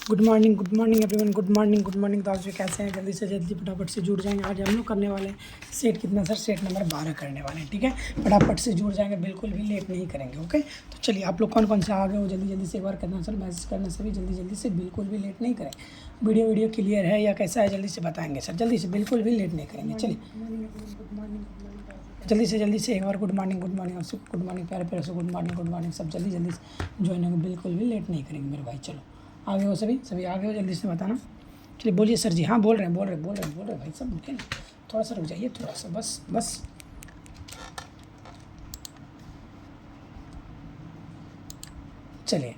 Good morning everyone, good morning. तो आज भी कैसे हैं? जल्दी से जल्दी फटाफट से जुड़ जाएंगे। आज हम लोग करने वाले हैं सेट कितना सर? सेट नंबर 12 करने वाले हैं। ठीक है, फटाफट से जुड़ जाएंगे, बिल्कुल भी लेट नहीं करेंगे। ओके, तो चलिए आप लोग कौन कौन से आ गए हो जल्दी जल्दी से एक बार करना सर, मैसेज करना सभी जल्दी जल्दी से, बिल्कुल भी लेट नहीं करें। वीडियो क्लियर है या कैसा है? जल्दी से बताएंगे सर, जल्दी से, बिल्कुल भी लेट नहीं करेंगे। चलिए जल्दी से एक बार गुड मॉर्निंग गुड मॉर्निंग प्यारे प्यारे से गुड मॉर्निंग सब जल्दी से ज्वाइन होंगे, बिल्कुल भी लेट नहीं करेंगे मेरे भाई। चलो आगे हो सभी आगे हो, जल्दी से बताना। चलिए बोलिए सर जी। हाँ बोल रहे हैं भाई सब, रुके ना, थोड़ा सा रुक जाइए, थोड़ा सा बस। चलिए,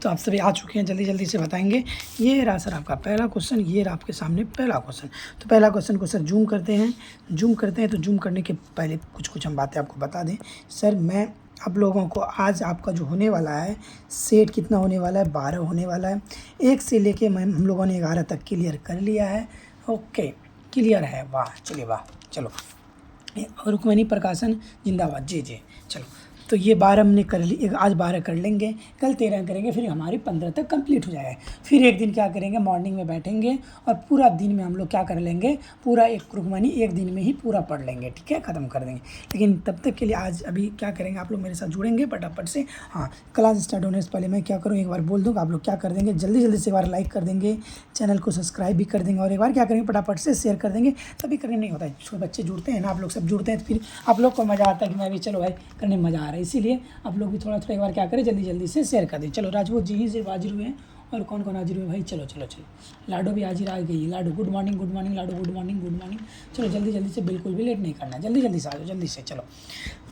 तो आप सभी आ चुके हैं, जल्दी से बताएंगे। ये रहा सर आपका पहला क्वेश्चन, ये रहा आपके सामने पहला क्वेश्चन। तो पहला क्वेश्चन को सर जूम करते हैं। तो जूम करने के पहले कुछ हम बातें आपको बता दें सर। मैं आप लोगों को आज आपका जो होने वाला है सेट कितना होने वाला है? 12 होने वाला है। 1 से लेके हम लोगों ने 11 तक क्लियर कर लिया है। ओके, क्लियर है, वाह, चलिए वाह। चलो, रुक्मिणी प्रकाशन जिंदाबाद, जी। चलो, तो ये 12 हमने कर ली, आज 12 कर लेंगे, कल 13 करेंगे, फिर हमारी 15 तक कंप्लीट हो जाएगा। फिर एक दिन क्या करेंगे, मॉर्निंग में बैठेंगे और पूरा दिन में हम लोग क्या कर लेंगे, पूरा एक रुक्मिणी एक दिन में ही पूरा पढ़ लेंगे। ठीक है, ख़त्म कर देंगे। लेकिन तब तक के लिए आज अभी क्या करेंगे, आप लोग मेरे साथ जुड़ेंगे फटाफट से। हाँ, क्लास स्टार्ट होने से पहले मैं क्या करूँ, एक बार बोल दूँ, आप लोग क्या कर देंगे, जल्दी से एक बार लाइक कर देंगे, चैनल को सब्सक्राइब भी कर देंगे और एक बार क्या करेंगे, फटाफट से शेयर कर देंगे। तभी करने नहीं होता है, छोटे बच्चे जुड़ते हैं ना, आप लोग सब जुड़ते हैं, तो फिर आप लोग को मज़ा आता है कि मैं भी चलो भाई करने में मज़ा आ रहा है। इसीलिए आप लोग भी थोड़ा एक बार क्या करें, जल्दी से शेयर कर दें। चलो, राजपूत जी ही सिर्फ हाजिर हुए हैं, और कौन हाजिर हुए भाई? चलो। लाडो भी हाजिर आ गई। लाडो गुड मॉर्निंग लाडो गुड मॉर्निंग। चलो जल्दी से, बिल्कुल भी लेट नहीं करना, जल्दी से आ जाओ, जल्दी से। चलो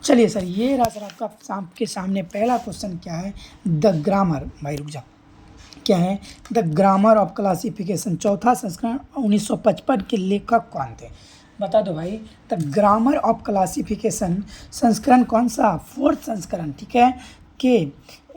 चलिए सर, ये रहा सर आपके सामने पहला क्वेश्चन। क्या है? द ग्रामर, भाई रुक जा, क्या है? द ग्रामर ऑफ क्लासिफिकेशन, चौथा संस्करण 1955 के लेखक कौन थे? बता दो भाई। द ग्रामर ऑफ क्लासिफिकेशन संस्करण कौन सा? 4th संस्करण, ठीक है, के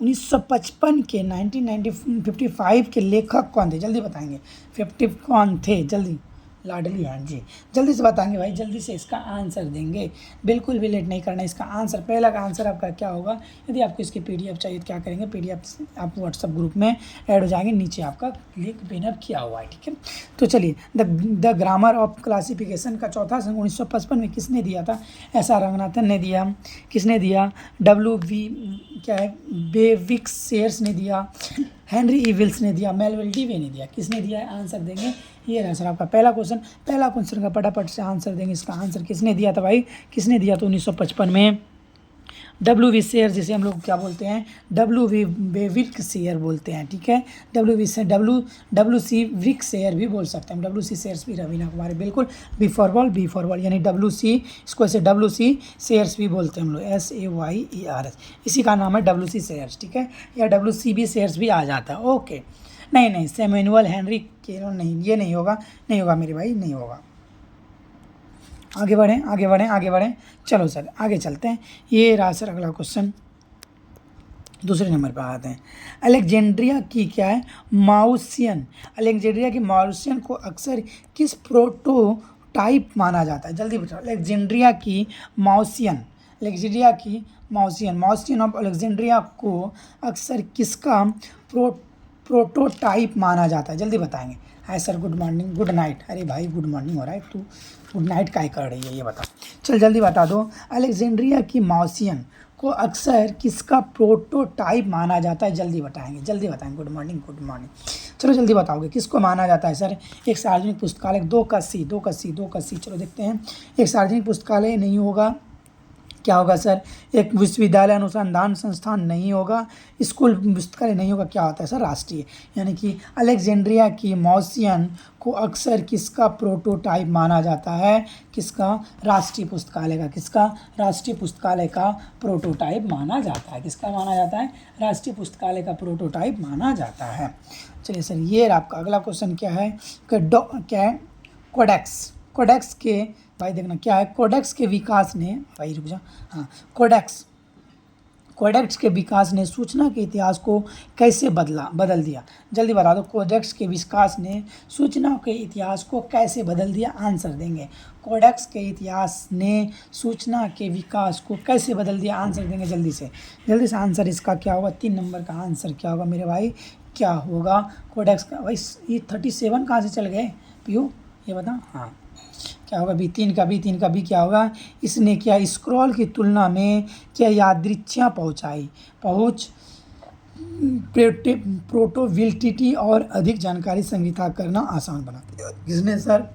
1955 के 1955 के लेखक कौन थे? जल्दी बताएंगे, 50 कौन थे? जल्दी, लाडली हैं जी, जल्दी से बताएंगे भाई, जल्दी से इसका आंसर देंगे, बिल्कुल भी लेट नहीं करना। इसका आंसर, पहला का आंसर आपका क्या होगा? यदि आपको इसकी PDF चाहिए तो क्या करेंगे, PDF आप व्हाट्सअप ग्रुप में ऐड हो जाएंगे, नीचे आपका लिंक पिनअप किया हुआ है। ठीक है, तो चलिए, द ग्रामर ऑफ क्लासिफिकेशन का चौथा संस्करण 1955 में किसने दिया था? SR रंगनाथन ने दिया। किसने दिया? WV क्या है, बेविक्स सेयर्स ने दिया, हेनरी इविल्स ने दिया, मेलविल डीवे ने दिया। किसने दिया है? आंसर देंगे। ये रहा सर आपका पहला क्वेश्चन का फटाफट से आंसर देंगे। इसका आंसर किसने दिया था भाई? किसने दिया? तो 1955 में WV शेयर, जिसे हम लोग क्या बोलते हैं, WV बेविक शेयर बोलते हैं। ठीक है, WC विक शेयर भी बोल सकते हैं, WC शेयर्स भी, रवीना कुमारी बिल्कुल, बी फॉर बॉल यानी WC, इसको ऐसे WC शेयर्स भी बोलते हैं हम लोग, SAYERS, इसी का नाम है WC शेयर्स। ठीक है, या WCB शेयर्स भी आ जाता है। ओके, नहीं, सैमुअल हेनरी कैरोल नहीं, ये नहीं होगा मेरे भाई, नहीं होगा। आगे बढ़ें। चलो सर आगे चलते हैं। ये रहा सर अगला क्वेश्चन, दूसरे नंबर पर आते हैं। अलेक्जेंड्रिया की क्या है, अलेक्जेंड्रिया की माउसियन को अक्सर किस प्रोटोटाइप माना जाता है? जल्दी बताओ। अलेक्जेंड्रिया की माउसियन ऑफ अलेक्जेंड्रिया को अक्सर किसका प्रोटोटाइप माना जाता है? जल्दी बताएंगे। Hi sir, good morning, good night. अरे भाई गुड मॉर्निंग हो रहा है, तू गुड नाइट काय कर रही है, ये बता। चल जल्दी बता दो। अलेक्जेंड्रिया की माउसियन को अक्सर किसका प्रोटोटाइप माना जाता है? जल्दी बताएंगे। Good morning. चलो जल्दी बताओगे, किसको माना जाता है सर? एक सार्वजनिक पुस्तकालय, दो कस्सी। चलो देखते हैं। एक सार्वजनिक पुस्तकालय नहीं होगा, क्या होगा सर? एक विश्वविद्यालय अनुसंधान संस्थान नहीं होगा, स्कूल पुस्तकालय नहीं होगा, क्या होता है सर? राष्ट्रीय। यानी कि अलेक्जेंड्रिया की माउसियन को अक्सर किसका प्रोटोटाइप माना जाता है? किसका? राष्ट्रीय पुस्तकालय का। किसका? राष्ट्रीय पुस्तकालय का प्रोटोटाइप माना जाता है। किसका माना जाता है? राष्ट्रीय पुस्तकालय का प्रोटोटाइप माना जाता है। चलिए सर, ये आपका अगला क्वेश्चन क्या है? क्या है? कोडेक्स के, भाई देखना क्या है, कोडेक्स के विकास ने, भाई रुक जा, हाँ, कोडेक्स कोडेक्स के विकास ने सूचना के इतिहास को कैसे बदल दिया? जल्दी बता दो, कोडेक्स के विकास ने सूचना के इतिहास को कैसे बदल दिया? आंसर देंगे। कोडेक्स के इतिहास ने सूचना के विकास को कैसे बदल दिया? आंसर देंगे जल्दी से आंसर इसका क्या होगा? 3 नंबर का आंसर क्या होगा मेरे भाई? क्या होगा कोडेक्स का? भाई ये 37 कहाँ से चल गए पीयू, ये बता। हाँ, क्या होगा? B3 का भी क्या होगा? इसने क्या स्क्रॉल की तुलना में क्या यादृच्छियाँ पहुँच प्रोटोबिलिटी और अधिक जानकारी संग्रहित करना आसान बना दिया। किसने सर?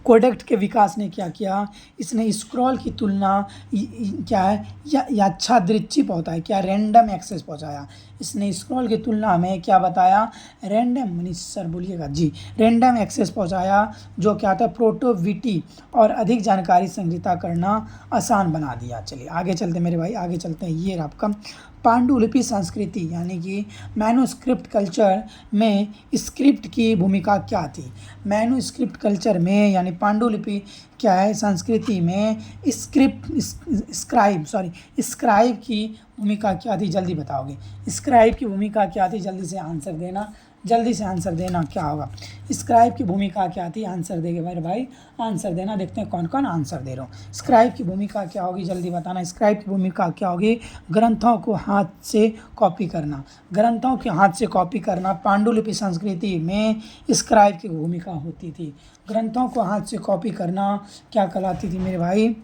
कोडेक्स के विकास ने क्या किया? इसने स्क्रॉल की तुलना क्या है या यादृच्छिक पहुँचा है, क्या रैंडम एक्सेस पहुँचाया। इसने स्क्रॉल की तुलना में क्या बताया? रैंडम, मनीष सर बोलिएगा जी, रैंडम एक्सेस पहुँचाया, जो क्या था? प्रोटोबिलिटी और अधिक जानकारी संग्रहित करना आसान बना दिया। चलिए आगे चलते मेरे भाई, आगे चलते हैं। ये आपका पांडुलिपि संस्कृति यानी कि मैन्युस्क्रिप्ट कल्चर में स्क्रिप्ट की भूमिका क्या थी? मैन्युस्क्रिप्ट कल्चर में यानी पांडुलिपि क्या है? संस्कृति में स्क्राइब की भूमिका क्या थी? जल्दी बताओगे। स्क्राइब की भूमिका क्या थी? जल्दी से आंसर देना क्या होगा? स्क्राइब की भूमिका क्या थी? आंसर देंगे मेरे भाई, आंसर देना। देखते हैं कौन कौन आंसर दे रहा हूँ। स्क्राइब की भूमिका क्या होगी? जल्दी बताना। स्क्राइब की भूमिका क्या होगी? ग्रंथों को हाथ से कॉपी करना। पांडुलिपि संस्कृति में स्क्राइब की भूमिका होती थी। ग्रंथों को हाथ से कॉपी करना क्या कहलाती थी मेरे भाई?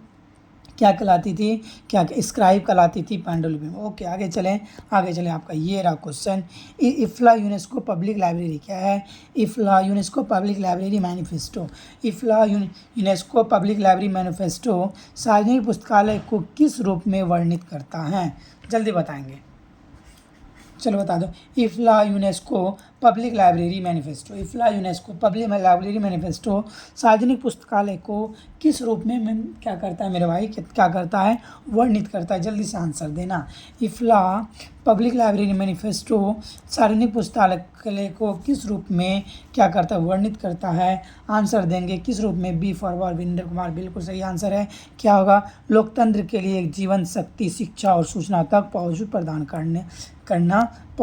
क्या कहलाती थी? क्या स्क्राइब कहलाती थी पांडुलिपि में। ओके, आगे चलें। आपका ये रहा question. IFLA UNESCO public library क्या है? IFLA UNESCO public library manifesto. IFLA UNESCO public library manifesto सार्वजनिक पुस्तकालय को किस रूप में वर्णित करता है? जल्दी बताएंगे, चलो बता दो। इफ्ला यूनेस्को पब्लिक लाइब्रेरी मैनिफेस्टो सार्वजनिक पुस्तकालय को किस रूप में क्या करता है मेरे भाई? क्या करता है? वर्णित करता है। जल्दी से आंसर देना। इफ्ला पब्लिक लाइब्रेरी मैनिफेस्टो सार्वजनिक पुस्तकालय को किस रूप में क्या करता है? वर्णित करता है। आंसर देंगे किस रूप में? बी फॉर वीरेंद्र कुमार, बिल्कुल सही आंसर है। क्या होगा? लोकतंत्र के लिए एक जीवन शक्ति, शिक्षा और सूचना तक पहुँच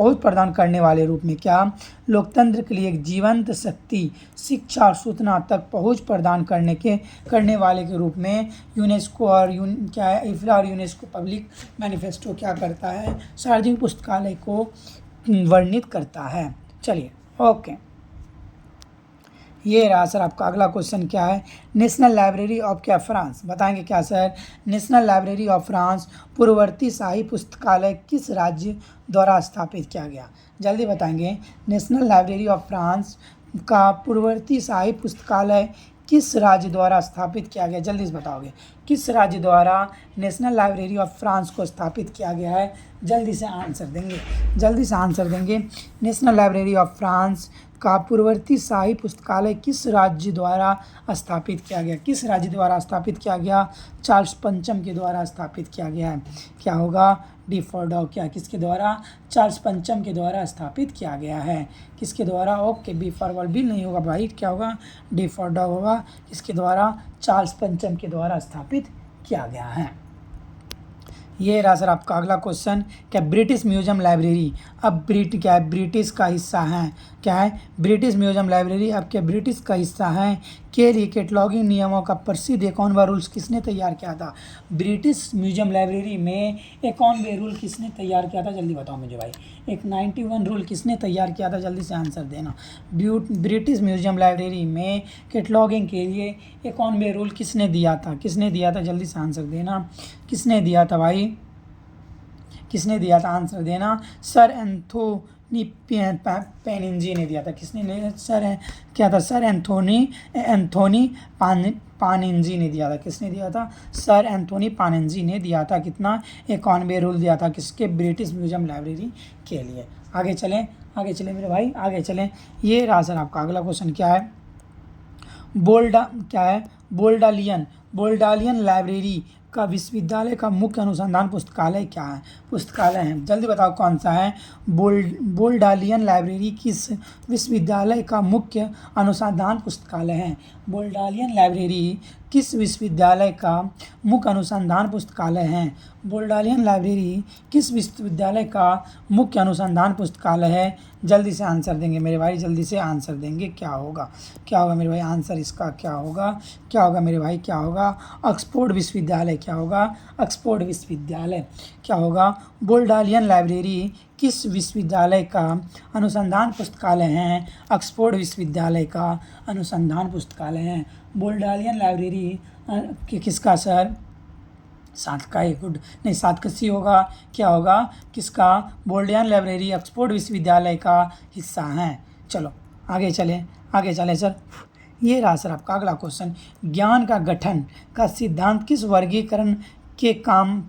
प्रदान करने वाले रूप में। क्या? लोकतंत्र के लिए एक जीवंत शक्ति, शिक्षा और सूचना तक पहुंच प्रदान करने वाले के रूप में यूनेस्को और क्या है? इफ्ला और यूनेस्को पब्लिक मैनिफेस्टो क्या करता है? सार्वजनिक पुस्तकालय को वर्णित करता है। चलिए ओके, ये रहा सर आपका अगला क्वेश्चन। क्या है? नेशनल लाइब्रेरी ऑफ क्या फ्रांस, बताएंगे क्या sir? National library of France पूर्ववर्ती शाही पुस्तकालय किस राज्य द्वारा स्थापित किया गया? जल्दी बताएंगे। नेशनल लाइब्रेरी ऑफ फ्रांस का पूर्ववर्ती शाही पुस्तकालय किस राज्य द्वारा स्थापित किया गया? जल्दी से बताओगे किस राज्य द्वारा नेशनल लाइब्रेरी ऑफ फ्रांस को स्थापित किया गया है? जल्दी से आंसर देंगे। नेशनल लाइब्रेरी ऑफ फ्रांस का पूर्ववर्ती शाही पुस्तकालय किस राज्य द्वारा स्थापित किया गया? किस राज्य द्वारा स्थापित किया गया? चार्ल्स पंचम के द्वारा स्थापित किया गया है। क्या होगा? D for dog. क्या किसके द्वारा? चार्ल्स पंचम के द्वारा स्थापित किया गया है। किसके द्वारा? ओके, बी फॉर बॉल भी नहीं होगा भाई, क्या होगा? डी फॉर डॉग होगा। किसके द्वारा? चार्ल्स पंचम के द्वारा स्थापित किया गया है। ये रहा सर आपका अगला क्वेश्चन। क्या ब्रिटिश म्यूजियम लाइब्रेरी अब ब्रिटिश का हिस्सा है? क्या है? ब्रिटिश म्यूजियम लाइब्रेरी अब क्या ब्रिटिश का हिस्सा है? के लिए कैटलॉगिंग नियमों का प्रसिद्ध 51वां रूल्स किसने तैयार किया था? ब्रिटिश म्यूजियम लाइब्रेरी में 51वें रूल किसने तैयार किया था? जल्दी बताओ मुझे भाई। एक 91 रूल किसने तैयार किया था? जल्दी से आंसर देना। ब्रिटिश म्यूजियम लाइब्रेरी में कैटलॉगिंग के लिए 51वें रूल किसने दिया था? जल्दी से आंसर देना। किसने दिया था भाई? किसने दिया था? आंसर देना। सर एंथोनी पेनिंजी ने दिया था। सर एंथोनी पानिंजी ने दिया था। किसने दिया था? सर एंथोनी पानिंजी ने दिया था। कितना? 51वें रूल दिया था किसके? ब्रिटिश म्यूजियम लाइब्रेरी के लिए। आगे चलें मेरे भाई, आगे चलें। ये रहा सर आपका अगला क्वेश्चन। क्या है? बोल्डालियन लाइब्रेरी का विश्वविद्यालय का मुख्य अनुसंधान पुस्तकालय है। जल्दी बताओ कौन सा है? बोल्डालियन लाइब्रेरी किस विश्वविद्यालय का मुख्य अनुसंधान पुस्तकालय है? बोल्डालियन लाइब्रेरी किस विश्वविद्यालय का मुख्य अनुसंधान पुस्तकालय है? बोल्डालियन लाइब्रेरी किस विश्वविद्यालय का मुख्य अनुसंधान पुस्तकालय है? जल्दी से आंसर देंगे मेरे भाई, जल्दी से आंसर देंगे। क्या होगा, क्या होगा मेरे भाई आंसर इसका? क्या होगा, क्या होगा मेरे भाई, क्या होगा? ऑक्सफोर्ड विश्वविद्यालय। क्या होगा? ऑक्सफोर्ड विश्वविद्यालय। क्या होगा? बोल्डालियन लाइब्रेरी किस विश्वविद्यालय का अनुसंधान पुस्तकालय है? ऑक्सफोर्ड विश्वविद्यालय का अनुसंधान पुस्तकालय है। बोल्डालियन लाइब्रेरी किसका सर? 7 का एक गुड नहीं, 7 का सी होगा। क्या होगा? किसका? बोल्डालियन लाइब्रेरी ऑक्सफोर्ड विश्वविद्यालय का हिस्सा है। चलो आगे चले सर। ये रहा सर आपका अगला क्वेश्चन। ज्ञान का गठन का सिद्धांत किस वर्गीकरण के काम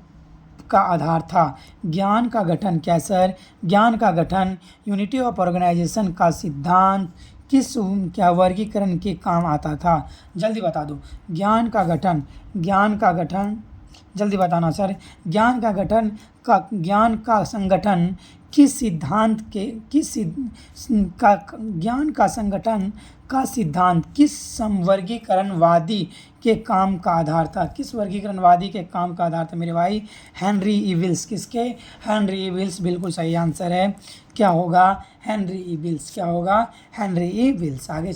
का आधार था? ज्ञान का गठन क्या सर? ज्ञान का गठन यूनिटी ऑफ ऑर्गेनाइजेशन का सिद्धांत किस क्या वर्गीकरण के काम आता था? जल्दी बता दो। ज्ञान का गठन जल्दी बताना सर। ज्ञान का संगठन किस सिद्धांत के ज्ञान का संगठन का सिद्धांत किस समवर्गीकरणवादी के काम का आधार था? किस वर्गीकरणवादी के काम का आधार था मेरे भाई? Henry evils. किसके? हेनरी इविल्स बिल्कुल सही आंसर है। क्या होगा? Henry evils. क्या होगा? Henry evils. आगे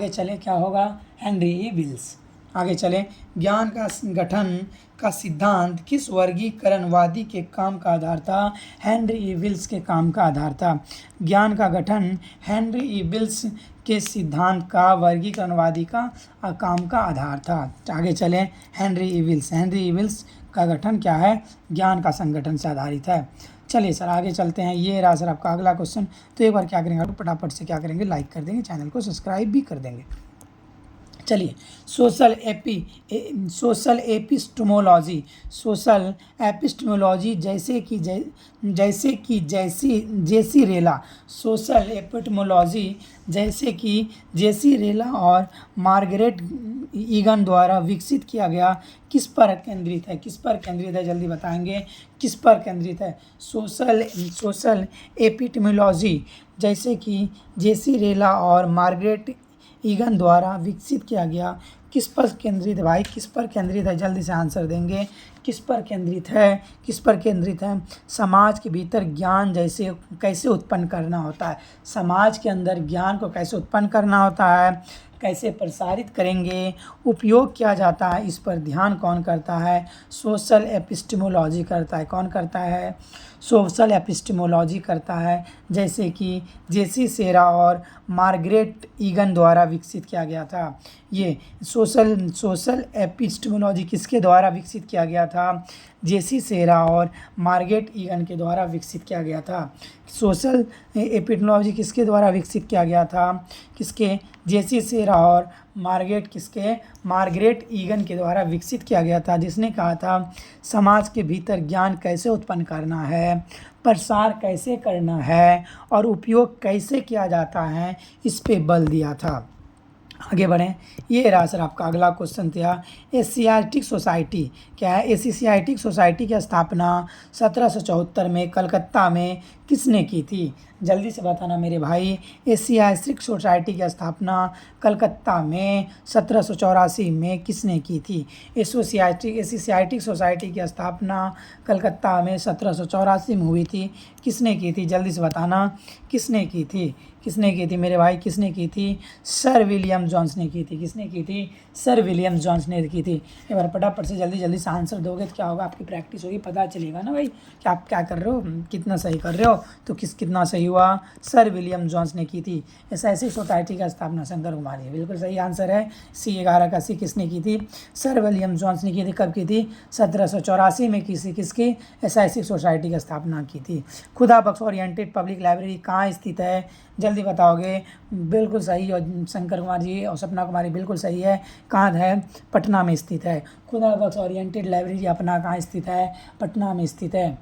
चलें क्या होगा? Henry evils. आगे चलें। ज्ञान का गठन का सिद्धांत किस वर्गीकरणवादी के काम का आधार था? हेनरी इविल्स के काम का आधार था। ज्ञान का गठन हेनरी इविल्स के सिद्धांत का वर्गीकरणवादी का काम का आधार था। आगे चलें। हेनरी इविल्स का गठन क्या है? ज्ञान का संगठन से आधारित है। चलिए सर आगे चलते हैं। ये रहा सर आपका अगला क्वेश्चन। तो एक बार क्या करेंगे, फटाफट से क्या करेंगे, लाइक कर देंगे, चैनल को सब्सक्राइब भी कर देंगे। चलिए, सोशल एपिस्टेमोलॉजी जैसे कि जेसी रेला। सोशल एपिस्टेमोलॉजी जैसे कि जेसी रेला और मार्गरेट ईगन द्वारा विकसित किया गया किस पर केंद्रित है? किस पर केंद्रित है? जल्दी बताएंगे किस पर केंद्रित है? सोशल एपिस्टेमोलॉजी जैसे कि जेसी रेला और मार्गरेट ईगन द्वारा विकसित किया गया किस पर केंद्रित है भाई? किस पर केंद्रित है? जल्दी से आंसर देंगे। किस पर केंद्रित है? किस पर केंद्रित है? समाज के भीतर ज्ञान कैसे उत्पन्न करना होता है? समाज के अंदर ज्ञान को कैसे उत्पन्न करना होता है, कैसे प्रसारित करेंगे, उपयोग किया जाता है, इस पर ध्यान कौन करता है? सोशल एपिस्टेमोलॉजी करता है। कौन करता है? सोशल एपिस्टेमोलॉजी करता है। जैसे कि जेसी सेरा और मार्गरेट ईगन द्वारा विकसित किया गया था। ये सोशल एपिस्टेमोलॉजी किसके द्वारा विकसित किया गया था? जेसी सेरा और मार्गरेट ईगन के द्वारा विकसित किया गया था। सोशल एपिस्टेमोलॉजी किसके द्वारा विकसित किया गया था? किसके? जेसी सेरा और मार्गरेट ईगन के द्वारा विकसित किया गया था, जिसने कहा था समाज के भीतर ज्ञान कैसे उत्पन्न करना है, प्रसार कैसे करना है और उपयोग कैसे किया जाता है, इस पे बल दिया था। आगे बढ़ें। ये रहा सर आपका अगला क्वेश्चन था। एशियाटिक सोसाइटी क्या है? एशियाटिक सोसाइटी की स्थापना 1774 में कलकत्ता में किसने की थी? जल्दी से बताना मेरे भाई। एशियाटिक सोसाइटी की स्थापना कलकत्ता में 1784 में किसने की थी? एशियाटिक सोसाइटी की स्थापना कलकत्ता में 1784 में हुई थी। किसने की थी? जल्दी से बताना किसने की थी? किसने की थी मेरे भाई? किसने की थी? सर विलियम जोन्स ने की थी। किसने की थी? सर विलियम जोन्स ने की थी। एक बार फटाफट से जल्दी से आंसर दोगे तो क्या होगा, आपकी प्रैक्टिस होगी, पता चलेगा ना भाई कि आप क्या कर रहे हो, कितना सही कर रहे हो। तो कितना सही हुआ? सर विलियम जोन्स ने की थी। एशियाटिक सोसाइटी का स्थापना शंकर कुमार जी, बिल्कुल सही आंसर है। C11 का C किसने की थी? सर विलियम जोन्स ने की थी। कब की थी? 1784 में किसकी एशियाटिक सोसाइटी की स्थापना की थी। खुदा बख्श ओरिएंटेड पब्लिक लाइब्रेरी कहाँ स्थित है? जल्दी बताओगे। बिल्कुल सही, और शंकर कुमार जी और सपना कुमारी बिल्कुल सही है। कहाँ है? पटना में स्थित है। खुदा बख्श ओरिएंटेड लाइब्रेरी अपना कहाँ स्थित है? पटना में स्थित है।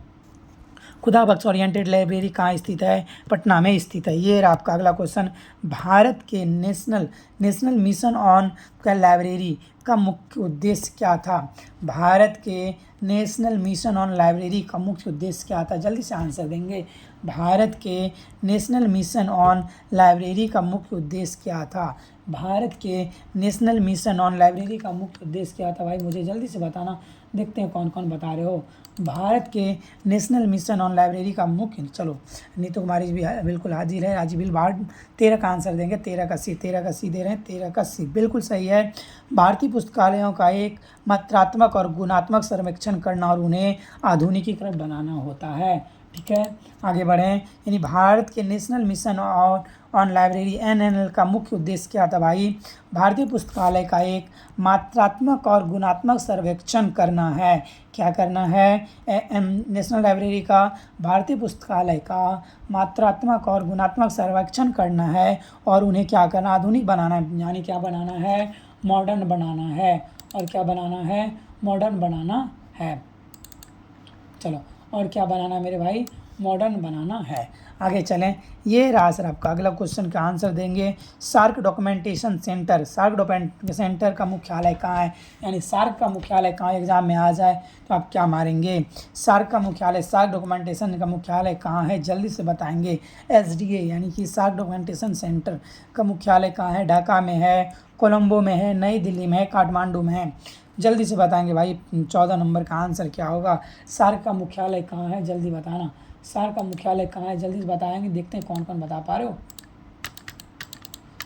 खुदा बख्श ओरिएंटेड लाइब्रेरी कहाँ स्थित है? पटना में स्थित है। ये रहा आपका अगला क्वेश्चन। भारत के नेशनल मिशन ऑन का लाइब्रेरी का मुख्य उद्देश्य क्या था? भारत के नेशनल मिशन ऑन लाइब्रेरी का मुख्य उद्देश्य क्या था? जल्दी से आंसर देंगे। भारत के नेशनल मिशन ऑन लाइब्रेरी का मुख्य उद्देश्य क्या था? भारत के नेशनल मिशन ऑन लाइब्रेरी का मुख्य उद्देश्य क्या था? भाई मुझे जल्दी से बताना, देखते हैं कौन कौन बता रहे हो। भारत के नेशनल मिशन ऑन लाइब्रेरी का मुख्य, चलो नीतू कुमारी भी बिल्कुल हाजिर है, राजीबिल भाट 13 का आंसर देंगे। 13 का सी दे रहे हैं, 13 का सी बिल्कुल सही है। भारतीय पुस्तकालयों का एक मात्रात्मक और गुणात्मक सर्वेक्षण करना और उन्हें आधुनिकीकृत बनाना होता है। ठीक है, आगे बढ़ें। यानी भारत के national mission on library NNL का मुख्य उद्देश्य क्या था भाई? भारतीय पुस्तकालय का एक मात्रात्मक और गुणात्मक सर्वेक्षण करना है। क्या करना है? नेशनल लाइब्रेरी का भारतीय पुस्तकालय का मात्रात्मक और गुणात्मक सर्वेक्षण करना है और उन्हें क्या करना? आधुनिक बनाना है। यानी क्या बनाना है? मॉडर्न बनाना है। और क्या बनाना है? मॉडर्न बनाना है। चलो, और क्या बनाना है मेरे भाई? मॉडर्न बनाना है। आगे चलें। ये रहा सर आपका अगला क्वेश्चन का आंसर देंगे। SAARC documentation centre, SAARC documentation centre का मुख्यालय कहाँ है? यानी सार्क का मुख्यालय कहाँ? एग्जाम में आ जाए तो आप क्या मारेंगे? सार्क का मुख्यालय, सार्क डॉक्यूमेंटेशन का मुख्यालय कहाँ है? जल्दी से बताएंगे। SDA यानी कि सार्क डॉक्यूमेंटेशन सेंटर का मुख्यालय कहाँ है? ढाका में है, कोलंबो में है, नई दिल्ली में है, काठमांडू में है? जल्दी से बताएंगे भाई। 14 नंबर का आंसर क्या होगा? सार्क का मुख्यालय कहाँ है? जल्दी बताना। सार्क का मुख्यालय कहाँ है? जल्दी से बताएंगे, देखते हैं कौन कौन बता पा रहे हो।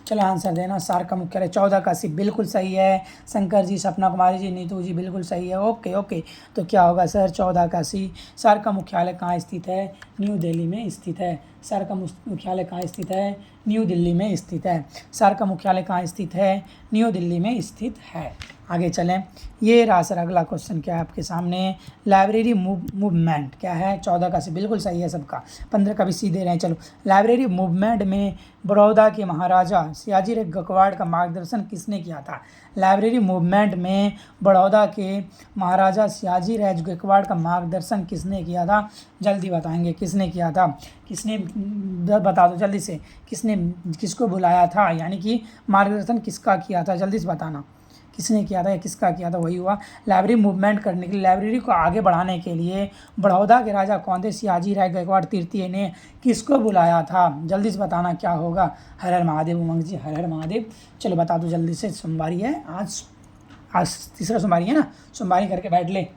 चलो आंसर देना। सार्क का मुख्यालय 14 का सी बिल्कुल सही है। शंकर जी, सपना कुमारी जी, नीतू जी बिल्कुल सही है। ओके ओके, तो क्या होगा सर? 14 का सी। सार्क का मुख्यालय कहाँ स्थित है? न्यू दिल्ली में स्थित है। सार्क का मुख्यालय कहाँ स्थित है? न्यू दिल्ली में स्थित है। सार्क का मुख्यालय कहाँ स्थित है? न्यू दिल्ली में स्थित है। आगे चलें। ये रहा सर अगला क्वेश्चन क्या है आपके सामने? लाइब्रेरी मूवमेंट क्या है? 14 का सी बिल्कुल सही है सबका। 15 का भी सी दे रहे हैं। चलो, लाइब्रेरी मूवमेंट में बड़ौदा के महाराजा सयाजीराव गायकवाड़ का मार्गदर्शन किसने किया था? लाइब्रेरी मूवमेंट में बड़ौदा के महाराजा सयाजीराव गायकवाड़ का मार्गदर्शन किसने किया था? जल्दी बताएंगे किसने किया था? किसने, बता दो जल्दी से। किसने, किसको बुलाया था? यानी कि मार्गदर्शन किसका किया था? जल्दी से बताना, किसने किया था या किसका किया था? वही हुआ। लाइब्रेरी मूवमेंट करने के लिए, लाइब्रेरी को आगे बढ़ाने के लिए बड़ौदा के राजा कौन थे? सयाजीराव गायकवाड़ तृतीय ने किसको बुलाया था? जल्दी से बताना क्या होगा? हर हर महादेव उमंग जी, हर हर महादेव। चलो बता दो जल्दी से। सोमवारी है आज, आज तीसरा सोमवारी है ना, सोमवारी करके बैठ ले।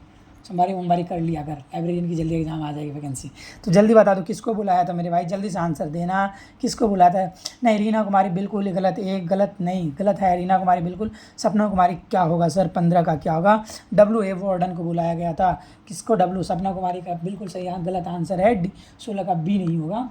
सोमवारी कर लिया कर, लाइब्रेरियन की जल्दी एग्जाम आ जाएगी वैकेंसी। तो जल्दी बता दो किसको बुलाया था मेरे भाई? जल्दी से आंसर देना। किसको बुलाया था? नहीं, रीना कुमारी बिल्कुल ही गलत, एक गलत नहीं, गलत है रीना कुमारी बिल्कुल। सपना कुमारी क्या होगा सर? 15 का क्या होगा? WA वार्डन को बुलाया गया था। किसको? सपना कुमारी का बिल्कुल सही, यहाँ गलत आंसर है। 16 का B नहीं होगा।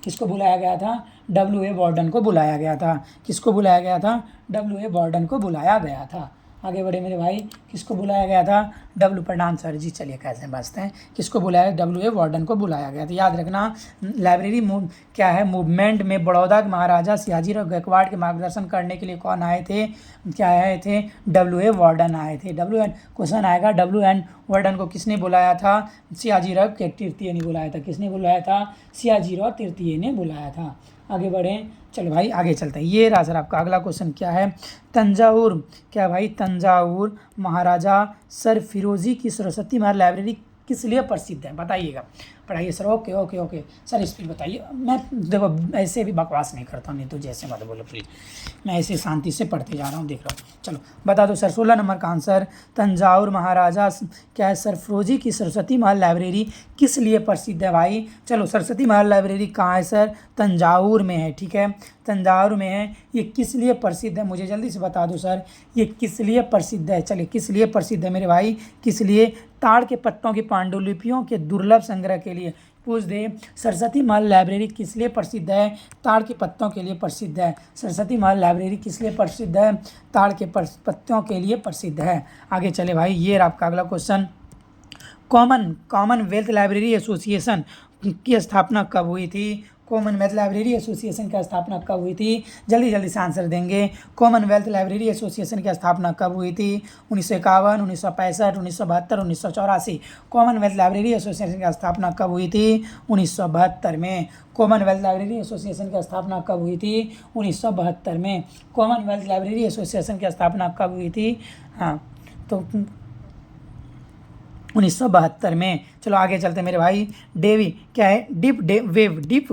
किसको बुलाया गया था? WA वार्डन को बुलाया गया था। किसको बुलाया गया था? WA वार्डन को बुलाया गया था। आगे बढ़े मेरे भाई। किसको बुलाया गया था? प्रणाम सर जी। चलिए कैसे बचते हैं। किसको बुलाया? WA वार्डन को बुलाया गया था। याद रखना, लाइब्रेरी क्या है? मूवमेंट में बड़ौदा के महाराजा सयाजीराव गायकवाड़ के मार्गदर्शन करने के लिए कौन आए थे? क्या आए थे? WA वार्डन आए थे। WN क्वेश्चन आएगा। WN वार्डन को किसने बुलाया था? सयाजीराव के तृतीय ने बुलाया था। किसने बुलाया था? सयाजीराव तृतीय ने बुलाया था। आगे बढ़ें। चलो भाई आगे चलते हैं। ये रहा सर आपका अगला क्वेश्चन क्या है? तंजावुर, क्या भाई? तंजावुर महाराजा सर फिरोजी की सरस्वती महल लाइब्रेरी किस लिए प्रसिद्ध है? बताइएगा, पढ़ाइए sir. Okay okay okay sir, speed बताइए। मैं देखो ऐसे भी बकवास नहीं करता हूँ, नहीं तो जैसे मत बोलो प्लीज़। मैं ऐसे शांति से पढ़ते जा रहा हूँ, देख रहा हूँ। चलो बता दो सर। 16 नंबर का आंसर। तंजावुर महाराजा क्या है? सर फिरोजी की सरस्वती महल लाइब्रेरी किस लिए प्रसिद्ध है भाई? चलो, सरस्वती महल लाइब्रेरी कहाँ है सर? तंजावुर में है। ठीक है, तंजावुर में है। ये किस लिए प्रसिद्ध है? मुझे जल्दी से बता दो सर, ये किस लिए प्रसिद्ध है? चलिए, किस लिए प्रसिद्ध है मेरे भाई? किस लिए? ताड़ के पत्तों की पांडुलिपियों के दुर्लभ संग्रह के लिए। पूछ दे, सरस्वती महल लाइब्रेरी किस लिए प्रसिद्ध है? ताड़ के पत्तों के लिए प्रसिद्ध है। सरस्वती महल लाइब्रेरी किस लिए प्रसिद्ध है? ताड़ के पत्तों के लिए प्रसिद्ध है। आगे चले भाई। ये आपका अगला क्वेश्चन। कॉमनवेल्थ लाइब्रेरी एसोसिएशन की स्थापना कब हुई थी? कॉमनवेल्थ लाइब्रेरी एसोसिएशन की स्थापना कब हुई थी? जल्दी जल्दी से आंसर देंगे। कॉमनवेल्थ लाइब्रेरी एसोसिएशन की स्थापना कब हुई थी? 1951, 1965, 1972, 1984। कॉमनवेल्थ लाइब्रेरी एसोसिएशन की स्थापना कब हुई थी? 1972 में। कॉमनवेल्थ लाइब्रेरी एसोसिएशन की स्थापना कब हुई थी? 1972 में। कॉमनवेल्थ लाइब्रेरी एसोसिएशन की स्थापना कब हुई थी? हाँ, तो 1972 में। चलो आगे चलते मेरे भाई। डेवी क्या है? डीप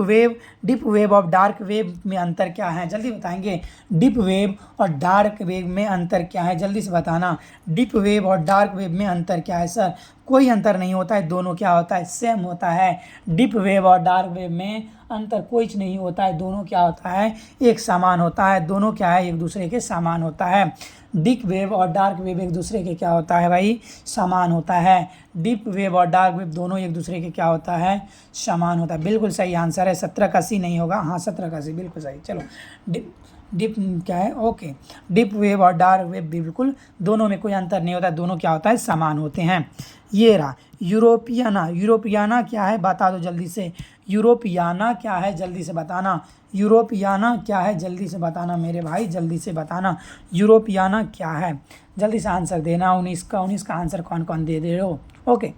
वेव और डार्क वेव में अंतर क्या है? जल्दी बताएंगे। डीप वेव और डार्क वेव में अंतर क्या है? जल्दी से बताना। डीप वेव और डार्क वेव में अंतर क्या है? सर कोई अंतर नहीं होता है, दोनों क्या होता है? सेम होता है। डीप वेव और डार्क वेव में अंतर कोई नहीं होता है, दोनों क्या होता है? एक समान होता है। दोनों क्या है? एक दूसरे के समान होता है। डीप वेव और डार्क वेव एक दूसरे के क्या होता है भाई? समान होता है। डीप वेव और डार्क वेव दोनों एक दूसरे के क्या होता है? समान होता है। बिल्कुल सही आंसर है। 17 का सी नहीं होगा। हाँ 17 का सी बिल्कुल सही। चलो डीप क्या है? ओके, डीप वेव और डार्क वेव बिल्कुल दोनों में कोई अंतर नहीं होता, दोनों क्या होता है? समान होते हैं। ये रहा यूरोपियाना क्या है? बता दो जल्दी से। यूरोपियाना क्या है? जल्दी से बताना। यूरोपियाना क्या है? जल्दी से बताना मेरे भाई, जल्दी से बताना। यूरोपियाना क्या है? जल्दी से आंसर देना। 19 का आंसर कौन कौन दे रहे हो? ओके,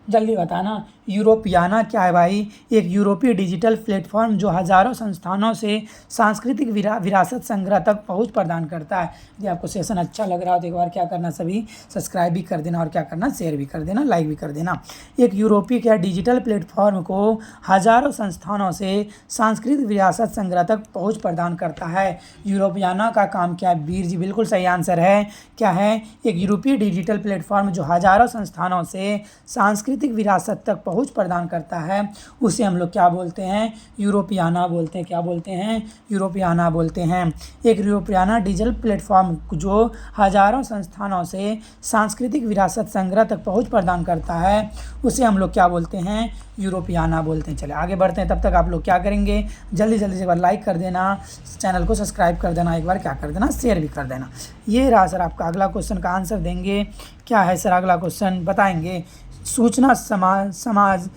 जल्दी बताना। यूरोपियाना क्या है भाई? एक यूरोपीय डिजिटल प्लेटफॉर्म जो हज़ारों संस्थानों से सांस्कृतिक विरासत संग्रह तक पहुंच प्रदान करता है। यदि आपको सेशन अच्छा लग रहा हो तो एक बार क्या करना, सभी सब्सक्राइब भी कर देना और क्या करना, शेयर भी कर देना, लाइक भी कर देना। एक यूरोपीय क्या डिजिटल प्लेटफॉर्म को हज़ारों संस्थानों से सांस्कृतिक विरासत संग्रह तक पहुँच प्रदान करता है। यूरोपियाना का काम क्या है? वीर जी बिल्कुल सही आंसर है। क्या है? एक यूरोपीय डिजिटल प्लेटफॉर्म जो हज़ारों संस्थानों से सांस्कृतिक विरासत तक पहुंच प्रदान करता है, उसे हम लोग क्या बोलते हैं? यूरोपियाना बोलते हैं। क्या बोलते हैं? यूरोपियाना बोलते हैं। एक यूरोपियाना डिजिटल प्लेटफॉर्म जो हज़ारों संस्थानों से सांस्कृतिक विरासत संग्रह तक पहुंच प्रदान करता है, उसे हम लोग क्या बोलते हैं? यूरोपियाना बोलते हैं। चले आगे बढ़ते हैं। तब तक आप लोग क्या करेंगे? जल्दी जल्दी से एक बार लाइक कर देना, चैनल को सब्सक्राइब कर देना, एक बार क्या कर देना, शेयर भी कर देना। ये रहा सर आपका अगला क्वेश्चन का आंसर देंगे। क्या है सर अगला क्वेश्चन? बताएंगे। सूचना समाज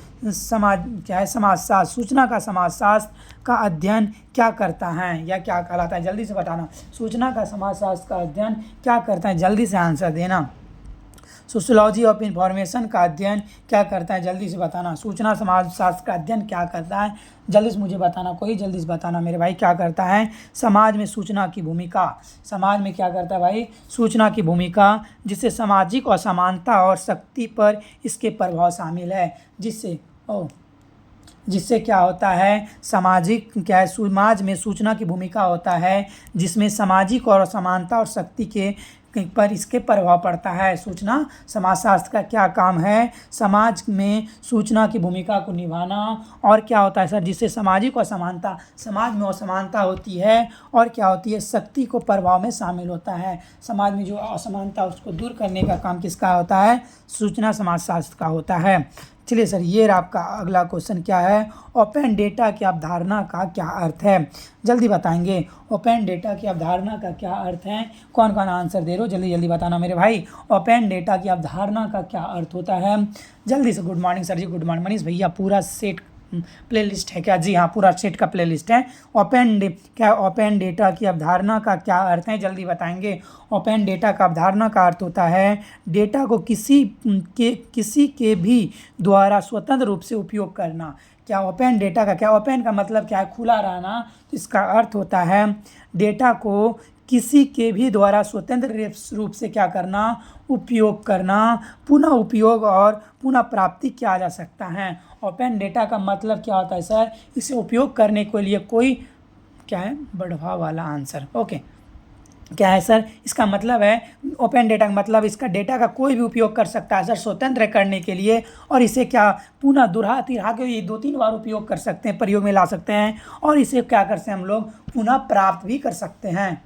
क्या है? समाजशास्त्र। सूचना का समाजशास्त्र का अध्ययन क्या करता है या क्या कहलाता है? जल्दी से बताना। सूचना का समाजशास्त्र का अध्ययन क्या करता है? जल्दी से आंसर देना। सोशियोलॉजी ऑफ इंफॉर्मेशन का अध्ययन क्या करता है? जल्दी से बताना। सूचना समाजशास्त्र का अध्ययन क्या करता है? जल्दी से मुझे बताना, कोई जल्दी से बताना मेरे भाई। क्या करता है? समाज में सूचना की भूमिका। समाज में क्या करता है भाई? सूचना की भूमिका, जिससे सामाजिक असमानता और शक्ति पर इसके प्रभाव शामिल है। जिससे क्या होता है? सामाजिक क्या है? समाज में सूचना की भूमिका होता है जिसमें सामाजिक और असमानता और शक्ति के पर इसके प्रभाव पड़ता है। सूचना समाजशास्त्र का क्या काम है? समाज में सूचना की भूमिका को निभाना। और क्या होता है सर? जिससे सामाजिक असमानता, समाज में असमानता होती है और क्या होती है? शक्ति को प्रभाव में शामिल होता है। समाज में जो असमानता उसको दूर करने का काम किसका होता है? सूचना समाजशास्त्र का होता है। चलिए सर, ये आपका अगला क्वेश्चन क्या है? ओपन डेटा की अवधारणा का क्या अर्थ है? जल्दी बताएंगे। ओपन डेटा की अवधारणा का क्या अर्थ है? कौन कौन आंसर दे रहे हो? जल्दी जल्दी बताना मेरे भाई। ओपन डेटा की अवधारणा का क्या अर्थ होता है? जल्दी से। गुड मॉर्निंग सर जी, गुड मॉर्निंग। मनीष भैया पूरा सेट प्लेलिस्ट है क्या? जी हाँ, पूरा सेट का प्लेलिस्ट है। ओपन डेटा की अवधारणा का क्या अर्थ है? जल्दी बताएंगे। ओपन डेटा का अवधारणा का अर्थ होता है डेटा को किसी के भी द्वारा स्वतंत्र रूप से उपयोग करना। क्या ओपन डेटा का क्या? ओपन का मतलब क्या है? खुला रहना। तो इसका अर्थ होता है डेटा को किसी के भी द्वारा स्वतंत्र रूप से क्या करना? उपयोग करना। पुनः उपयोग और पुनः प्राप्ति किया जा सकता है। ओपन डेटा का मतलब क्या होता है सर? इसे उपयोग करने के लिए कोई क्या है? बढ़ावा वाला आंसर। ओके, क्या है सर? इसका मतलब है ओपन डेटा का मतलब इसका डेटा का कोई भी उपयोग कर सकता है सर, स्वतंत्र करने के लिए। और इसे क्या पुनः दुहरा तिरहा के ये 2-3 बार उपयोग कर सकते हैं, प्रयोग में ला सकते हैं। और इसे क्या कर सकते हैं हम लोग? पुनः प्राप्त भी कर सकते हैं।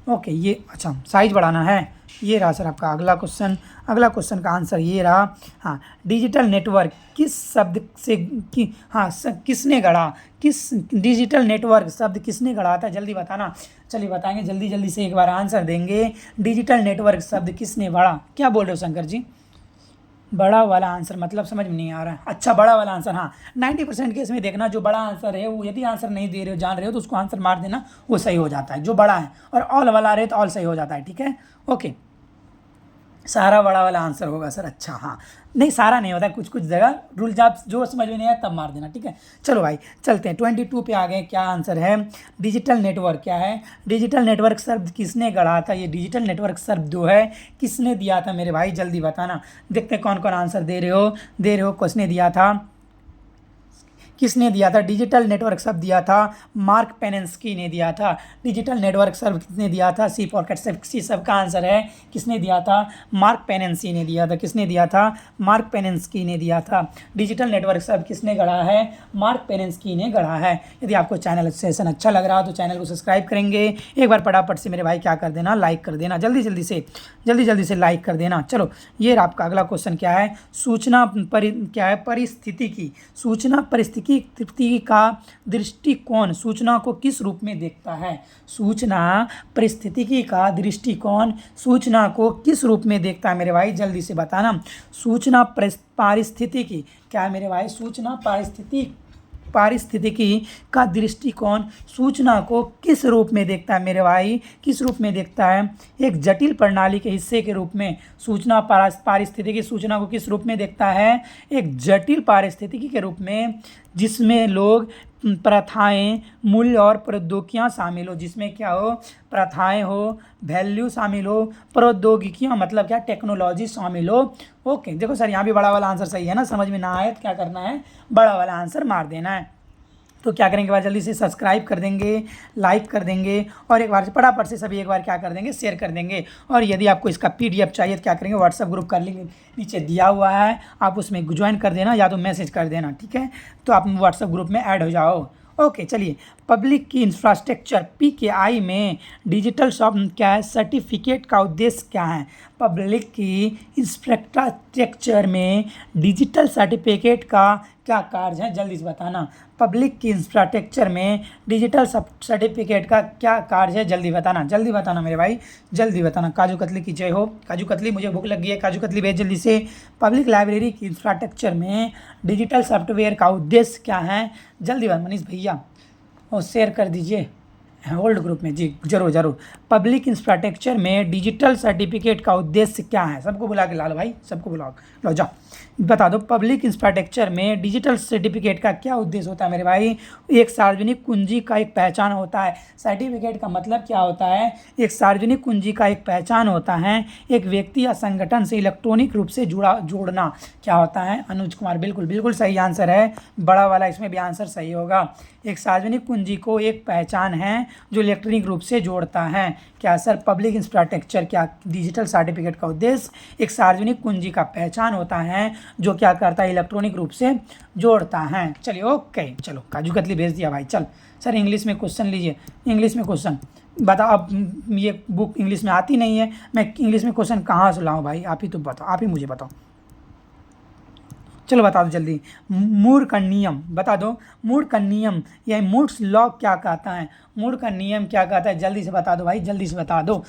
ओके, ये अच्छा साइज बढ़ाना है। ये रहा सर आपका अगला क्वेश्चन। अगला क्वेश्चन का आंसर ये रहा। हाँ, डिजिटल नेटवर्क किस शब्द से किसने गढ़ा? किस डिजिटल नेटवर्क शब्द किसने गढ़ा था? जल्दी बताना। चलिए बताएंगे, जल्दी जल्दी से एक बार आंसर देंगे। डिजिटल नेटवर्क शब्द किसने गढ़ा? क्या बोल रहे हो शंकर जी? बड़ा वाला आंसर मतलब समझ में नहीं आ रहा है। अच्छा, बड़ा वाला आंसर, हाँ 90% केस में देखना जो बड़ा आंसर है वो यदि आंसर नहीं दे रहे हो, जान रहे हो, तो उसको आंसर मार देना, वो सही हो जाता है जो बड़ा है। और ऑल वाला रहे तो ऑल सही हो जाता है, ठीक है। ओके, सारा बड़ा वाला आंसर होगा सर। अच्छा हाँ, नहीं सारा नहीं होता, कुछ कुछ जगह रूल जब जो समझ में नहीं आया तब मार देना, ठीक है। चलो भाई चलते हैं 22 पे आ गए। क्या आंसर है? डिजिटल नेटवर्क क्या है? डिजिटल नेटवर्क शब्द किसने गढ़ा था? ये डिजिटल नेटवर्क शब्द जो है किसने दिया था मेरे भाई, जल्दी बताना। देखते हैं कौन कौन आंसर दे रहे हो। किसने दिया था? किसने दिया था? डिजिटल नेटवर्क शब्द दिया था मार्क पेनेंस्की ने दिया था। डिजिटल नेटवर्क शब्द किसने दिया था? सी पॉकेट सी सबका आंसर है। किसने दिया था? मार्क पेनेंसी ने दिया था। किसने दिया था? मार्क पेनेंस्की ने दिया था। डिजिटल नेटवर्क शब्द किसने गढ़ा है? मार्क पेनेंस्की ने गढ़ा है। यदि आपको चैनल सेशन अच्छा लग रहा हो तो चैनल को सब्सक्राइब करेंगे। एक बार फटाफट से मेरे भाई क्या कर देना, लाइक कर देना, जल्दी जल्दी से लाइक कर देना। चलो ये आपका अगला क्वेश्चन क्या है? सूचना परिस्थितिकी, सूचना परिस्थितिकी का दृष्टिकोण सूचना को किस रूप में देखता है? सूचना परिस्थितिकी का दृष्टिकोण सूचना को किस रूप में देखता है मेरे भाई, जल्दी से बताना। सूचना पारिस्थितिकी क्या है मेरे भाई? सूचना पारिस्थितिकी का दृष्टिकोण सूचना को किस रूप में देखता है मेरे भाई? किस रूप में देखता है? एक जटिल प्रणाली के हिस्से के रूप में। सूचना पारिस्थितिकी सूचना को किस रूप में देखता है? एक जटिल पारिस्थितिकी के रूप में, जिसमें लोग, प्रथाएं, मूल्य और प्रौद्योगिकियाँ शामिल हो। जिसमें क्या हो? प्रथाएं हो, वैल्यू शामिल हो, प्रौद्योगिकियाँ मतलब क्या? टेक्नोलॉजी शामिल हो। ओके, देखो सर यहाँ भी बड़ा वाला आंसर सही है ना। समझ में ना आए तो क्या करना है? बड़ा वाला आंसर मार देना है। तो क्या करेंगे भाई, जल्दी से सब्सक्राइब कर देंगे, लाइक कर देंगे, और एक बार फटाफट से सभी एक बार क्या कर देंगे, शेयर कर देंगे। और यदि आपको इसका PDF चाहिए तो क्या करेंगे, व्हाट्सएप ग्रुप का लिंक नीचे दिया हुआ है, आप उसमें ज्वाइन कर देना या तो मैसेज कर देना, ठीक है। तो आप व्हाट्सएप ग्रुप में ऐड हो जाओ। ओके चलिए, पब्लिक की इंफ्रास्ट्रक्चर PKI में डिजिटल क्या है? सर्टिफिकेट का उद्देश्य क्या है? पब्लिक की इंफ्रास्ट्रक्चर में डिजिटल सर्टिफिकेट का क्या कार्य है, जल्दी से बताना। पब्लिक की इंफ्रास्ट्रक्चर में डिजिटल सर्टिफिकेट का क्या कार्य है, जल्दी बताना मेरे भाई, जल्दी बताना। काजू कतली की जय हो। काजू कतली, मुझे भूख लग गई है, काजू कतली भेज जल्दी से। पब्लिक लाइब्रेरी की इंफ्रास्ट्रक्चर में डिजिटल सॉफ्टवेयर का उद्देश्य क्या है, जल्दी बात मनीष भैया, और शेयर कर दीजिए होल्ड ग्रुप में जी, जरूर। पब्लिक इंफ्रास्ट्रक्चर में डिजिटल सर्टिफिकेट का उद्देश्य क्या है? सबको बुला के ला लो भाई, सबको बुलाओ, लो जाओ बता दो। पब्लिक इंफ्रास्ट्रक्चर में डिजिटल सर्टिफिकेट का क्या उद्देश्य होता है मेरे भाई? एक सार्वजनिक कुंजी का एक पहचान होता है। सर्टिफिकेट का मतलब क्या होता है? एक सार्वजनिक कुंजी का एक पहचान होता है। एक व्यक्ति या संगठन से इलेक्ट्रॉनिक रूप से जोड़ना क्या होता है? अनुज कुमार, बिल्कुल सही आंसर है बड़ा वाला, इसमें भी आंसर सही होगा। एक सार्वजनिक कुंजी को एक पहचान है जो इलेक्ट्रॉनिक रूप से जोड़ता है। क्या सर? पब्लिक इंफ्रास्ट्रक्चर क्या डिजिटल सर्टिफिकेट का उद्देश्य एक सार्वजनिक कुंजी का पहचान होता है जो क्या करता है? इलेक्ट्रॉनिक रूप से जोड़ता है। चलिए ओके, चलो काजू कतली भेज दिया भाई। चल सर इंग्लिश में क्वेश्चन लीजिए, इंग्लिश में क्वेश्चन बताओ। अब ये बुक इंग्लिश में आती नहीं है, मैं इंग्लिश में क्वेश्चन कहाँ से लाऊं भाई? आप ही तो बताओ, आप ही मुझे बताओ। चलो बता दो जल्दी। मूर का नियम बता दो। मूर का नियम या मूर्स लॉ क्या कहता है? मूर का नियम क्या कहता है? जल्दी से बता दो भाई, जल्दी से बता दो,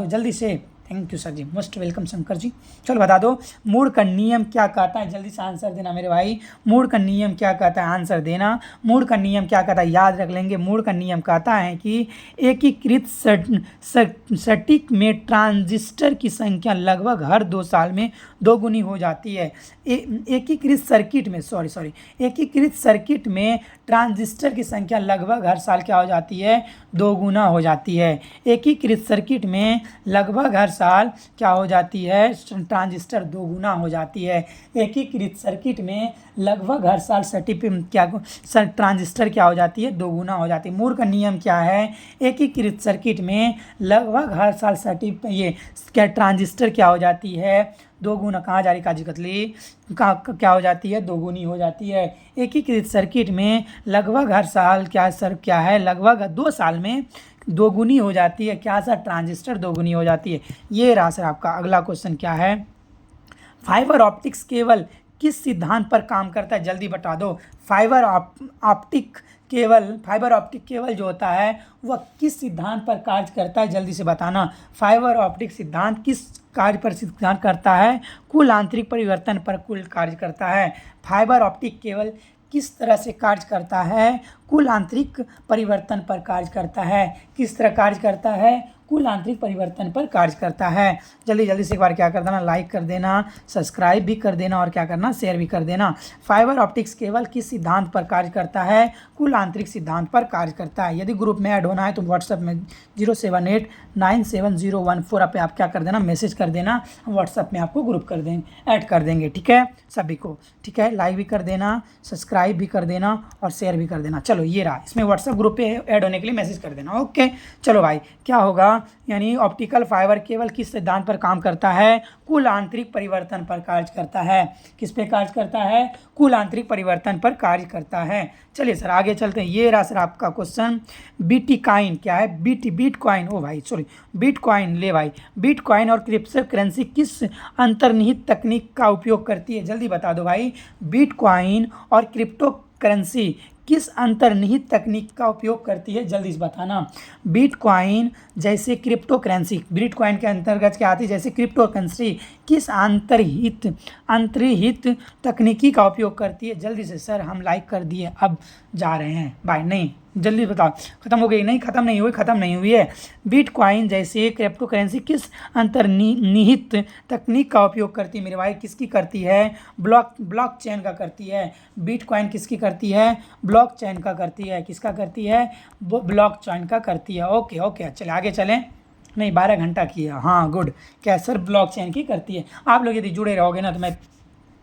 जल्दी से। थैंक यू सर जी, मोस्ट वेलकम शंकर जी। चलो बता दो, मूर का नियम क्या कहता है? जल्दी से आंसर देना मेरे भाई। मूर का नियम क्या कहता है? आंसर देना। मूर का नियम क्या कहता है? याद रख लेंगे। मूर का नियम कहता है कि एकीकृत सटीक में ट्रांजिस्टर की संख्या लगभग हर 2 साल में दोगुनी हो जाती है। एकीकृत सर्किट में ट्रांजिस्टर की संख्या लगभग हर साल क्या हो जाती है? दोगुना हो जाती है। एकीकृत सर्किट में लगभग हर साल क्या हो जाती है? ट्रांजिस्टर दोगुना हो जाती है। एकीकृत सर्किट में लगभग हर साल ट्रांजिस्टर क्या हो जाती है? दोगुना हो जाती है। मूर का नियम क्या है? एकीकृत सर्किट में लगभग हर साल ट्रांजिस्टर क्या हो जाती है? दोगुना। कहाँ जा रही काजू कतली? क्या हो जाती है? दोगुनी हो जाती है। एकीकृत सर्किट में लगभग हर साल क्या है? लगभग 2 साल में दोगुनी हो जाती है। क्या सर? ट्रांजिस्टर दोगुनी हो जाती है। ये रहा सर आपका अगला क्वेश्चन क्या है? फाइबर ऑप्टिक्स केबल किस सिद्धांत पर काम करता है? जल्दी बता दो। Fibre optic cable, fibre optic cable जो होता है वह किस सिद्धांत पर कार्य करता है, जल्दी से बताना। फाइबर ऑप्टिक सिद्धांत किस कार्य पर सिद्धांत करता है? कुल आंतरिक परिवर्तन पर कुल कार्य करता है। फाइबर ऑप्टिक केबल किस तरह से कार्य करता है? कुल आंतरिक परिवर्तन पर कार्य करता है। किस तरह कार्य करता है? कुल आंतरिक परिवर्तन पर कार्य करता है। जल्दी जल्दी से एक बार क्या कर देना, लाइक कर देना, सब्सक्राइब भी कर देना और क्या करना, शेयर भी कर देना। फाइबर ऑप्टिक्स केबल किस सिद्धांत पर कार्य करता है? कुल आंतरिक सिद्धांत पर कार्य करता है। यदि ग्रुप में ऐड होना है तो व्हाट्सएप में 0789701 पे आप क्या कर देना, मैसेज कर देना, हम व्हाट्सएप में आपको ग्रुप कर देंगे, ऐड कर देंगे। ठीक है सभी को, ठीक है, लाइक भी कर देना, सब्सक्राइब भी कर देना और शेयर भी कर देना। चलो ये रहा, इसमें व्हाट्सएप ग्रुप पे ऐड होने के लिए मैसेज कर देना। ओके चलो भाई, क्या होगा, यानी ऑप्टिकल फाइबर केबल किस सिद्धांत पर काम करता है? कुल आंतरिक परिवर्तन पर कार्य करता है। किस पे कार्य करता है? कुल आंतरिक परिवर्तन पर कार्य करता है। चलिए सर आगे चलते हैं। ये रहा सर आपका क्वेश्चन, बिटकॉइन क्या है? बिटकॉइन, ओ भाई सॉरी, बिटकॉइन ले भाई, बिटकॉइन और क्रिप्टो करेंसी किस अंतर्निहित तकनीक का उपयोग करती है? जल्दी बता दो भाई, बिटकॉइन और क्रिप्टो करेंसी किस अंतर्निहित तकनीक का उपयोग करती है? जल्दी से बताना। बिटकॉइन जैसे क्रिप्टो करेंसी, बिटकॉइन के अंतर्गत क्या आती है? जैसे क्रिप्टो करेंसी किस अंतर्निहित तकनीकी का उपयोग करती है? जल्दी से सर, हम लाइक कर दिए, अब जा रहे हैं भाई, नहीं जल्दी बताओ, खत्म हो गई? नहीं खत्म नहीं हुई, खत्म नहीं हुई है। बिटकॉइन जैसे क्रिप्टो करेंसी किस अंतर्निहित तकनीक का उपयोग करती है मेरे भाई? किसकी करती है? ब्लॉकचेन का करती है। बिटकॉइन किसकी करती है? ब्लॉकचेन का करती है। किसका करती है? वो ब्लॉकचेन का करती है। ओके ओके, चले आगे चलें। नहीं 12 घंटा किया, हाँ गुड। क्या सर? ब्लॉकचेन की करती है। आप लोग यदि जुड़े रहोगे ना तो मैं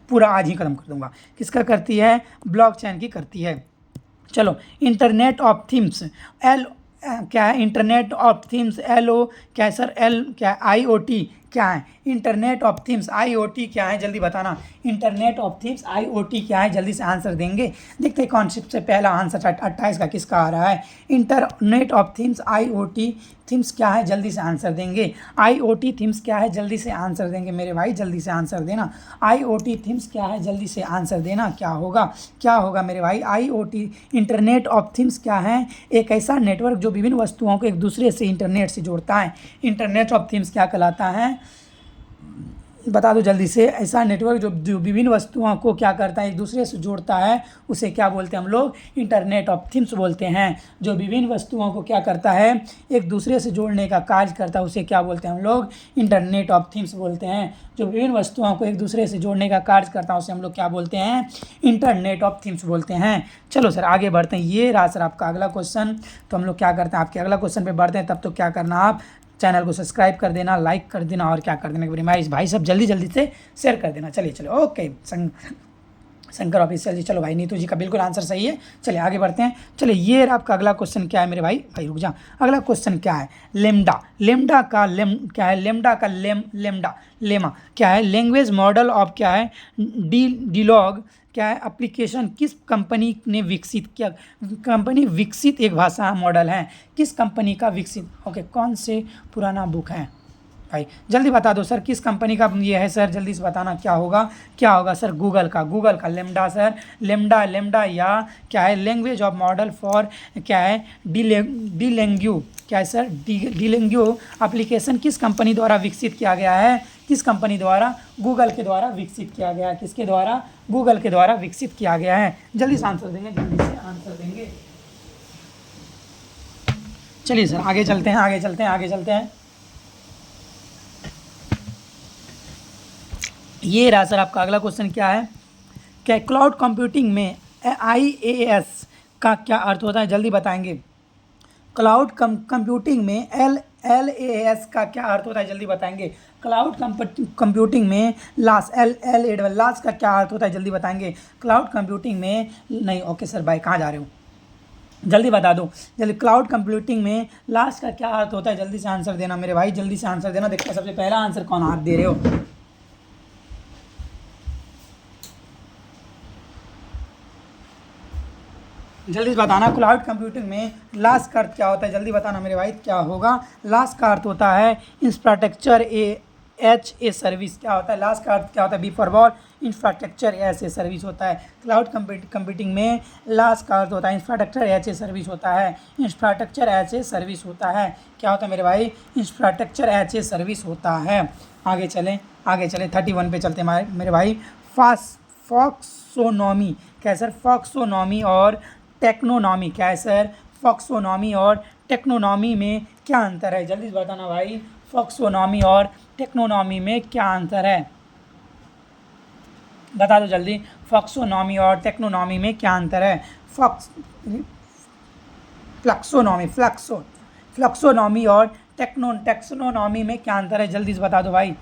पूरा आज ही खत्म कर दूंगा। किसका करती है? ब्लॉकचेन की करती है। चलो, इंटरनेट ऑफ थिंग्स, एल क्या है? इंटरनेट ऑफ थिंग्स, LO क्या है सर? एल क्या है? IoT क्या है? इंटरनेट ऑफ थिंग्स IoT क्या है? जल्दी बताना। इंटरनेट ऑफ थिंग्स IoT क्या है? जल्दी से आंसर देंगे। देखते हैं कौन से पहला आंसर 28 का किसका आ रहा है। Internet of things IoT things क्या है? जल्दी से आंसर देंगे। IoT थिंग्स क्या है? जल्दी से आंसर देंगे मेरे भाई, जल्दी से आंसर देना। IoT थिंग्स क्या है? जल्दी से आंसर देना। क्या होगा, क्या होगा मेरे भाई? IoT इंटरनेट ऑफ थिंग्स क्या है? एक ऐसा नेटवर्क जो विभिन्न वस्तुओं को एक दूसरे से इंटरनेट से जोड़ता है। इंटरनेट ऑफ थिंग्स क्या कहलाता है? बता दो जल्दी से। ऐसा नेटवर्क जो विभिन्न वस्तुओं को क्या करता है? एक दूसरे से जोड़ता है, उसे क्या बोलते हैं हम लोग? इंटरनेट ऑफ थिंग्स बोलते हैं। जो विभिन्न वस्तुओं को क्या करता है? एक दूसरे से जोड़ने का कार्य करता है, उसे क्या बोलते हैं हम लोग? इंटरनेट ऑफ थिंग्स बोलते हैं। जो विभिन्न वस्तुओं को एक दूसरे से जोड़ने का कार्य करता है उसे हम लोग क्या बोलते हैं? इंटरनेट ऑफ थिंग्स बोलते हैं। चलो सर आगे बढ़ते हैं। ये रहा सर आपका अगला क्वेश्चन। तो हम लोग क्या करते हैं, आपके अगला क्वेश्चन पे बढ़ते हैं। तब तो क्या करना, आप चैनल को सब्सक्राइब कर देना, लाइक कर देना और क्या कर देना भाई सब जल्दी जल्दी से शेयर कर देना। चलिए चलो, ओके शंकर ऑफिशियल जी। चलो भाई, नीतू जी का बिल्कुल आंसर सही है। चलिए आगे बढ़ते हैं। चलिए ये आपका अगला क्वेश्चन क्या है मेरे भाई? रुक जा, अगला क्वेश्चन क्या है? लेमडा, लेमडा का क्या है? लेमडा का लेमा क्या है? लैंग्वेज मॉडल ऑफ क्या है? डिलॉग क्या है? एप्लीकेशन किस कंपनी ने विकसित किया? कंपनी विकसित एक भाषा मॉडल है। किस कंपनी का विकसित? ओके, कौन से पुराना बुक है भाई? जल्दी बता दो सर, किस कंपनी का ये है सर? जल्दी से बताना। क्या होगा, क्या होगा सर? गूगल का लेमडा सर। लेमडा या क्या है? लैंग्वेज ऑफ मॉडल फॉर क्या है? डिलेंग्यू क्या है सर? डिलेंग्यू एप्लीकेशन किस कंपनी द्वारा विकसित किया गया है? किस कंपनी द्वारा? गूगल के द्वारा विकसित किया गया है। किसके द्वारा? गूगल के द्वारा विकसित किया गया है। जल्दी से आंसर देंगे, जल्दी से आंसर देंगे। चलिए सर आगे चलते हैं, आगे चलते हैं, आगे चलते हैं। ये रहा सर आपका अगला क्वेश्चन। क्या है? क्या क्लाउड कंप्यूटिंग में IaaS का क्या अर्थ होता है? जल्दी बताएंगे। क्लाउड कंप्यूटिंग में LaaS का क्या अर्थ होता है? जल्दी बताएंगे। क्लाउड कंप्यूटिंग में लास्ट का क्या अर्थ होता है? जल्दी बताएंगे। क्लाउड कंप्यूटिंग में नहीं, ओके सर भाई कहाँ जा रहे हो? जल्दी बता दो जल्दी। क्लाउड कंप्यूटिंग में लास्ट का क्या अर्थ होता है? जल्दी से आंसर देना मेरे भाई, जल्दी से आंसर देना। देखते हैं सबसे पहला आंसर कौन हाथ दे रहे हो। जल्दी बताना। क्लाउड कंप्यूटिंग में लास्ट का अर्थ क्या होता है? जल्दी बताना मेरे भाई, क्या होगा? लास्ट का अर्थ होता है इंफ्रास्ट्रक्चर एच ए सर्विस क्या होता है, लास्ट का अर्थ क्या होता है, B for ball, infrastructure as a service होता है। क्लाउड कंप्यूटिंग में लास्ट का अर्थ होता है इंफ्रास्ट्रक्चर एच ए सर्विस होता है, इंफ्रास्ट्रक्चर एच ए सर्विस होता है। क्या होता है मेरे भाई, इंफ्रास्ट्रक्चर एच ए सर्विस होता है। आगे चलें 31 पे चलते हैं मेरे भाई। फॉक्सोनॉमी क्या है सर, फॉक्सोनॉमी और टेक्नोनॉमी क्या है सर, फॉक्सोनॉमी और टेक्नोनॉमी में क्या अंतर है, जल्दी से बताना भाई, फॉक्सोनॉमी और टेक्नोनॉमी में क्या अंतर है, बता दो जल्दी, फॉक्सोनॉमी और टेक्नोनॉमी में क्या अंतर है। फ्लक्सोनॉमी और टेक्नोनॉमी में क्या अंतर है, जल्दी से बता दो भाई,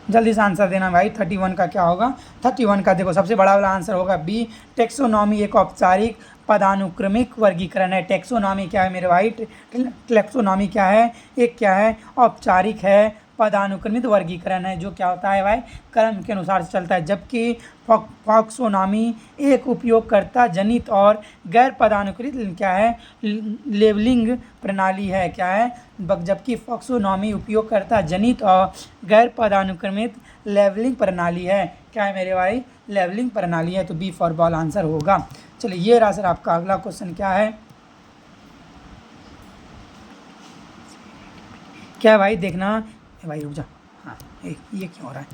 जल्दी से आंसर देना भाई। 31 का क्या होगा, 31 का देखो सबसे बड़ा वाला आंसर होगा बी, टेक्सोनॉमी एक औपचारिक पदानुक्रमिक वर्गीकरण है। टेक्सोनॉमी क्या है मेरे भाई, टेक्सोनॉमी क्या है, एक क्या है, औपचारिक है, पदानुक्रमित वर्गीकरण है, जो क्या होता है भाई, क्रम के अनुसार से चलता है। जबकि फॉक्सोनॉमी एक उपयोगकर्ता जनित और गैर पदानुक्रमित क्या है, लेबलिंग प्रणाली है, क्या है, जबकि फॉक्सोनॉमी उपयोगकर्ता जनित और गैर पदानुक्रमित लेबलिंग प्रणाली है, क्या है मेरे भाई, लेबलिंग प्रणाली है। तो बी फॉर बॉल आंसर होगा। चलिए ये रहा सर आपका अगला क्वेश्चन, क्या है, क्या है भाई, देखना भाई, रुक जा, हाँ ये क्यों हो रहा है,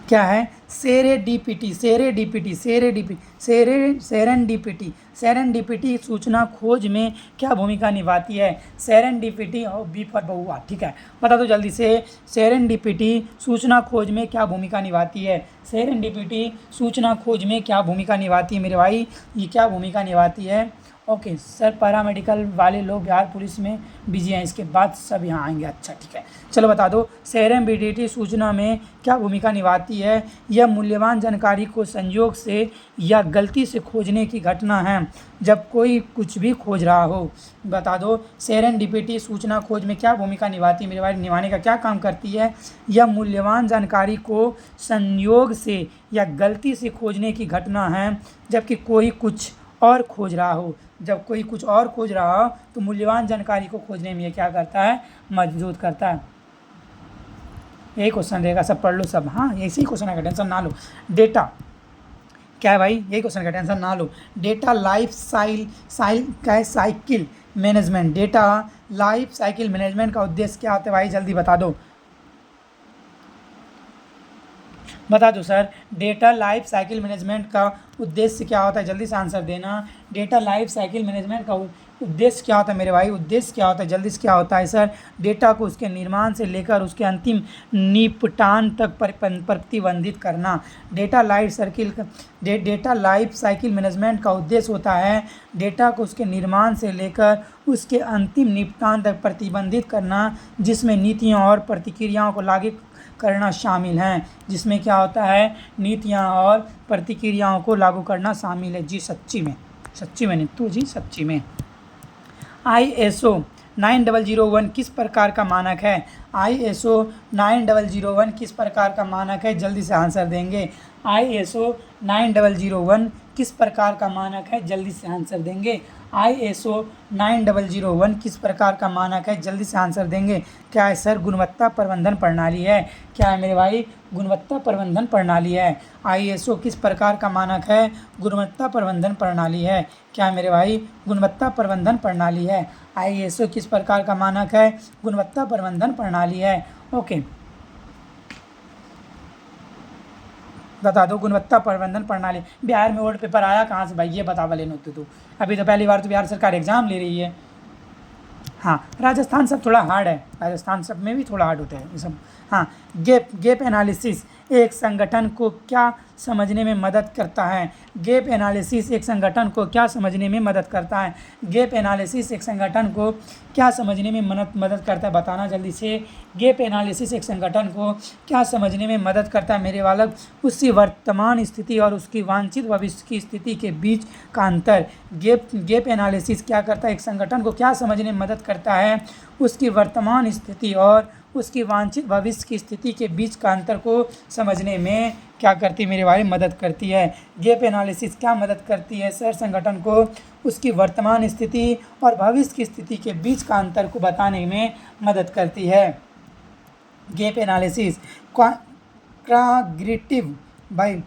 क्या है, सेरेंडिपिटी सूचना खोज में क्या भूमिका निभाती है, सेरेंडिपिटी और बी फॉर बहुआ, ठीक है, बता दो जल्दी से, सेरेंडिपिटी सूचना खोज में क्या भूमिका निभाती है, सेरेंडिपिटी सूचना खोज में क्या भूमिका निभाती है मेरे भाई, ये क्या भूमिका निभाती है। ओके सर, पैरामेडिकल वाले लोग बिहार पुलिस में बिजी हैं, इसके बाद सब यहाँ आएंगे, अच्छा ठीक है, चलो बता दो, सेरेंडिपिटी सूचना में क्या भूमिका निभाती है, यह मूल्यवान जानकारी को संयोग से या गलती से खोजने की घटना है जब कोई कुछ भी खोज रहा हो। बता दो सेरेंडिपिटी सूचना खोज में क्या भूमिका निभाती है मेरे भाई, निभाने का क्या काम करती है, यह मूल्यवान जानकारी को संयोग से या गलती से खोजने की घटना है जबकि कोई कुछ और खोज रहा हो, जब कोई कुछ और खोज रहा हो तो मूल्यवान जानकारी को खोजने में ये क्या करता है, मदद करता है। यही क्वेश्चन रहेगा, सब पढ़ लो सब, हाँ ऐसे ही क्वेश्चन आएगा, टेंशन ना लो। डेटा क्या है भाई, यही क्वेश्चन का, टेंशन ना लो। Data life cycle management, data life cycle management का उद्देश्य क्या होता है भाई, जल्दी बता दो, बता दो sir, data life cycle management का उद्देश्य क्या होता है, जल्दी से आंसर देना। डेटा लाइफ साइकिल मैनेजमेंट का उद्देश्य क्या होता है मेरे भाई, उद्देश्य क्या होता है, जल्दी से क्या होता है सर, डेटा को उसके निर्माण से लेकर उसके अंतिम निपटान तक प्रतिबंधित करना। डेटा लाइफ साइकिल मैनेजमेंट का उद्देश्य होता है डेटा को उसके निर्माण से लेकर उसके अंतिम निपटान तक प्रतिबंधित करना, जिसमें नीतियों और प्रतिक्रियाओं को लागू करना शामिल हैं, जिसमें क्या होता है, नीतियाँ और प्रतिक्रियाओं को लागू करना शामिल है। जी सच्ची में नीतू जी, सच्ची में। ISO 9001 किस प्रकार का मानक है, ISO 9001 किस प्रकार का मानक है, जल्दी से आंसर देंगे। ISO 9001 किस प्रकार का मानक है, जल्दी से आंसर देंगे। ISO 9001 किस प्रकार का मानक है, जल्दी से आंसर देंगे। क्या है सर, गुणवत्ता प्रबंधन प्रणाली है, क्या है मेरे भाई, गुणवत्ता प्रबंधन प्रणाली है। ISO किस प्रकार का मानक है, गुणवत्ता प्रबंधन प्रणाली है, क्या है मेरे भाई, गुणवत्ता प्रबंधन प्रणाली है। ISO किस प्रकार का मानक है, गुणवत्ता प्रबंधन प्रणाली है। ओके बता दो, गुणवत्ता प्रबंधन प्रणाली। बिहार में बोर्ड पेपर आया कहाँ से भाई, ये बता वाले नोते तो, अभी तो पहली बार तो बिहार सरकार एग्जाम ले रही है। हाँ राजस्थान सब थोड़ा हार्ड है, राजस्थान सब में भी थोड़ा हार्ड होता है ये सब। हाँ, गैप एनालिसिस एक संगठन को क्या समझने में मदद करता है, गैप एनालिसिस एक संगठन को क्या समझने में मदद करता है, गैप एनालिसिस एक संगठन को क्या समझने में मदद करता है, बताना जल्दी से। गैप एनालिसिस एक संगठन को क्या समझने में मदद करता है मेरे बालक, उसकी वर्तमान स्थिति और उसकी वांछित भविष्य की स्थिति के बीच का अंतर। गैप एनालिसिस क्या करता है, एक संगठन को क्या समझने में मदद करता है, उसकी वर्तमान स्थिति और उसकी वांछित भविष्य की स्थिति के बीच का अंतर को समझने में क्या करती है मेरे भाई, मदद करती है। गैप एनालिसिस क्या मदद करती है सर, संगठन को उसकी वर्तमान स्थिति और भविष्य की स्थिति के बीच का अंतर को बताने में मदद करती है। गैप एनालिसिस कॉन्ग्रेटिव भाई,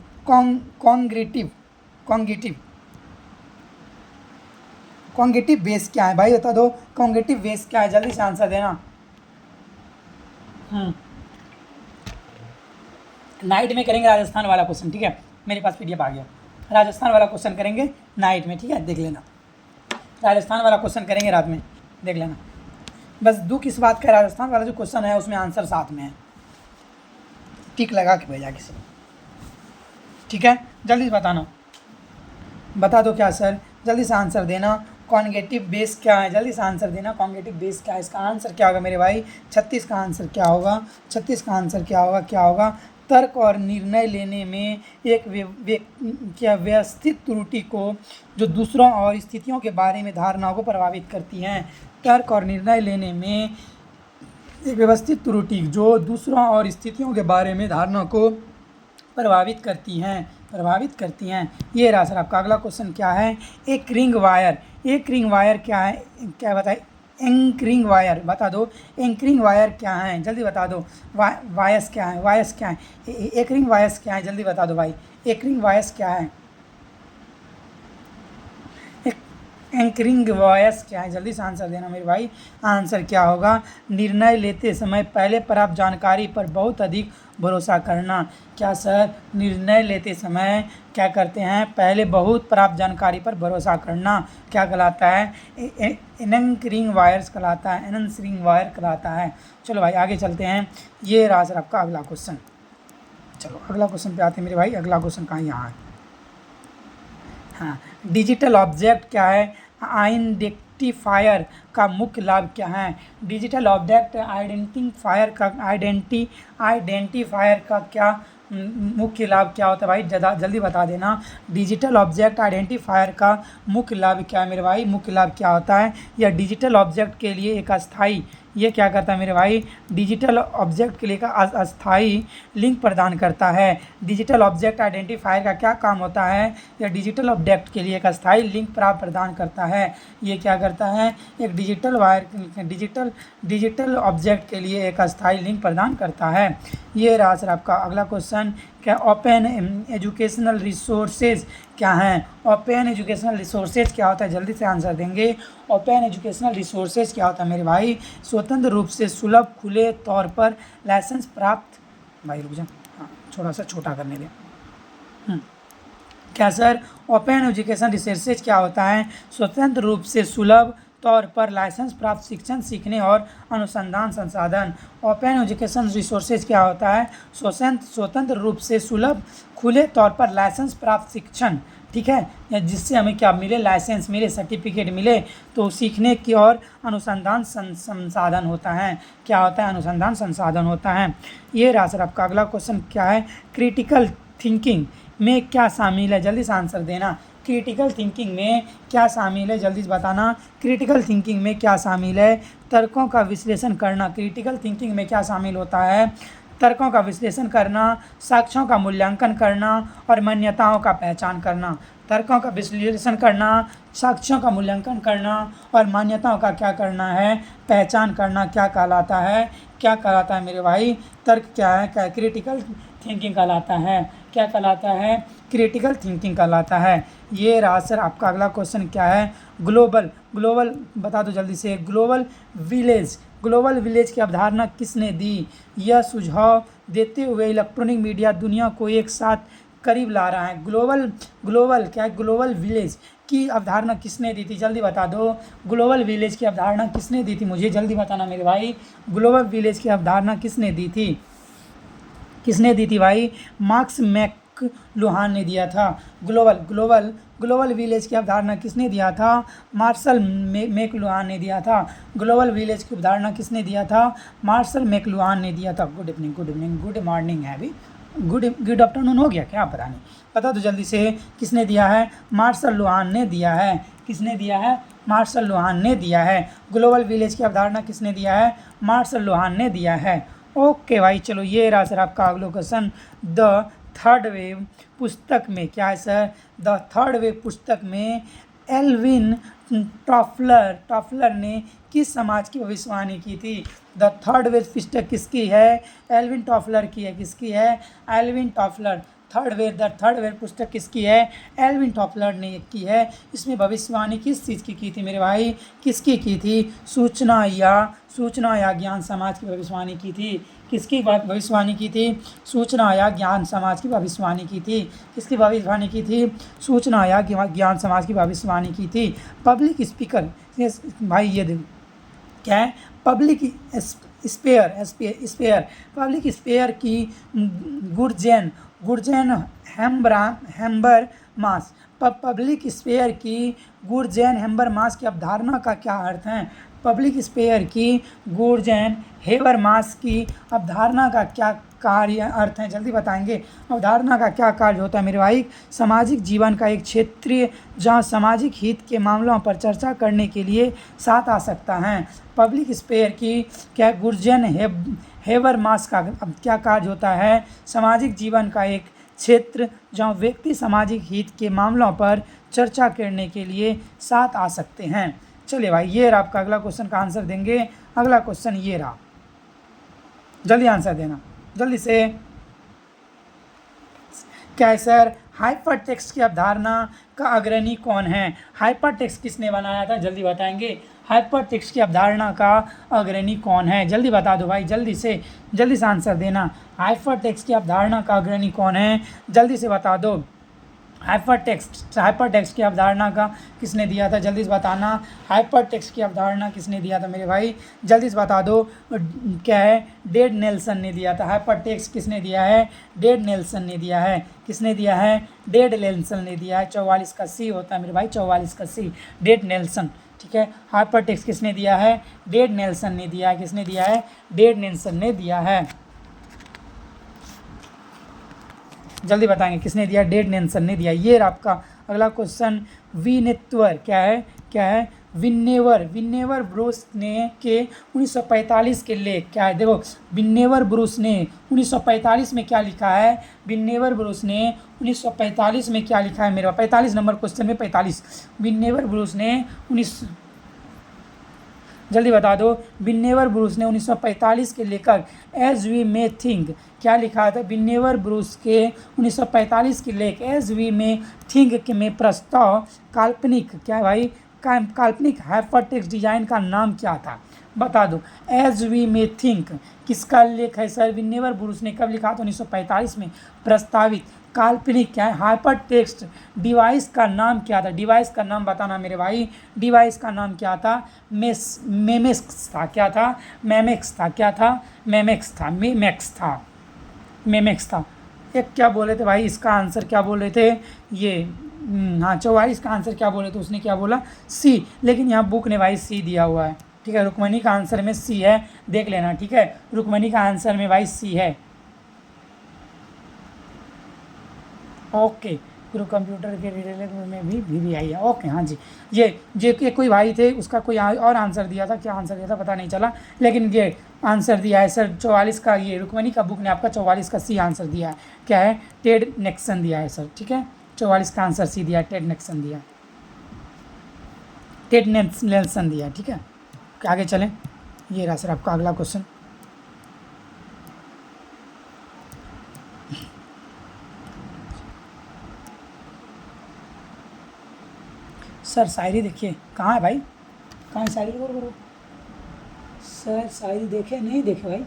कॉन्ग्रेटिव बेस क्या है भाई, बता दो कॉन्ग्रेटिव बेस क्या है, जल्दी से आंसर देना। नाइट में करेंगे राजस्थान वाला क्वेश्चन, ठीक है, मेरे पास पीडीएफ आ गया। राजस्थान वाला क्वेश्चन करेंगे नाइट में, ठीक है, देख लेना। राजस्थान वाला क्वेश्चन करेंगे रात में, देख लेना। बस दुख इस बात का, राजस्थान वाला जो क्वेश्चन है उसमें आंसर साथ में है, टिक लगा के भेजा किसी, ठीक है, जल्दी से बताना। बता दो क्या सर, जल्दी से आंसर देना। कॉन्गेटिव बेस क्या है, जल्दी से आंसर देना। कॉन्गेटिव बेस क्या है, इसका आंसर क्या होगा मेरे भाई, 36 का आंसर क्या होगा, 36 का आंसर क्या होगा। तर्क और निर्णय लेने में एक व्यवस्थित त्रुटि को जो दूसरों और स्थितियों के बारे में धारणाओं को प्रभावित करती हैं। तर्क और निर्णय लेने में एक व्यवस्थित त्रुटि जो दूसरों और स्थितियों के बारे में धारणा को प्रभावित करती हैं। ये रहा सर आपका। अगला क्वेश्चन क्या है, एक रिंग वायर क्या है, क्या बताए, एंकरिंग वायर, बता दो एंकरिंग वायर क्या है, जल्दी बता दो। वायस क्या है, एंकरिंग वायस क्या है, जल्दी बता दो भाई, एंकरिंग वायस क्या है, एंकरिंग वॉयस क्या है, जल्दी से आंसर देना मेरे भाई। आंसर क्या होगा, निर्णय लेते समय पहले प्राप्त जानकारी पर बहुत अधिक भरोसा करना। क्या सर, निर्णय लेते समय क्या करते हैं, पहले बहुत प्राप्त जानकारी पर भरोसा करना क्या कहलाता है, एंकरिंग वायर्स कहलाता है, एंकरिंग वायर कहलाता है। चलो भाई आगे चलते हैं। ये रहा सर आपका अगला क्वेश्चन। चलो अगला क्वेश्चन पे आते हैं मेरे भाई। अगला क्वेश्चन कहाँ, यहाँ है, हाँ। डिजिटल ऑब्जेक्ट क्या है, आइडेंटिफायर का मुख्य लाभ क्या है। डिजिटल ऑब्जेक्ट आइडेंटिफायर का क्या मुख्य लाभ क्या होता है भाई, जल्दी बता देना। डिजिटल ऑब्जेक्ट आइडेंटिफायर का मुख्य लाभ क्या है मेरे भाई, मुख्य लाभ क्या होता है। यह डिजिटल ऑब्जेक्ट के लिए एक अस्थाई, ये क्या करता है मेरे भाई, डिजिटल ऑब्जेक्ट के लिए का अस्थाई लिंक प्रदान करता है। डिजिटल ऑब्जेक्ट आइडेंटिफायर का क्या काम होता है, यह डिजिटल ऑब्जेक्ट के लिए एक अस्थाई लिंक प्रदान करता है। ये क्या करता है, एक डिजिटल ऑब्जेक्ट के लिए एक अस्थाई लिंक प्रदान करता है। ये रहा सर आपका अगला क्वेश्चन। क्या ओपन एजुकेशनल रिसोर्सेज क्या हैं, ओपन एजुकेशनल रिसोर्सेज क्या होता है, जल्दी से आंसर देंगे। ओपन एजुकेशनल रिसोर्सेज क्या होता है मेरे भाई, स्वतंत्र रूप से सुलभ खुले तौर पर लाइसेंस प्राप्त, भाई रुक जा, हाँ थोड़ा सा छोटा करने दें। क्या सर, ओपन एजुकेशन रिसोर्सेज क्या होता है, स्वतंत्र रूप से सुलभ तौर पर लाइसेंस प्राप्त शिक्षण, सीखने और अनुसंधान संसाधन। ओपन एजुकेशन रिसोर्सेज क्या होता है, स्वतंत्र रूप से सुलभ खुले तौर पर लाइसेंस प्राप्त शिक्षण, ठीक है, या जिससे हमें क्या मिले, लाइसेंस मिले, सर्टिफिकेट मिले, तो सीखने की और अनुसंधान संसाधन होता है। क्या होता है, अनुसंधान संसाधन होता है। ये रहा सर आपका अगला क्वेश्चन। क्या है, क्रिटिकल थिंकिंग में क्या शामिल है, जल्दी से आंसर देना। क्रिटिकल थिंकिंग में क्या शामिल है, जल्दी से बताना। क्रिटिकल थिंकिंग में क्या शामिल है, तर्कों का विश्लेषण करना। क्रिटिकल थिंकिंग में क्या शामिल होता है, तर्कों का विश्लेषण करना, साक्ष्यों का मूल्यांकन करना और मान्यताओं का पहचान करना। तर्कों का विश्लेषण करना, साक्ष्यों का मूल्यांकन करना और मान्यताओं का क्या करना है, पहचान करना, क्या कहलाता है, क्या कहलाता है मेरे भाई, तर्क क्या है, क्या क्रिटिकल थिंकिंग कहलाता है, क्या कहलाता है, क्रिटिकल थिंकिंग कहलाता है। ये रहा सर आपका अगला क्वेश्चन। क्या है, ग्लोबल बता दो जल्दी से। ग्लोबल विलेज की अवधारणा किसने दी, यह सुझाव देते हुए इलेक्ट्रॉनिक मीडिया दुनिया को एक साथ करीब ला रहा है। ग्लोबल विलेज की अवधारणा किसने दी थी, जल्दी बता दो। ग्लोबल विलेज की अवधारणा किसने दी थी, मुझे जल्दी बताना मेरे भाई। ग्लोबल विलेज की अवधारणा किसने दी थी भाई, मार्क्स मैकलुहान ने दिया था। ग्लोबल विलेज की अवधारणा किसने दिया था, मार्शल मैकलुहान ने दिया था। ग्लोबल विलेज की अवधारणा किसने दिया था, मार्शल मैकलुहान ने दिया था। गुड इवनिंग, गुड मॉर्निंग है अभी, गुड आफ्टरनून हो गया क्या, पता नहीं, पता तो जल्दी से किसने दिया है, मार्शल लुहान ने दिया है। किसने दिया है, मार्शल लुहान ने दिया है। ग्लोबल विलेज की अवधारणा किसने दिया है? मार्शल लुहान ने दिया है। ओके भाई, चलो ये रहा सर आपका अगला क्वेश्चन। द थर्ड वेव पुस्तक में क्या है सर? द थर्ड वेव पुस्तक में एल्विन टॉफलर ने किस समाज की भविष्यवाणी की थी? द थर्ड वेव पुस्तक किसकी है? एल्विन टॉफलर की है। किसकी है? Alvin Toffler. The third wave पुस्तक किसकी है? एल्विन टॉफलर ने की है। इसमें भविष्यवाणी किस चीज़ की थी मेरे भाई? किसकी की थी? सूचना या ज्ञान समाज की भविष्यवाणी की थी। किसकी भविष्यवाणी की थी? सूचना या ज्ञान समाज की भविष्यवाणी की थी। किसकी भविष्यवाणी की थी? सूचना या ज्ञान समाज की भविष्यवाणी की थी। पब्लिक स्पीकर भाई ये देखो क्या है? पब्लिक स्पेयर की गुरजैन हैम्बर मास। पब्लिक स्पेयर की गुरजैन हैम्बर मास की अवधारणा का क्या अर्थ है? पब्लिक स्पेयर की गुरजैन हेबर मास की अवधारणा का क्या कार्य अर्थ है? जल्दी बताएंगे। अवधारणा का क्या कार्य होता है मेरे भाई? सामाजिक जीवन का एक क्षेत्रीय जहाँ सामाजिक हित के मामलों पर चर्चा करने के लिए साथ आ सकता है। पब्लिक स्पेयर की क्या गुरजैन हेबर मास का अब क्या कार्य होता है? सामाजिक जीवन का एक क्षेत्र जहाँ व्यक्ति सामाजिक हित के मामलों पर चर्चा करने के लिए साथ आ सकते हैं। चलिए भाई, ये रहा आपका अगला क्वेश्चन का आंसर देंगे। अगला क्वेश्चन ये रहा, जल्दी आंसर देना, जल्दी से। क्या है सर? हाइपर टेक्स्ट की अवधारणा का अग्रणी कौन है? हाइपर टेक्स्ट किसने बनाया था? जल्दी बताएंगे। हाइपर टेक्स्ट की अवधारणा का अग्रणी कौन है? जल्दी बता दो भाई, जल्दी से आंसर देना। हाइपर टेक्स्ट की अवधारणा का अग्रणी कौन है? जल्दी से बता दो। हाइपर टेक्स्ट की अवधारणा का किसने दिया था? जल्दी से बताना। हाइपर टेक्स्ट की अवधारणा किसने दिया था मेरे भाई? जल्दी से बता दो। क्या है? डेड नेल्सन ने दिया था। हाइपर टेक्स्ट किसने दिया है? डेड नेल्सन ने दिया है। किसने दिया है? डेड नेल्सन ने दिया है। 44 का सी होता है मेरे भाई, 44 का सी, डेड नेल्सन। ठीक है, हाइपर टेक्स्ट किसने दिया है? डेड नेल्सन ने दिया है। किसने दिया है? डेड नेल्सन ने दिया है। जल्दी बताएंगे किसने दिया? डेड नेल्सन ने दिया। ये आपका अगला क्वेश्चन। विनेत्वर क्या है? विन्नेवर ब्रूस ने के 1945 के लेख क्या है? देखो, विन्नेवर ब्रूस ने 1945 में क्या लिखा है? विन्नेवर ब्रूस ने 1945 में क्या लिखा है मेरा? 45 नंबर क्वेश्चन में 45। विन्नेवर ब्रूस ने 19 जल्दी बता दो। विन्नेवर ब्रूस ने 1945 के लेखक एज वी मे थिंक क्या लिखा था? विन्नेवर ब्रूस के 1945 के लेख एज वी मे थिंक में प्रस्ताव काल्पनिक क्या है भाई? काल्पनिक हाइपर टेक्स्ट डिजाइन का नाम क्या था? बता दो। एज वी मे थिंक किसका लेख है सर? विन्नेवर ब्रूस ने कब लिखा था? 1945 में। प्रस्तावित काल्पनिक क्या है? हाइपर टेक्स्ट डिवाइस का नाम क्या था? डिवाइस का नाम बताना मेरे भाई। डिवाइस का नाम क्या था? मेमेक्स था। क्या था? मेमेक्स था। क्या था? मेमेक्स था। एक क्या बोले थे भाई? इसका आंसर क्या बोल रहे थे? ये हाँ, 44 का आंसर क्या बोले थे? उसने क्या बोला? सी। लेकिन यहाँ बुक ने भाई सी दिया हुआ है। ठीक है, रुक्मणी का आंसर में सी है, देख लेना। ठीक है, रुक्मणी का आंसर में भाई सी है। ओके, गुरु कंप्यूटर के रिलेटेड में भी आई है। ओके, हाँ जी। ये कोई भाई थे, उसका कोई और आंसर दिया था। क्या आंसर दिया था पता नहीं चला, लेकिन ये आंसर दिया है सर 44 का। ये रुक्मणी का बुक ने आपका 44 का सी आंसर दिया है। क्या है? टेड नेक्सन दिया है सर। ठीक है, 44 का आंसर सी दिया है, टेड नेक्सन दिया, टेड नेल्सन दिया। ठीक है, आगे चलें। ये रहा सर आपका अगला क्वेश्चन। सर शायरी देखिए, कहाँ है भाई? कहाँ है शायरी? करो सर, शायरी देखे नहीं देखे भाई?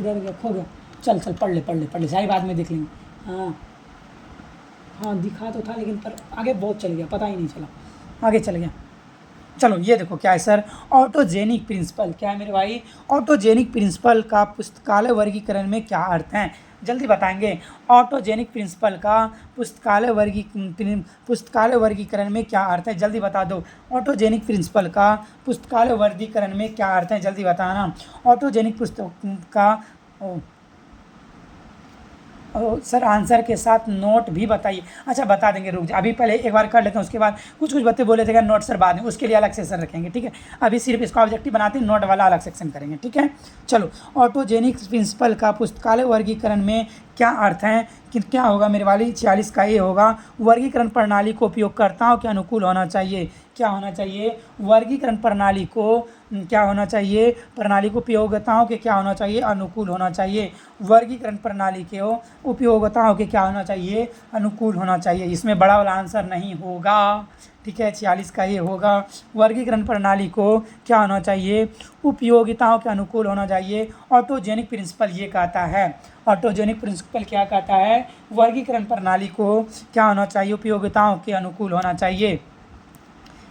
इधर गया, खो गया। चल पढ़ ले शायरी बाद में देख लेंगे। हाँ दिखा तो था, लेकिन पर आगे बहुत चल गया, पता ही नहीं चला, आगे चल गया। चलो ये देखो क्या है सर? ऑटोजेनिक प्रिंसिपल क्या है मेरे भाई? ऑटोजेनिक प्रिंसिपल का पुस्तकालय वर्गीकरण में क्या अर्थ है? जल्दी बताएंगे। ऑटोजेनिक प्रिंसिपल का पुस्तकालय वर्गीकरण में क्या अर्थ है? जल्दी बता दो। ऑटोजेनिक प्रिंसिपल का पुस्तकालय वर्गीकरण में क्या अर्थ है? जल्दी बताना। ऑटोजेनिक पुस्तक का सर आंसर के साथ नोट भी बताइए। अच्छा बता देंगे, रुक जा, अभी पहले एक बार कर लेते हैं, उसके बाद कुछ बच्चे बोले थे कि नोट सर बाद में, उसके लिए अलग सेक्शन रखेंगे, ठीक है। अभी सिर्फ इसका ऑब्जेक्टिव बनाते हैं, नोट वाला अलग सेक्शन करेंगे, ठीक है। चलो, ऑटोजेनिक प्रिंसिपल का पुस्तकालय वर्गीकरण में क्या अर्थ है कि क्या होगा मेरे वाली 46 का ये होगा, वर्गीकरण प्रणाली को उपयोगकर्ताओं के अनुकूल होना चाहिए। क्या होना चाहिए? वर्गीकरण प्रणाली को क्या होना चाहिए? प्रणाली को उपयोगिताओं के क्या होना चाहिए? अनुकूल होना चाहिए। वर्गीकरण प्रणाली के उपयोगिताओं के क्या होना चाहिए? अनुकूल होना चाहिए। इसमें बड़ा वाला आंसर नहीं होगा, ठीक है। 46 का ये होगा, वर्गीकरण प्रणाली को क्या होना चाहिए? उपयोगिताओं के अनुकूल होना चाहिए। ऑटोजेनिक प्रिंसिपल ये कहता है, ऑटोजेनिक प्रिंसिपल क्या कहता है? वर्गीकरण प्रणाली को क्या होना चाहिए? उपयोगिताओं के अनुकूल होना चाहिए।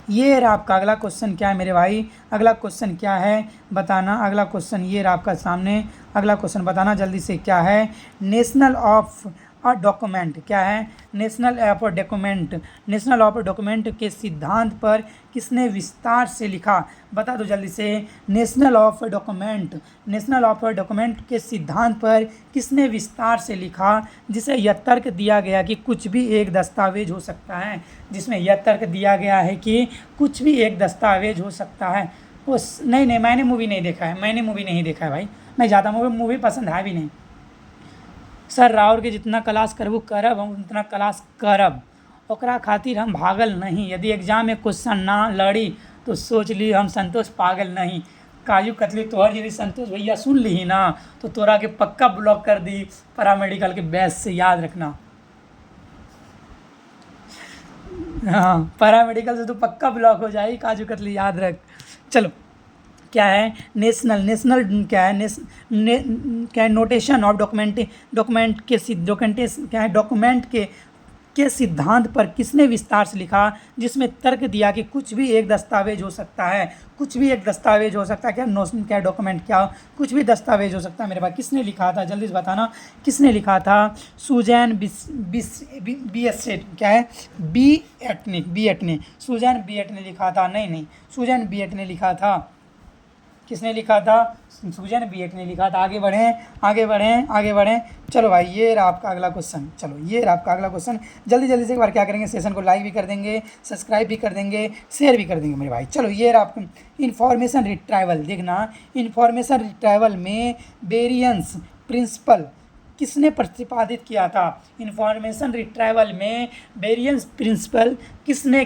ये रहा आपका अगला क्वेश्चन। क्या है मेरे भाई? अगला क्वेश्चन क्या है बताना। अगला क्वेश्चन ये रहा आपका सामने, अगला क्वेश्चन बताना जल्दी से। क्या है? National of a document. क्या है? National of document. National of document के सिद्धांत पर किसने विस्तार से लिखा? बता दो जल्दी से। National of document, national of document के सिद्धांत पर किसने विस्तार से लिखा, जिसे यह तर्क दिया गया कि कुछ भी एक दस्तावेज हो सकता है, जिसमें यह तर्क दिया गया है कि कुछ भी एक दस्तावेज हो सकता है। उस नहीं, मैंने मूवी नहीं देखा है, मैंने मूवी नहीं देखा है भाई, मैं ज़्यादा मूवी पसंद है भी नहीं। सर राउर के जितना क्लास करबू करब, हम उतना क्लास करब, ओकरा खातिर हम भागल नहीं। यदि एग्जाम में क्वेश्चन ना लड़ी तो सोच ली हम संतोष पागल नहीं। काजू कतली तोहर यदि संतोष भैया सुन ली ना तो तोरा के पक्का ब्लॉक कर दी पैरामेडिकल के बैच से, याद रखना। हाँ, पैरामेडिकल से तो पक्का ब्लॉक हो जाएगी काजू कतली, याद रख। चलो, क्या है? नेशनल क्या है? क्या है? नोटेशन ऑफ डॉक्यूमेंट क्या है? डॉक्यूमेंट के सिद्धांत पर किसने विस्तार से लिखा, जिसमें तर्क दिया कि कुछ भी एक दस्तावेज हो सकता है। कुछ भी एक दस्तावेज हो सकता है। क्या नोशन, क्या डॉक्यूमेंट, क्या कुछ भी दस्तावेज हो सकता है मेरे पास। किसने लिखा था जल्दी से बताना, किसने लिखा था? सुजैन बिएसेट। क्या है? बीएट ने, सुजैन बीएट ने लिखा था। नहीं, सुजैन बीएट ने लिखा था। किसने लिखा था? सुजैन बीएट ने लिखा था। आगे बढ़ें। चलो भाई, ये रहा आपका अगला क्वेश्चन। चलो, ये रहा आपका अगला क्वेश्चन। जल्दी से एक बार क्या करेंगे, सेशन को लाइक भी कर देंगे, सब्सक्राइब भी कर देंगे, शेयर भी कर देंगे मेरे भाई। चलो, ये रहा आपका इन्फॉर्मेशन रिट्राइवल। देखना, इन्फॉर्मेशन रिट्राइवल में वेरिएंस प्रिंसिपल किसने प्रतिपादित किया था? इन्फॉर्मेशन रिट्राइवल में वेरिएंस प्रिंसिपल किसने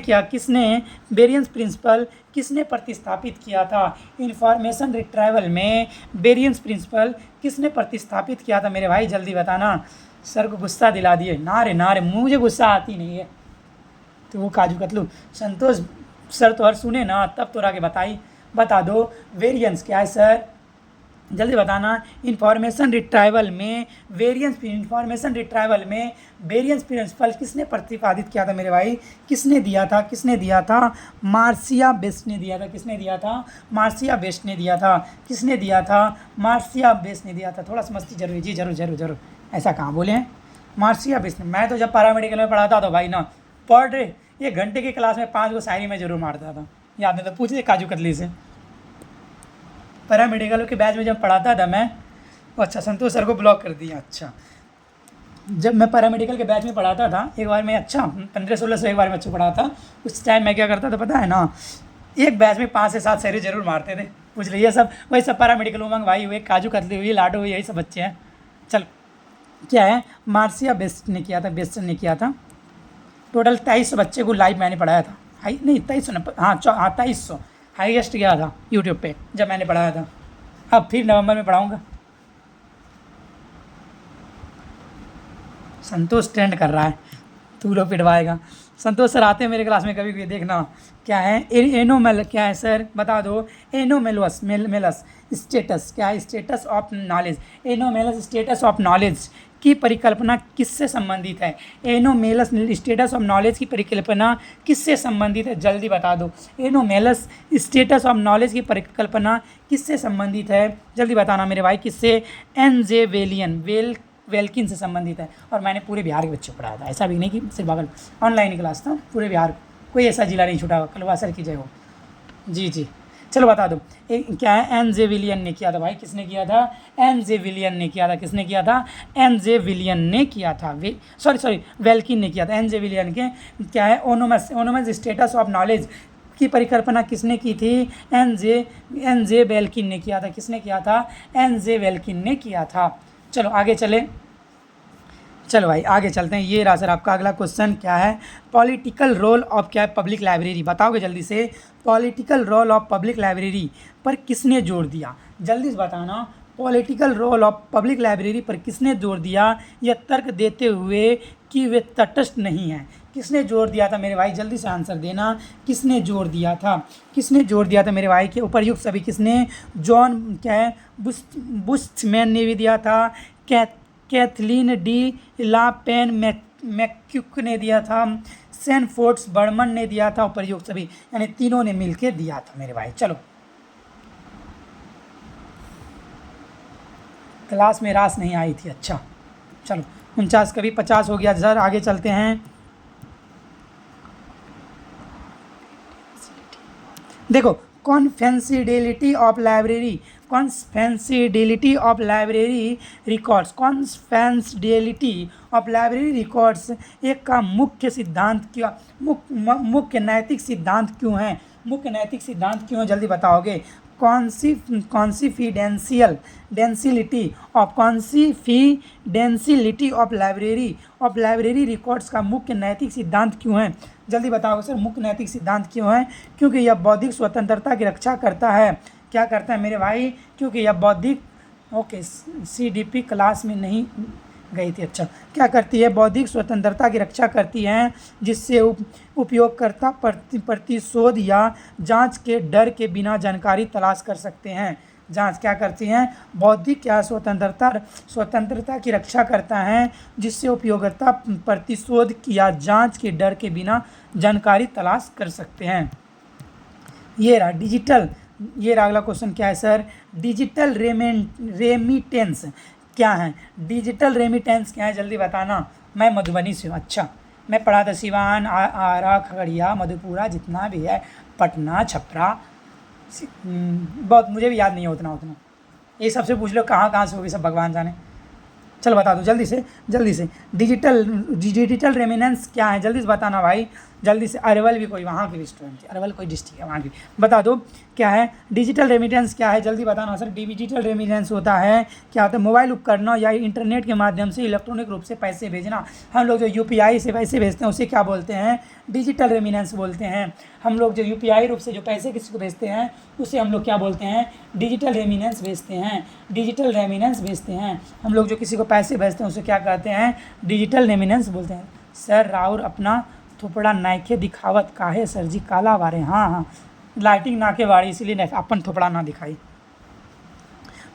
प्रतिस्थापित किया था? इन्फॉर्मेशन रिट्राइवल में वेरिएंस प्रिंसिपल किसने प्रतिस्थापित किया था मेरे भाई? जल्दी बताना। सर को गुस्सा दिला दिए। ना रे, मुझे गुस्सा आती नहीं है। तो वो काजू कतलू संतोष सर तो हर सुने ना तब तो आगे बता दो वेरिएंस क्या है सर, जल्दी बताना। इन्फॉर्मेशन रिट्राइवल में वेरिएंस प्रिंसिपल किसने प्रतिपादित किया था मेरे भाई? किसने दिया था? मार्सिया बेस्ट ने दिया था। किसने दिया था? मार्सिया बेस्ट ने दिया था। थोड़ा सा मस्ती जरूरी जी, जरूर। ऐसा कहाँ बोले हैं? मार्सिया बेस्ट ने। मैं तो जब पैरामेडिकल में पढ़ाता था भाई ना, पढ़ रहे 1 घंटे की क्लास में 5 को शायरी में जरूर मारता था, याद नहीं तो पूछ ले काजू कतली से। पैरामेडिकल के बैच में जब पढ़ाता था मैं, अच्छा संतोष सर को ब्लॉक कर दिया। अच्छा, जब मैं पैरामेडिकल के बैच में पढ़ाता था एक बार मैं, अच्छा 15-16 एक बार में अच्छा पढ़ा था, उस टाइम मैं क्या करता था पता है ना, एक बैच में 5 से 7 शायरी जरूर मारते थे। पूछ लीजिए सब वही सब पैरामेडिकल उमंग भाई हुए, काजू कतली हुई, लाडो हुई, यही सब बच्चे हैं। चल, क्या है? मार्सिया बेस्ट ने किया था। टोटल 2300 बच्चे को लाइव मैंने पढ़ाया था। 2300 हाईएस्ट गया था यूट्यूब पे जब मैंने पढ़ाया था। अब फिर नवंबर में पढ़ाऊँगा। संतोष ट्रेंड कर रहा है, तू लोग पिटवाएगा। संतोष सर आते हैं मेरे क्लास में कभी भी, देखना। क्या है? एनोमेल क्या है सर बता दो। एनोमेलस स्टेटस क्या है? Status of knowledge. Anomalous status of knowledge की परिकल्पना किससे संबंधित है? एनोमेलस स्टेटस ऑफ नॉलेज की परिकल्पना किससे संबंधित है? जल्दी बता दो। एनोमेलस स्टेटस ऑफ नॉलेज की परिकल्पना किससे संबंधित है? जल्दी बताना मेरे भाई। किससे? एन.जे. वेल्किन से संबंधित है। और मैंने पूरे बिहार के बच्चे पढ़ाया था, ऐसा भी नहीं कि सिर्फ बगल। ऑनलाइन क्लास था पूरे बिहार, कोई ऐसा जिला नहीं छूटा। कलवा सर की जय हो। जी चलो बता दो एक क्या है, एन जे विलियन ने किया था भाई, किसने किया था, एन जे विलियन ने किया था, किसने किया था, एन जे विलियन ने किया था, सॉरी वेल्किन ने किया था। एन जे विलियन के क्या है, ओनोमस स्टेटस ऑफ नॉलेज की परिकल्पना किसने की थी, एन जे वेल्किन ने किया था, किसने किया था, एन जे वेल्किन ने किया था। चलो आगे चले, चलो भाई आगे चलते हैं। ये रहा सर आपका अगला क्वेश्चन, क्या है, पॉलिटिकल रोल ऑफ क्या है पब्लिक लाइब्रेरी, बताओगे जल्दी से, political role of public library पर किसने जोर दिया, जल्दी से बताना, political role of public library पर किसने जोर दिया, यह तर्क देते हुए कि वे तटस्थ नहीं हैं, किसने जोर दिया था मेरे भाई, जल्दी से आंसर देना, किसने जोर दिया था, किसने जोर दिया था मेरे भाई के उपर्युक्त सभी, किसने, जॉन क्या है बुश्मैन ने भी दिया था, कैथलीन डी ला पेन मैक्क्यूक ने दिया था, सैनफोर्ड्स बर्मन ने दिया था, उपर्युक्त सभी यानी तीनों ने मिलकर दिया था मेरे भाई। चलो क्लास में रास नहीं आई थी, अच्छा चलो 49 कभी 50 हो गया सर, आगे चलते हैं। देखो confidentiality of library, confidentiality of library records, confidentiality of library records एक का मुख्य सिद्धांत क्या, मुख्य नैतिक सिद्धांत क्यों है, मुख्य नैतिक सिद्धांत क्यों है, जल्दी बताओगे, कॉन्फिडेंशियलिटी ऑफ लाइब्रेरी रिकॉर्ड्स का मुख्य नैतिक सिद्धांत क्यों है, जल्दी बताओगे सर, मुख्य नैतिक सिद्धांत क्यों है, क्योंकि यह बौद्धिक स्वतंत्रता की रक्षा करता है, क्या करता है मेरे भाई, क्योंकि यह बौद्धिक, ओके CDP क्लास में नहीं गई थी, अच्छा क्या करती है, बौद्धिक स्वतंत्रता की रक्षा करती हैं, जिससे उपयोगकर्ता प्रतिशोध या जांच के डर के बिना जानकारी तलाश कर सकते हैं, जांच क्या करती हैं, बौद्धिक क्या स्वतंत्रता की रक्षा करता है, जिससे उपयोगकर्ता प्रतिशोध या जांच के डर के बिना जानकारी तलाश कर सकते हैं। ये रहा डिजिटल, ये रहा अगला क्वेश्चन, क्या है सर, डिजिटल रेमिटेंस क्या है, डिजिटल रेमिटेंस क्या है, जल्दी बताना, मैं मधुबनी से हूँ, अच्छा मैं पढ़ा था सिवान, आरा, खगड़िया, मधेपुरा, जितना भी है, पटना, छपरा, बहुत मुझे भी याद नहीं है उतना, ये सबसे पूछ लो कहाँ कहाँ से होगी, सब भगवान जाने। चलो बता दो जल्दी से, डिजिटल रेमिनेंस क्या है, जल्दी से बताना भाई, जल्दी से, अरवल भी कोई वहाँ की भी स्टूडेंट थी, अरवल कोई डिस्ट्रिक्ट है वहाँ की, बता दो क्या है, डिजिटल रेमिटेंस क्या है, जल्दी बताना सर। डिजिटल रेमिटेंस होता है, क्या होता है, मोबाइल उपकरणों या इंटरनेट के माध्यम से इलेक्ट्रॉनिक रूप से पैसे भेजना, हम लोग जो UPI से पैसे भेजते हैं उसे क्या बोलते हैं, डिजिटल रेमिनेंस बोलते हैं, हम लोग जो UPI रूप से जो पैसे किसी को भेजते हैं उसे हम लोग क्या बोलते हैं, डिजिटल रेमिनेंस भेजते हैं, डिजिटल रेमिनेंस भेजते हैं, हम लोग जो किसी को पैसे भेजते हैं उसे क्या कहते हैं, डिजिटल रेमिनेंस बोलते हैं। सर राउर अपना थोपड़ा नायके दिखावत काहे सर जी, काला बारे, हाँ लाइटिंग ना के बारे, इसीलिए अपन थोपड़ा ना दिखाई।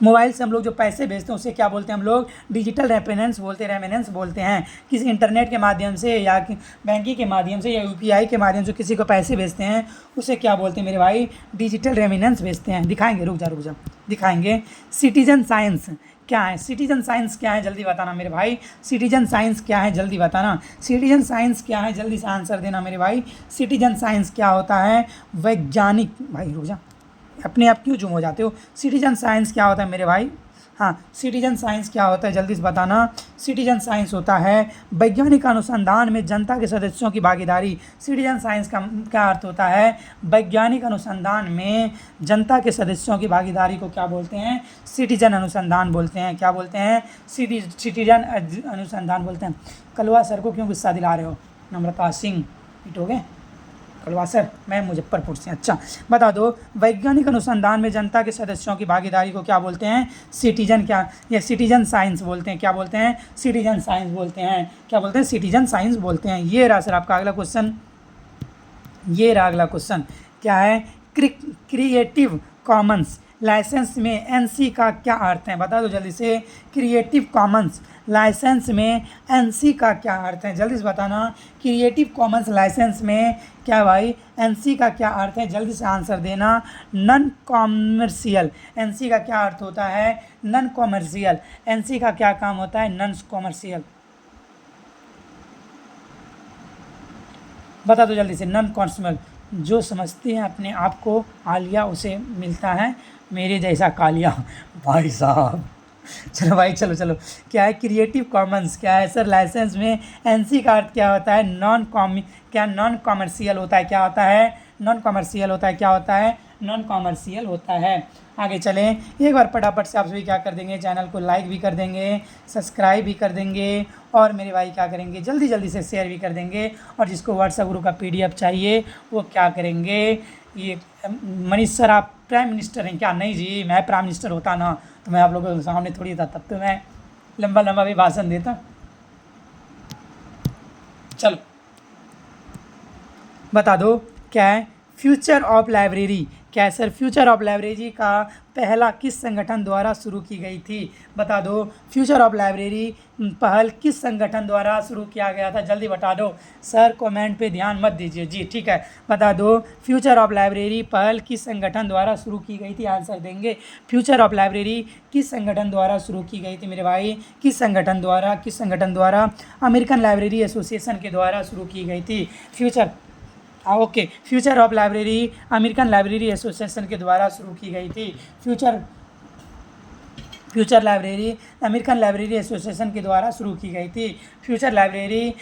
मोबाइल से हम लोग जो पैसे भेजते हैं उसे क्या बोलते हैं, हम लोग डिजिटल रेमिनेंस बोलते हैं, किसी इंटरनेट के माध्यम से या बैंकिंग के माध्यम से या UPI के माध्यम से किसी को पैसे भेजते हैं उसे क्या बोलते हैं मेरे भाई, डिजिटल रेमिनेंस भेजते हैं। दिखाएंगे, रुक जा दिखाएंगे। सिटीजन साइंस क्या है, सिटीजन साइंस क्या है, जल्दी बताना मेरे भाई, सिटीजन साइंस क्या है, जल्दी बताना, सिटीजन साइंस क्या है, जल्दी से आंसर देना मेरे भाई, सिटीजन साइंस क्या होता है, वैज्ञानिक, भाई रुक जा, अपने आप क्यों जुम हो जाते हो, सिटीजन साइंस क्या होता है मेरे भाई, हाँ सिटीजन साइंस क्या होता है, जल्दी से बताना, सिटीजन साइंस होता है वैज्ञानिक अनुसंधान में जनता के सदस्यों की भागीदारी, सिटीजन साइंस का क्या अर्थ होता है, वैज्ञानिक अनुसंधान में जनता के सदस्यों की भागीदारी को क्या बोलते हैं, सिटीजन अनुसंधान बोलते हैं, क्या बोलते हैं, सिटीजन अनुसंधान बोलते हैं। कलवा सर को क्यों गुस्सा दिला रहे हो, नम्रता सिंह पिटोगे, कलवा सर मैं मुजफ्फरपुर से, अच्छा बता दो, वैज्ञानिक अनुसंधान में जनता के सदस्यों की भागीदारी को क्या बोलते हैं, सिटीजन क्या, या सिटीजन साइंस बोलते हैं, क्या बोलते हैं, सिटीजन साइंस बोलते हैं, क्या बोलते हैं, सिटीजन साइंस बोलते हैं। ये रहा सर आपका अगला क्वेश्चन, ये रहा अगला क्वेश्चन, क्या है, क्रिएटिव कॉमन्स लाइसेंस में NC का क्या अर्थ है, बता दो जल्दी से, क्रिएटिव कॉमन्स लाइसेंस में NC का क्या अर्थ है, जल्दी से बताना, क्रिएटिव कॉमन्स लाइसेंस में क्या भाई NC का क्या अर्थ है, जल्दी से आंसर देना। नॉन कॉमर्शियल, NC का क्या अर्थ होता है, नॉन कॉमर्शियल, NC का क्या काम होता है, नॉन कॉमर्शियल, बता दो जल्दी से, नॉन कॉमर्शियल, जो समझते हैं अपने आप को आलिया उसे मिलता है मेरे जैसा कालिया। भाई साहब चलो भाई, चलो क्या है क्रिएटिव कॉमन्स, क्या है सर लाइसेंस में एनसी का अर्थ क्या होता है? नॉन कॉमर्शियल होता है, क्या होता है? नॉन कॉमर्शियल होता है, क्या होता है? नॉन कॉमर्शियल होता है। आगे चलें, एक बार फटाफट से आप सभी क्या कर देंगे, चैनल को लाइक भी कर देंगे, सब्सक्राइब भी कर देंगे, और मेरे भाई क्या करेंगे, जल्दी से शेयर भी कर देंगे। और जिसको व्हाट्सएप ग्रुप का PDF चाहिए वो क्या करेंगे, ये मनीष सर आप प्राइम मिनिस्टर हैं क्या? नहीं जी, मैं प्राइम मिनिस्टर होता ना तो मैं आप लोगों के सामने थोड़ी था, तब तो मैं लंबा भी भाषण देता। चलो बता दो क्या है फ्यूचर ऑफ लाइब्रेरी, क्या है सर? फ्यूचर ऑफ लाइब्रेरी का पहला किस संगठन द्वारा शुरू की गई थी? बता दो, फ्यूचर ऑफ लाइब्रेरी पहल किस संगठन द्वारा शुरू किया गया था? जल्दी बता दो सर, कमेंट पे ध्यान मत दीजिए जी, ठीक है। बता दो फ्यूचर ऑफ लाइब्रेरी पहल किस संगठन द्वारा शुरू की गई थी? आंसर देंगे। फ्यूचर ऑफ लाइब्रेरी किस संगठन द्वारा शुरू की गई थी मेरे भाई? किस संगठन द्वारा? अमेरिकन लाइब्रेरी एसोसिएशन के द्वारा शुरू की गई थी। Okay, future of library American library association के द्वारा शुरू की गई थी। Future library American library association के द्वारा शुरू की गई थी। Future library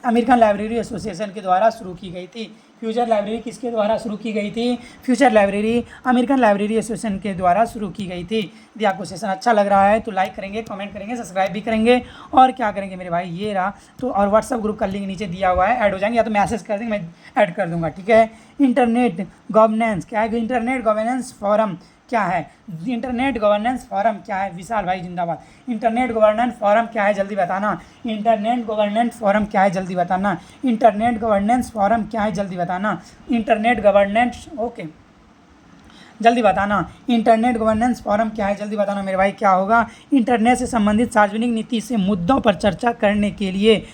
American library association के द्वारा शुरू की गई थी। फ्यूचर लाइब्रेरी किसके द्वारा शुरू की गई थी? Future library American library association के द्वारा शुरू की गई थी। यदि आपको सेशन अच्छा लग रहा है तो लाइक करेंगे, कमेंट करेंगे, सब्सक्राइब भी करेंगे, और क्या करेंगे मेरे भाई, ये रहा तो, और व्हाट्सअप ग्रुप का लिंक नीचे दिया हुआ है, ऐड हो जाएंगे, या तो मैसेज कर देंगे, मैं ऐड कर दूंगा, ठीक है। इंटरनेट गवर्नेंस, क्या है इंटरनेट गवर्नेंस फोरम? क्या है इंटरनेट गवर्नेंस फोरम? क्या है? विशाल भाई जिंदाबाद। इंटरनेट गवर्नेंस फोरम क्या है, जल्दी बताना। इंटरनेट गवर्नेंस फोरम क्या है, जल्दी बताना। इंटरनेट गवर्नेंस फोरम क्या है, जल्दी बताना। इंटरनेट गवर्नेंस, ओके, जल्दी बताना। इंटरनेट गवर्नेंस फोरम क्या है, जल्दी बताना मेरे भाई, क्या होगा? इंटरनेट से संबंधित सार्वजनिक नीति से मुद्दों पर चर्चा करने के लिए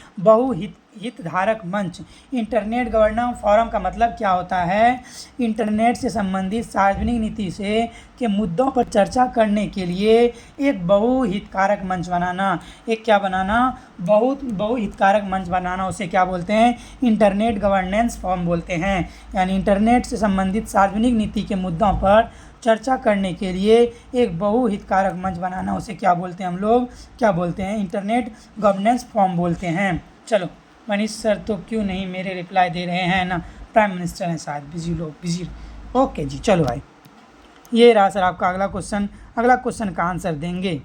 हितधारक मंच। इंटरनेट गवर्नेंस फोरम का मतलब क्या होता है? इंटरनेट से संबंधित सार्वजनिक नीति से के मुद्दों पर चर्चा करने के लिए एक बहुहितकारक मंच बनाना। एक क्या बनाना? बहुहितकारक मंच बनाना, उसे क्या बोलते हैं? इंटरनेट गवर्नेंस फोरम बोलते हैं। यानी इंटरनेट से संबंधित सार्वजनिक नीति के मुद्दों पर चर्चा करने के लिए एक बहुहितकारक मंच बनाना, उसे क्या बोलते हैं हम लोग? क्या बोलते हैं? इंटरनेट गवर्नेंस फोरम बोलते हैं। चलो, मनीष सर तो क्यों नहीं मेरे रिप्लाई दे रहे हैं ना, प्राइम मिनिस्टर हैं शायद, बिजी। ओके जी, चलो भाई, ये रहा सर आपका अगला क्वेश्चन का आंसर देंगे।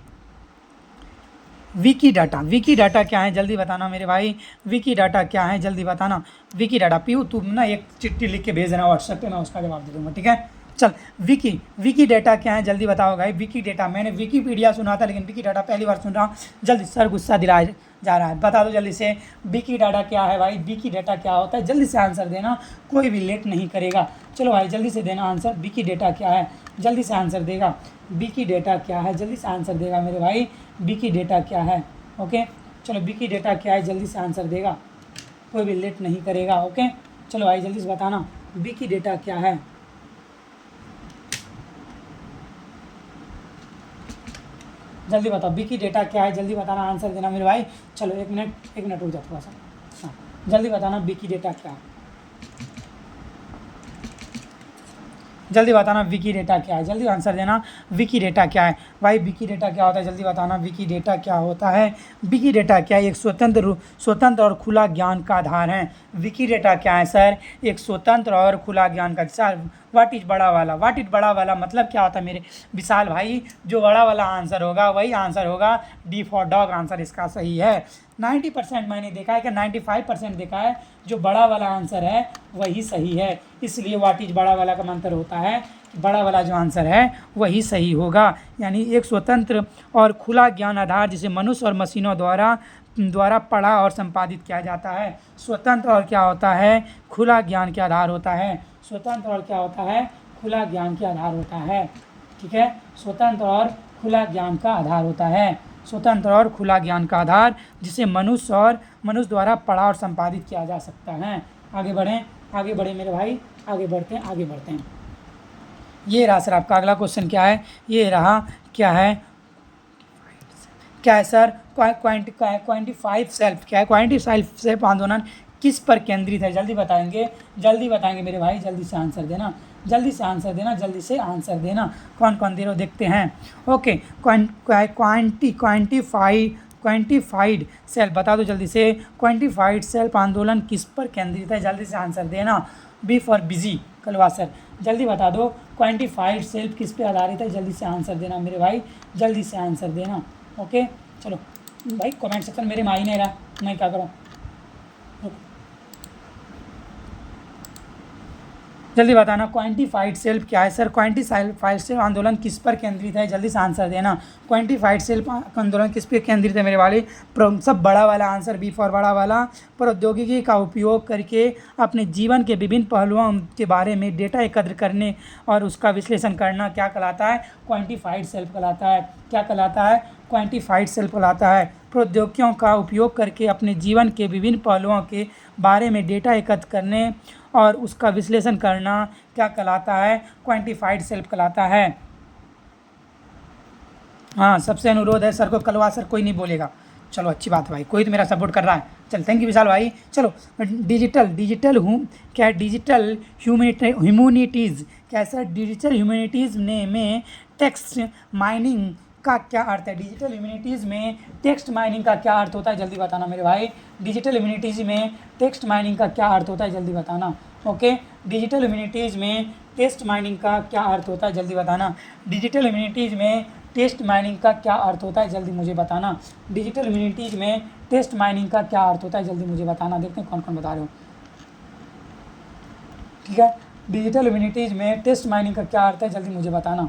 विकी डाटा क्या है, जल्दी बताना मेरे भाई। विकी डाटा क्या है, जल्दी बताना। विकी डाटा, पीयू तुम ना एक चिट्ठी लिख के भेज देना व्हाट्सएप पे, मैं उसका जवाब दे दूँगा, ठीक है। चल, विकी डाटा क्या है, जल्दी बताओ भाई। विकी डाटा, मैंने विकीपीडिया सुना था लेकिन विकी डाटा पहली बार सुन रहा हूँ। जल्दी, सर गुस्सा दिलाया जा रहा है, बता दो जल्दी से, विकी डाटा क्या है भाई? विकी डाटा क्या होता है? जल्दी से आंसर देना, कोई भी लेट नहीं करेगा। चलो भाई जल्दी से देना आंसर, विकी डाटा क्या है, जल्दी से आंसर देगा। विकी डाटा क्या है, जल्दी से आंसर देगा मेरे भाई। विकी डाटा क्या है? ओके, चलो, विकी डाटा क्या है, जल्दी से आंसर देगा, कोई भी लेट नहीं करेगा। ओके, चलो भाई जल्दी से बताना, विकी डाटा क्या है? जल्दी बताओ, विकी डाटा क्या है, जल्दी बताना, आंसर देना मेरे भाई। चलो एक मिनट रुक जाओ थोड़ा सा, हाँ जल्दी बताना, विकी डाटा क्या है, जल्दी बताना। विकी डाटा क्या है, जल्दी आंसर देना। विकी डाटा क्या है भाई? विकी डाटा क्या होता है, जल्दी बताना। विकी डाटा क्या होता है? विकी डाटा क्या है? एक स्वतंत्र और खुला ज्ञान का आधार है। विकी डाटा क्या है सर? एक स्वतंत्र और खुला ज्ञान का। सर व्हाट इज बड़ा वाला मतलब क्या होता है मेरे विशाल भाई? जो बड़ा वाला आंसर होगा वही आंसर होगा। डी फॉर डॉग आंसर इसका सही है। 90% मैंने देखा है कि 95% देखा है, जो बड़ा वाला आंसर है वही सही है। इसलिए व्हाट इज बड़ा वाला का मंत्र होता है, बड़ा वाला जो आंसर है वही सही होगा। यानी एक स्वतंत्र और खुला ज्ञान आधार जिसे मनुष्य और मशीनों द्वारा पढ़ा और संपादित किया जाता है। स्वतंत्र और क्या होता है? खुला ज्ञान के आधार होता है। स्वतंत्र और क्या होता है? खुला ज्ञान के आधार होता है, ठीक है। स्वतंत्र और खुला ज्ञान का आधार होता है। स्वतंत्र और खुला ज्ञान का आधार जिसे मनुष्य द्वारा पढ़ा और संपादित किया जा सकता है। आगे बढ़ें मेरे भाई, आगे बढ़ते हैं। ये रहा सर आपका अगला क्वेश्चन, क्या है? ये रहा, क्या है सर? क्वांटिफाइड सेल्फ, क्या है? क्वांटिफाइड सेल्फ आंदोलन किस पर केंद्रित है, जल्दी बताएंगे मेरे भाई, जल्दी से आंसर देना, जल्दी से आंसर देना। कौन कौन दे रहे हो देखते हैं। ओके, क्वांटिफाइड सेल्फ बता दो जल्दी से, क्वांटिफाइड सेल्फ आंदोलन किस पर केंद्रित है, जल्दी से आंसर देना। बी फॉर बिजी कलवा सर, जल्दी बता दो क्वांटिफाइड सेल्फ किस पे आधारित है, जल्दी से आंसर देना मेरे भाई, जल्दी से आंसर देना। ओके चलो भाई, कमेंट सेक्शन मेरे में आ ही नहीं रहा, मैं क्या करूँ, जल्दी बताना क्वांटिफाइड सेल्फ क्या है सर, क्वांटिफाइड सेल्फ आंदोलन किस पर केंद्रित है, जल्दी से आंसर देना। क्वांटिफाइड सेल्फ आंदोलन किस पर केंद्रित है मेरे वाले, सब बड़ा वाला आंसर, बी फॉर बड़ा वाला। प्रौद्योगिकी का उपयोग करके अपने जीवन के विभिन्न पहलुओं के बारे में डेटा एकत्र करने और उसका विश्लेषण करना क्या कहलाता है, क्वांटिफाइड सेल्फ कहलाता है। क्या कहलाता है, क्वांटिफाइड सेल्फ कहलाता है। प्रौद्योगिकियों का उपयोग करके अपने जीवन के विभिन्न पहलुओं के बारे में डेटा एकत्र करने और उसका विश्लेषण करना क्या कहलाता है, क्वांटिफाइड सेल्फ कहलाता है। हाँ, सबसे अनुरोध है सर को कलवा सर, कोई नहीं बोलेगा, चलो अच्छी बात है भाई, कोई तो मेरा सपोर्ट कर रहा है, चल थैंक यू विशाल भाई। चलो डिजिटल ह्यूमैनिटीज़ कैसा, डिजिटल ह्यूमैनिटीज़ में टेक्स्ट माइनिंग का क्या अर्थ है, डिजिटल ह्यूमैनिटीज़ में टेक्स्ट माइनिंग का क्या अर्थ होता है, जल्दी बताना मेरे भाई। डिजिटल ह्यूमैनिटीज़ में टेक्स्ट माइनिंग का क्या अर्थ होता है, जल्दी बताना। ओके, डिजिटल ह्यूमैनिटीज़ में टेक्स्ट माइनिंग का क्या अर्थ होता है, जल्दी बताना। डिजिटल ह्यूमैनिटीज़ में टेक्स्ट माइनिंग का क्या अर्थ होता है, जल्दी मुझे बताना। डिजिटल ह्यूमैनिटीज़ में टेक्स्ट माइनिंग का क्या अर्थ होता है, जल्दी मुझे बताना, देखते हैं कौन कौन बता रहे हो। ठीक है, डिजिटल ह्यूमैनिटीज़ में टेक्स्ट माइनिंग का क्या अर्थ है, जल्दी मुझे बताना।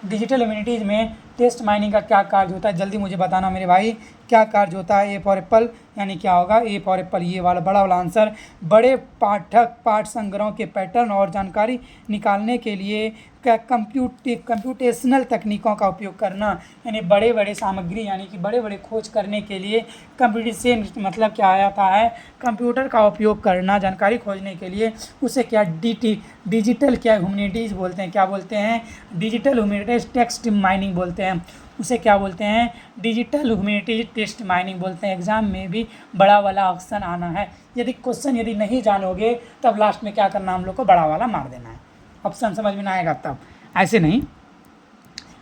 डिजिटल ह्यूमैनिटीज़ में टेक्स्ट माइनिंग का क्या कार्य होता है, जल्दी मुझे बताना मेरे भाई, क्या कार्य होता है। ए फॉर एप्पल यानी क्या होगा, ए फॉर एप्पल, ये वाला बड़ा वाला आंसर। बड़े पाठ संग्रहों के पैटर्न और जानकारी निकालने के लिए कंप्यूटेशनल तकनीकों का उपयोग करना, यानी बड़े बड़े सामग्री यानी कि बड़े बड़े खोज करने के लिए कंप्यूटेशन मतलब क्या आता है, कंप्यूटर का उपयोग करना जानकारी खोजने के लिए, उसे क्या डिजिटल क्या ह्यूमैनिटीज़ बोलते हैं, क्या बोलते हैं, डिजिटल ह्यूमैनिटीज़ टेक्स्ट माइनिंग बोलते हैं, उसे क्या बोलते हैं, डिजिटल ह्यूमैनिटीज़ टेक्स्ट माइनिंग बोलते हैं। एग्जाम में भी बड़ा वाला ऑप्शन आना है, यदि क्वेश्चन यदि नहीं जानोगे तब लास्ट में क्या करना, हम लोग को बड़ा वाला मार देना है, ऑप्शन समझ में ना आएगा तब, ऐसे नहीं।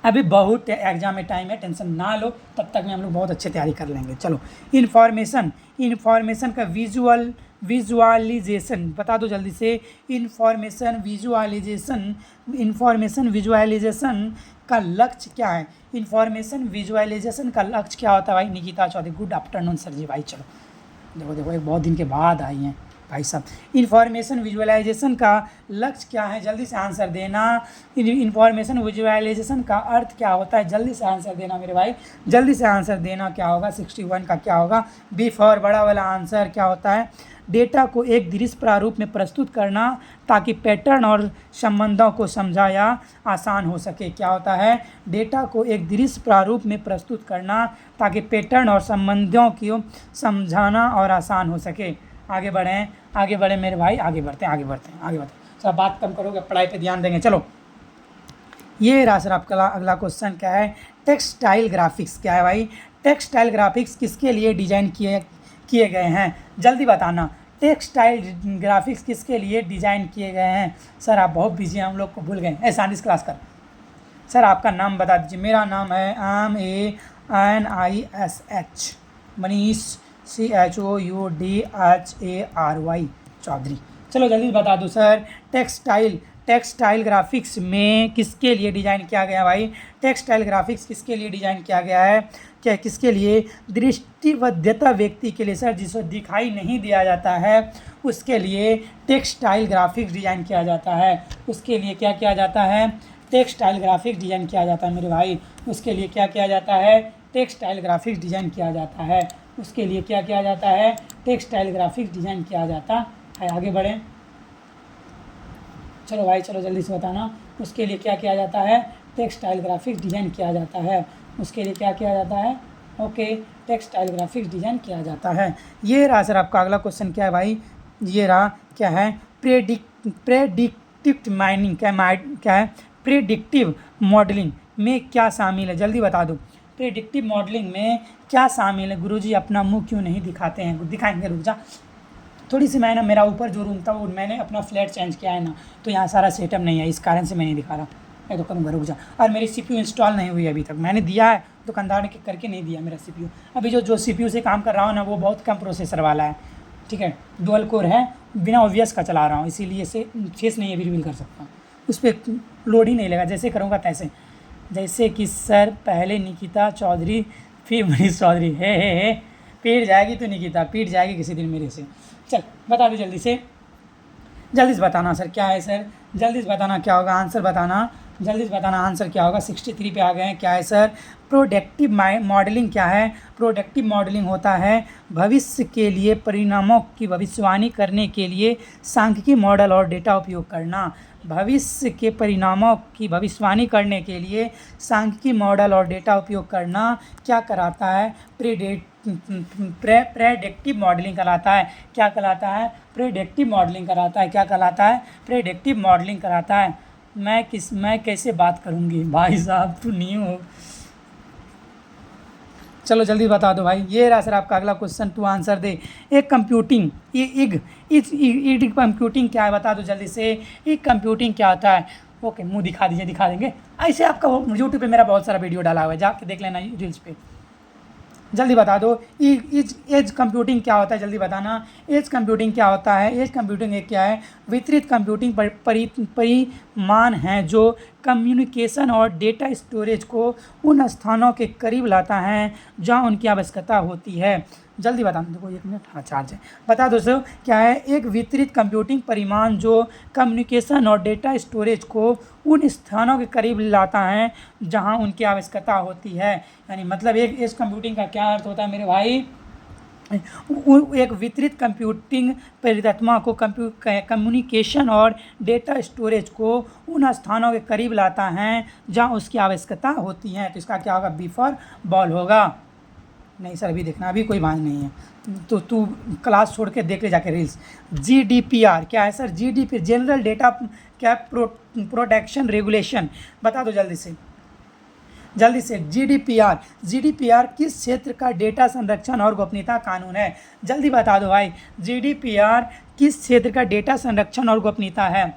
अभी बहुत एग्जाम में टाइम है, टेंशन ना लो, तब तक में हम लोग बहुत अच्छे तैयारी कर लेंगे। चलो, इन्फॉर्मेशन का विजुअलाइजेशन बता दो जल्दी से। इन्फॉर्मेशन विजुअलाइजेशन का लक्ष्य क्या है, इन्फॉर्मेशन विजुअलाइजेशन का लक्ष्य क्या होता है भाई। Nikita Chaudhary, good afternoon sir जी भाई। चलो देखो एक बहुत दिन के बाद आई हैं भाई साहब। इन्फॉर्मेशन विजुअलाइजेशन का लक्ष्य क्या है, जल्दी से आंसर देना। इन्फॉर्मेशन विजुअलाइजेशन का अर्थ क्या होता है, जल्दी से आंसर देना मेरे भाई, जल्दी से आंसर देना। क्या होगा 61 का क्या होगा, बी फॉर बड़ा वाला आंसर क्या होता है, डेटा को एक दृश्य प्रारूप में प्रस्तुत करना ताकि पैटर्न और संबंधों को समझाया आसान हो सके। क्या होता है, डेटा को एक दृश्य प्रारूप में प्रस्तुत करना ताकि पैटर्न और संबंधों को समझाना और आसान हो सके। आगे बढ़ें मेरे भाई, आगे बढ़ते हैं। सब बात कम करोगे, पढ़ाई पे ध्यान देंगे। चलो, ये रहा सर आपका अगला क्वेश्चन क्या है, टेक्सटाइल ग्राफिक्स क्या है भाई। टेक्सटाइल ग्राफिक्स किसके लिए डिजाइन किए गए हैं, जल्दी बताना। टेक्सटाइल ग्राफिक्स किसके लिए डिजाइन किए गए हैं। सर आप बहुत बिजी हैं, हम लोग को भूल गए। साइंस क्लास कर सर, आपका नाम बता दीजिए। मेरा नाम है MANISH मनीष, CHOUDHARY चौधरी। चलो जल्दी बता दो सर, टेक्सटाइल ग्राफिक्स में किसके लिए डिज़ाइन किया गया भाई। टेक्सटाइल ग्राफिक्स किसके लिए डिज़ाइन किया गया है, क्या किसके लिए, दृष्टिवैधता व्यक्ति के लिए सर, जिसे दिखाई नहीं दिया जाता है उसके लिए टेक्सटाइल ग्राफिक्स डिज़ाइन किया जाता है। उसके लिए क्या किया जाता है, टेक्सटाइल ग्राफिक्स डिज़ाइन किया जाता है मेरे भाई। उसके लिए क्या किया जाता है, टेक्सटाइल ग्राफिक्स डिज़ाइन किया जाता है। उसके लिए क्या किया जाता है, टेक्सटाइल ग्राफिक्स डिज़ाइन किया जाता है। आगे बढ़ें, चलो भाई चलो जल्दी से बताना। उसके लिए क्या किया जाता है, टेक्सटाइल ग्राफिक्स डिज़ाइन किया जाता है। उसके लिए क्या किया जाता है, ओके, टेक्सटाइल ग्राफिक्स डिज़ाइन किया जाता है। ये रहा सर आपका अगला क्वेश्चन क्या है भाई, ये रहा क्या है, प्रेडिक्टिव माइनिंग क्या है, प्रेडिक्टिव मॉडलिंग में क्या शामिल है, जल्दी बता दो। प्रेडिक्टिव मॉडलिंग में क्या शामिल है? गुरुजी अपना मुंह क्यों नहीं दिखाते हैं? दिखाएंगे, रुक जा। थोड़ी सी मैं ना, मेरा ऊपर जो रूम था वो मैंने अपना फ्लैट चेंज किया है ना, तो यहाँ सारा सेटअप नहीं है, इस कारण से मैं नहीं दिखा रहा। मैं तो करूँगा, रुक जा। और मेरी CPU इंस्टॉल नहीं हुई अभी तक, मैंने दिया है दुकानदार ने करके नहीं दिया मेरा CPU। अभी जो CPU से काम कर रहा हूँ ना, वो बहुत कम प्रोसेसर वाला है, ठीक है, डुअल कोर है, बिना OBS का चला रहा हूँ, इसीलिए से फेस नहीं अभी रिवील कर सकता, उस पर लोड ही नहीं लगा। जैसे करूँगा तैसे, जैसे कि सर पहले निकिता चौधरी फिर मनीष चौधरी, हे पीट जाएगी तो निकिता, पीट जाएगी किसी दिन मेरे से। चल बता दो जल्दी से बताना सर क्या है सर, जल्दी से बताना क्या होगा, आंसर बताना, जल्दी से बताना आंसर क्या होगा। 63 पे आ गए हैं, क्या है सर? प्रोडक्टिव मॉडलिंग क्या है? प्रोडक्टिव मॉडलिंग होता है भविष्य के लिए परिणामों की भविष्यवाणी करने के लिए सांख्यिकी मॉडल और डेटा उपयोग करना। भविष्य के परिणामों की भविष्यवाणी करने के लिए सांख्यिकी मॉडल और डेटा उपयोग करना क्या कराता है? प्रेडिक्टिव मॉडलिंग कराता है। क्या कहलाता है? प्रेडिक्टिव मॉडलिंग कराता है। क्या कहलाता है? प्रेडिक्टिव मॉडलिंग कराता है। मैं कैसे बात करूँगी भाई साहब, तू न्यू हो। चलो जल्दी बता दो भाई। ये रहा सर आपका अगला क्वेश्चन, तू आंसर दे। एक कंप्यूटिंग इग कंप्यूटिंग क्या है? बता दो जल्दी से, इग कंप्यूटिंग क्या होता है? ओके, मुंह दिखा दीजिए, दिखा देंगे। ऐसे आपका यूट्यूब पे मेरा बहुत सारा वीडियो डाला हुआ है, जाके देख लेना रील्स पे। जल्दी बता दो, एज कंप्यूटिंग क्या होता है? जल्दी बताना, एज कंप्यूटिंग क्या होता है? एज कंप्यूटिंग एक क्या है? वितरित कंप्यूटिंग परिमाण हैं जो कम्युनिकेशन और डेटा स्टोरेज को उन स्थानों के करीब लाता है जहां उनकी आवश्यकता होती है। जल्दी बताना, देखो 1 मिनट, हाँ चार्ज है। बता दो दोस्तों क्या है? एक वितरित कंप्यूटिंग परिमाण जो कम्युनिकेशन और डेटा स्टोरेज को उन स्थानों के करीब लाता है जहां उनकी आवश्यकता होती है। यानी मतलब एक एज कंप्यूटिंग का क्या अर्थ होता है मेरे भाई? एक वितरित कंप्यूटिंग परिदत्मा को कम्युनिकेशन और डेटा स्टोरेज को उन स्थानों के करीब लाता है जहां उसकी आवश्यकता होती है। तो इसका क्या होगा? बी फॉर बॉल होगा। नहीं सर अभी देखना, अभी कोई बात नहीं है, तो तू क्लास छोड़ के देख ले जाके रील्स। GDPR क्या है सर? GDP जनरल डेटा क्या? Protection regulation. बता दो जल्दी से, जल्दी से। GDPR किस क्षेत्र का डेटा संरक्षण और गोपनीयता कानून है? जल्दी बता दो भाई, GDPR किस क्षेत्र का डेटा संरक्षण और गोपनीयता है?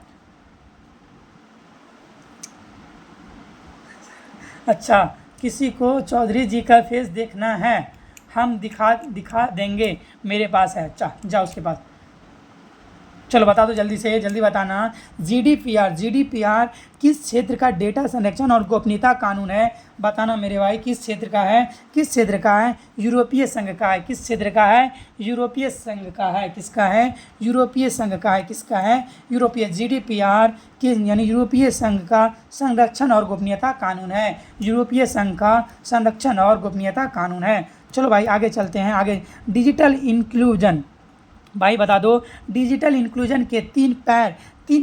अच्छा, किसी को चौधरी जी का फेस देखना है, हम दिखा देंगे, मेरे पास है। अच्छा जाओ उसके पास। चलो बता दो जल्दी से, जल्दी बताना। GDPR किस क्षेत्र का डेटा संरक्षण और गोपनीयता कानून है? बताना मेरे भाई, किस क्षेत्र का है? किस क्षेत्र का है? यूरोपीय संघ का है। किस क्षेत्र का है? यूरोपीय संघ का है। किसका है? यूरोपीय संघ का है। किसका है? यूरोपीय। GDPR किस यानी यूरोपीय संघ का संरक्षण और गोपनीयता कानून है। यूरोपीय संघ का संरक्षण और गोपनीयता कानून है। चलो भाई आगे चलते हैं। आगे डिजिटल इंक्लूजन, भाई बता दो डिजिटल इंक्लूजन के 3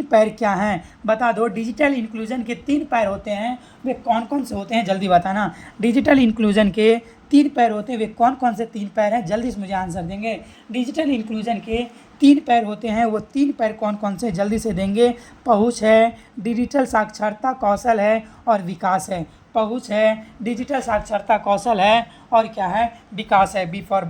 पैर क्या हैं? बता दो डिजिटल इंक्लूजन के 3 पैर होते हैं, वे कौन कौन से होते हैं? जल्दी बताना। डिजिटल इंक्लूजन के 3 पैर होते हैं, वे कौन कौन से 3 पैर हैं? जल्दी से मुझे आंसर देंगे। डिजिटल इंक्लूजन के 3 पैर होते हैं, वो 3 पैर कौन कौन से? जल्दी से देंगे। पहुँच है, डिजिटल साक्षरता कौशल है और विकास है। पहुँच है, डिजिटल साक्षरता कौशल है और क्या है? विकास है। B for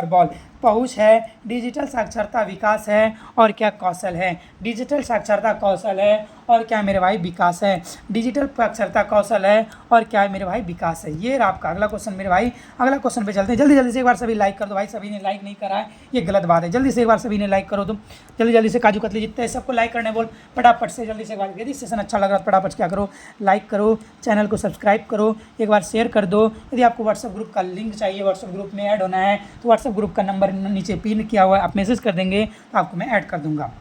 ball. पहुँच है, डिजिटल साक्षरता विकास है और क्या? कौशल है। डिजिटल साक्षरता कौशल है और क्या मेरे भाई? विकास है। डिजिटल साक्षरता कौशल है और क्या है मेरे भाई? विकास है। ये आपका अगला क्वेश्चन मेरे भाई। अगला क्वेश्चन पे चलते हैं। जल्दी से एक बार सभी लाइक कर दो भाई, सभी ने लाइक नहीं करा है, ये गलत बात है। जल्दी से एक बार सभी ने लाइक करो तुम, जल्दी से। काजू कतली जितने सबको लाइक करने बोल, फटाफट से जल्दी से एक बार। यदि सेशन अच्छा लग रहा है फटाफट क्या करो? लाइक करो, चैनल को सब्सक्राइब करो, एक बार शेयर कर दो। यदि आपको व्हाट्सएप ग्रुप का लिंक चाहिए, व्हाट्सएप ग्रुप में ऐड होना है, तो व्हाट्सएप ग्रुप का नंबर नीचे पिन किया हुआ है, आप मैसेज कर देंगे तो आपको मैं ऐड कर दूंगा।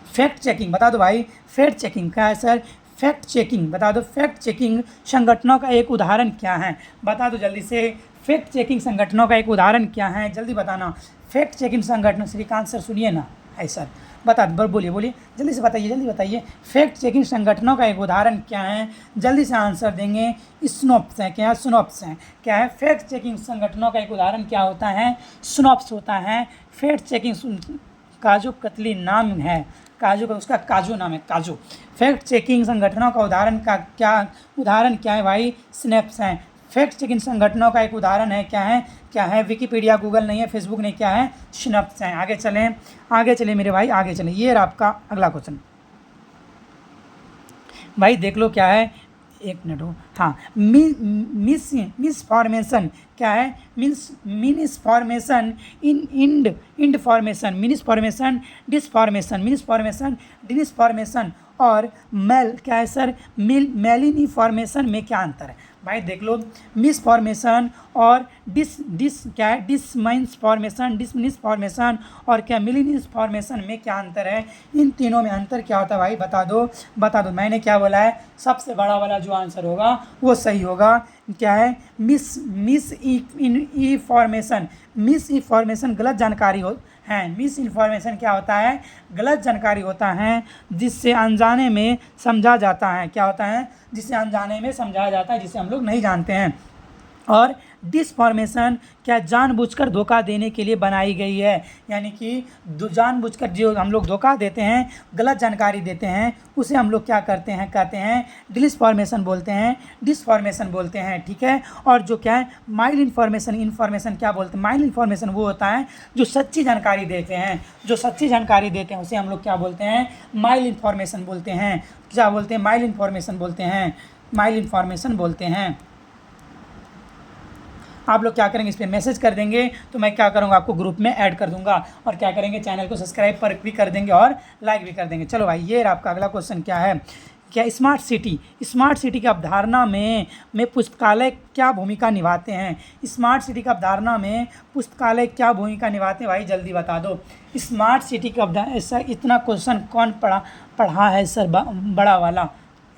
फैक्ट चेकिंग बता दो भाई, फैक्ट चेकिंग क्या है सर? फैक्ट चेकिंग बता दो। फैक्ट चेकिंग संगठनों का एक उदाहरण क्या है? बता दो जल्दी से। फैक्ट चेकिंग संगठनों का एक उदाहरण क्या है? जल्दी बताना। फैक्ट चेकिंग संगठन, श्रीकांत सर सुनिए ना, है सर बता बोलिए जल्दी से बताइए, जल्दी बताइए। फैक्ट चेकिंग संगठनों का एक उदाहरण क्या है? जल्दी से आंसर देंगे। स्नोप्स हैं। क्या? स्नोप्स हैं। क्या है? फैक्ट चेकिंग संगठनों का एक उदाहरण क्या होता है? स्नोप्स होता है। फैक्ट चेकिंग काजू कतली नाम है, काजू का उसका काजू नाम है, काजू। फैक्ट चेकिंग संगठनों का उदाहरण क्या है भाई? स्नैप्स हैं। फैक्ट चेक इन संगठनों का एक उदाहरण है, क्या है? विकिपीडिया, गूगल नहीं है, फेसबुक नहीं, क्या है? स्नप्स हैं। आगे चलें मेरे भाई, आगे चलें। ये रहा आपका अगला क्वेश्चन। भाई देख लो क्या है, एक मिनट हो, हाँ, मिस फॉर्मेशन क्या है? Misinformation and formation, misinformation disinformation और मेल क्या है सर? मेलिनी फॉर्मेशन में क्या अंतर है? भाई देख लो, मिस फॉर्मेशन और डिस क्या है? डिसमिस फॉर्मेशन और क्या मिलिनिस फॉर्मेशन में क्या अंतर है? इन तीनों में अंतर क्या होता है भाई? बता दो। मैंने क्या बोला है? सबसे बड़ा वाला जो आंसर होगा वो सही होगा। क्या है? मिस इन्फॉर्मेशन गलत जानकारी है। मिस इन्फॉर्मेशन क्या होता है? गलत जानकारी होता है जिससे अनजाने में समझा जाता है। क्या होता है? जिससे अनजाने में समझाया जाता है, जिसे हम लोग नहीं जानते हैं। और डिसफॉर्मेशन क्या? जानबूझकर धोखा देने के लिए बनाई गई है, यानी कि जानबूझकर जो हम लोग धोखा देते हैं, गलत जानकारी देते हैं, उसे हम लोग क्या कहते हैं? डिसफॉर्मेशन बोलते हैं। ठीक है। और जो क्या है? माइल्ड इन्फॉर्मेशन क्या बोलते हैं? माइल्ड इन्फॉर्मेशन वो होता है जो सच्ची जानकारी देते हैं, उसे हम लोग क्या बोलते हैं? माइल्ड इन्फॉर्मेशन बोलते हैं। क्या बोलते हैं? माइल्ड इन्फॉर्मेशन बोलते हैं। आप लोग क्या करेंगे? इस पर मैसेज कर देंगे तो मैं क्या करूँगा? आपको ग्रुप में ऐड कर दूंगा। और क्या करेंगे? चैनल को सब्सक्राइब पर भी कर देंगे और लाइक भी कर देंगे। चलो भाई, ये आपका अगला क्वेश्चन क्या है? क्या स्मार्ट सिटी की अवधारणा में पुस्तकालय क्या भूमिका निभाते हैं? स्मार्ट सिटी की अवधारणा में पुस्तकालय क्या भूमिका निभाते हैं? भाई जल्दी बता दो। स्मार्ट सिटी की अवधारणा, ऐसा इतना क्वेश्चन कौन पढ़ा है सर? बड़ा वाला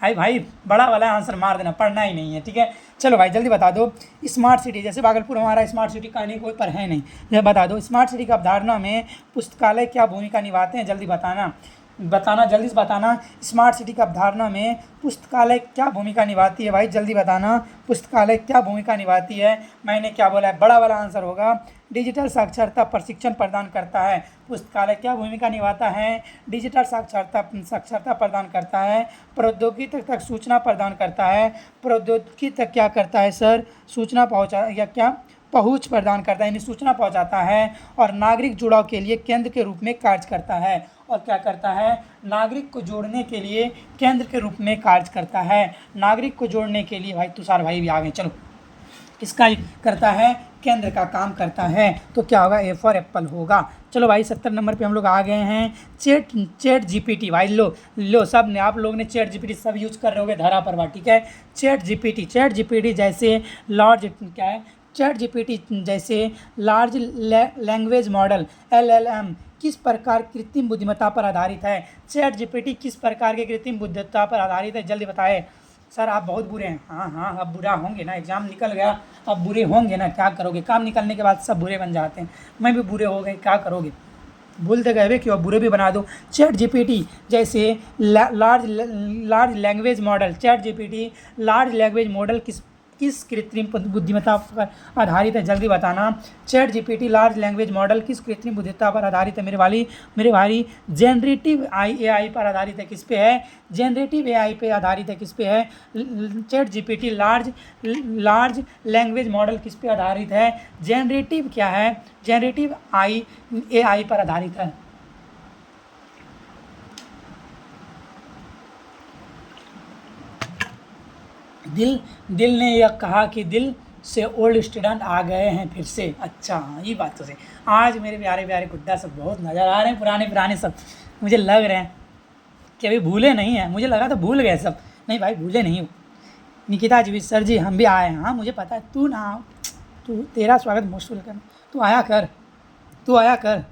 भाई बड़ा वाला आंसर मार देना, पढ़ना ही नहीं है। ठीक है, चलो भाई जल्दी बता दो। स्मार्ट सिटी, जैसे भागलपुर हमारा स्मार्ट सिटी का नहीं कोई पर है नहीं, ये बता दो। स्मार्ट सिटी की अवधारणा में पुस्तकालय क्या भूमिका निभाते हैं? जल्दी जल्दी से बताना। स्मार्ट सिटी की अवधारणा में पुस्तकालय क्या भूमिका निभाती है? भाई जल्दी बताना, पुस्तकालय क्या भूमिका निभाती है? मैंने क्या बोला है? बड़ा वाला आंसर होगा। डिजिटल साक्षरता प्रशिक्षण प्रदान करता है। पुस्तकालय क्या भूमिका निभाता है? डिजिटल साक्षरता प्रदान करता है। प्रौद्योगिकी तक सूचना प्रदान करता है। प्रौद्योगिकी तक क्या करता है सर? सूचना पहुँच प्रदान करता है, यानी सूचना पहुंचाता है। और नागरिक जुड़ाव के लिए केंद्र के रूप में कार्य करता है। और क्या करता है? नागरिक को जोड़ने के लिए केंद्र के रूप में कार्य करता है। नागरिक को जोड़ने के लिए, भाई तुषार भाई भी आ गए, चलो। इसका करता है, केंद्र का काम करता है। तो क्या होगा? ए फॉर एप्पल होगा। चलो भाई 70 नंबर पे हम लोग आ गए हैं। चैट जीपीटी, भाई लो सब ने, आप लोग ने चैट जीपीटी सब यूज कर रहे होगे धरा पर। ठीक है, चैट जीपीटी जैसे लार्ज लैंग्वेज मॉडल LLM किस प्रकार कृत्रिम बुद्धिमत्ता पर आधारित है? चैट जीपीटी किस प्रकार के कृत्रिम बुद्धिमत्ता पर आधारित है? जल्दी बताए। सर आप बहुत बुरे हैं। हाँ, अब बुरा होंगे ना, एग्ज़ाम निकल गया, अब बुरे होंगे ना, क्या करोगे? काम निकलने के बाद सब बुरे बन जाते हैं। मैं भी बुरे हो गए, क्या करोगे? भूलते गए क्यों? बुरे भी बना दो। चैट जीपीटी जैसे large language model, chat GPT large language model किस कृत्रिम बुद्धिमत्ता पर आधारित है? जल्दी बताना। Chat GPT large language model किस कृत्रिम बुद्धिमत्ता पर आधारित है? मेरे भाई जेनरेटिव AI पर आधारित है। किस पे है? जेनरेटिव AI पे आधारित है। किस पे है? Chat GPT large language model किस पे आधारित है? जेनरेटिव क्या है? जेनरेटिव AI पर आधारित है। दिल ने यह कहा कि दिल से ओल्ड स्टूडेंट आ गए हैं फिर से। अच्छा, ये बात तो सही। आज मेरे प्यारे गुड्डा सब बहुत नज़र आ रहे हैं, पुराने सब। मुझे लग रहे हैं कि अभी भूले नहीं हैं। मुझे लगा तो भूल गए सब। नहीं भाई, भूले नहीं हो। निकिता जी भी, सर जी हम भी आए हैं। हाँ मुझे पता है, तेरा स्वागत मोस्ट वेलकम। तू आया कर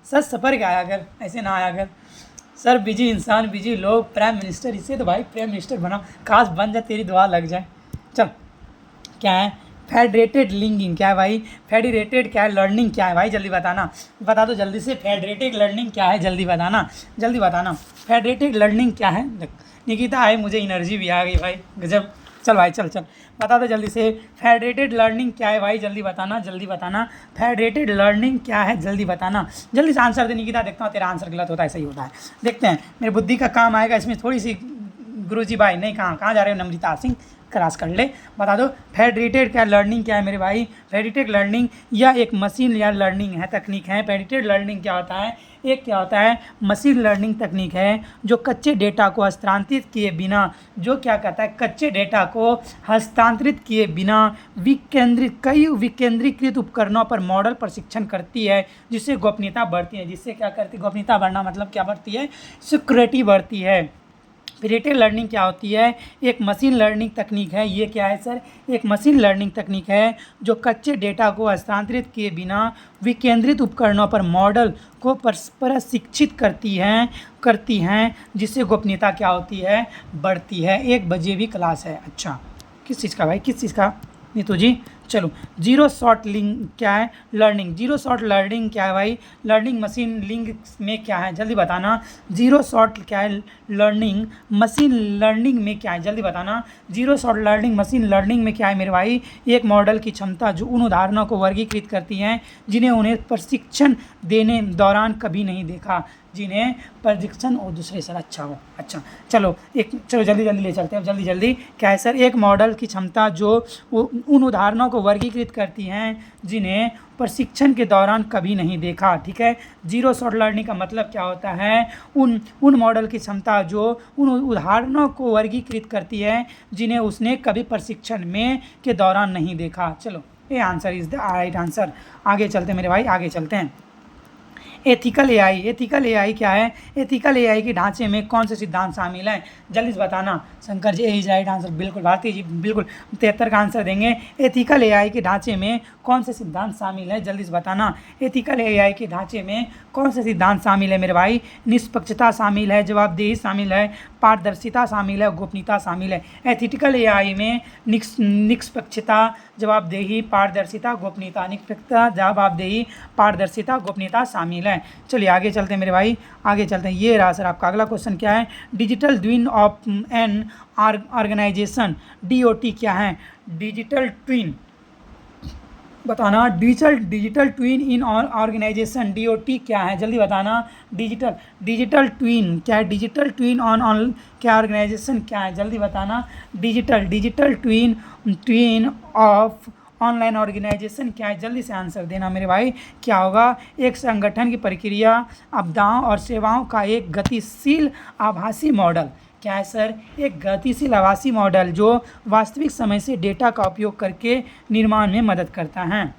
सच सफर के आया कर, ऐसे ना आया कर। सर बिजी इंसान, बिजी लोग, प्राइम मिनिस्टर, इससे तो भाई प्राइम मिनिस्टर बना, काश बन जाए, तेरी दुआ लग जाए। चल, क्या है? फेडरेटेड लिंकिंग क्या है भाई? फेडरेटेड क्या है? लर्निंग क्या है भाई? जल्दी बताना, बता दो जल्दी से। फेडरेटेड लर्निंग क्या है? जल्दी बताना। फेडरेटेड लर्निंग क्या है? निकिता है, मुझे एनर्जी भी आ गई भाई, गजब। चल भाई, चल बता दो जल्दी से। फेडरेटेड लर्निंग क्या है भाई? जल्दी बताना। फेडरेटेड लर्निंग क्या है? जल्दी बताना। जल्दी से आंसर दे निकिता, देखता हूँ तेरा आंसर गलत होता है सही होता है। देखते हैं, मेरी बुद्धि का काम आएगा इसमें थोड़ी सी। गुरुजी भाई नहीं, कहाँ जा रहे हो? नम्रता सिंह, क्रॉस कर ले। बता दो फेडरेटेड क्या लर्निंग क्या है मेरे भाई। फेडरेटेड लर्निंग या एक मशीन या लर्निंग है, तकनीक है। फेडरेटेड लर्निंग क्या होता है, एक क्या होता है मशीन लर्निंग तकनीक है जो कच्चे डेटा को हस्तांतरित किए बिना, जो क्या कहता है कच्चे डेटा को हस्तांतरित किए बिना कई विकेंद्रीकृत उपकरणों पर मॉडल प्रशिक्षण करती है, जिससे गोपनीयता बढ़ती है। जिससे क्या करती है, गोपनीयता बढ़ना मतलब क्या बढ़ती है, सिक्योरिटी बढ़ती है। फेडरेटेड लर्निंग क्या होती है, एक मशीन लर्निंग तकनीक है। ये क्या है सर, एक मशीन लर्निंग तकनीक है जो कच्चे डेटा को हस्तांतरित किए बिना विकेंद्रित उपकरणों पर मॉडल को प्रशिक्षित करती हैं जिससे गोपनीयता क्या होती है, बढ़ती है। 1 बजे भी क्लास है। अच्छा किस चीज़ का भाई, किस चीज़ का नीतू जी। चलो जीरो शॉट लिंक क्या है, लर्निंग। जीरो शॉट लर्निंग क्या है भाई, लर्निंग मशीन लिंक में क्या है, जल्दी बताना। जीरो शॉट क्या है, लर्निंग मशीन लर्निंग में क्या है, जल्दी बताना। Zero shot learning machine learning में क्या है मेरे भाई, एक मॉडल की क्षमता जो उन उदाहरणों को वर्गीकृत करती हैं जिन्हें उन्हें प्रशिक्षण देने दौरान कभी नहीं देखा, जिन्हें प्रशिक्षण और दूसरे सर अच्छा हो। अच्छा चलो जल्दी जल्दी ले चलते हैं, जल्दी जल्दी। क्या है सर, एक मॉडल की क्षमता जो उन उदाहरणों को वर्गीकृत करती हैं जिन्हें प्रशिक्षण के दौरान कभी नहीं देखा। ठीक है, जीरो शॉट लर्निंग का मतलब क्या होता है, उन मॉडल की क्षमता जो उन उदाहरणों को वर्गीकृत करती है जिन्हें उसने कभी प्रशिक्षण में के दौरान नहीं देखा। चलो ये answer is the right answer. आगे चलते हैं मेरे भाई, आगे चलते हैं। एथिकल एआई, एथिकल एआई क्या है, एथिकल एआई के ढांचे में कौन से सिद्धांत शामिल हैं, जल्दी से बताना। Shankar ji is right answer, बिल्कुल। भारती जी बिल्कुल 73 का आंसर देंगे। एथिकल एआई के ढांचे में कौन से सिद्धांत शामिल है, जल्दी से बताना। एथिकल एआई के ढांचे में कौन से सिद्धांत शामिल है मेरे भाई, निष्पक्षता शामिल है, जवाबदेही शामिल है, पारदर्शिता शामिल है, गोपनीयता शामिल है। एथिकल एआई में निष्पक्षता, जवाबदेही, पारदर्शिता, गोपनीयता, निष्पक्षता, जवाबदेही, पारदर्शिता, गोपनीयता शामिल है। चलिए आगे चलते हैं मेरे भाई, आगे चलते हैं। ये रहा सर आपका अगला क्वेश्चन क्या है, digital twin of an organisation, DOT क्या है, डिजिटल ट्विन बताना। Digital twin in organisation, DOT क्या है, जल्दी बताना। डिजिटल ट्विन क्या है, डिजिटल ट्विन ऑन क्या ऑर्गेनाइजेशन क्या है, जल्दी बताना। Digital twin of online organisation क्या है, जल्दी से आंसर देना मेरे भाई। क्या होगा, एक संगठन की प्रक्रिया, आपदाओं और सेवाओं का एक गतिशील आभासी मॉडल। क्या है सर, एक गतिशील आभासी मॉडल जो वास्तविक समय से डेटा का उपयोग करके निर्माण में मदद करता है।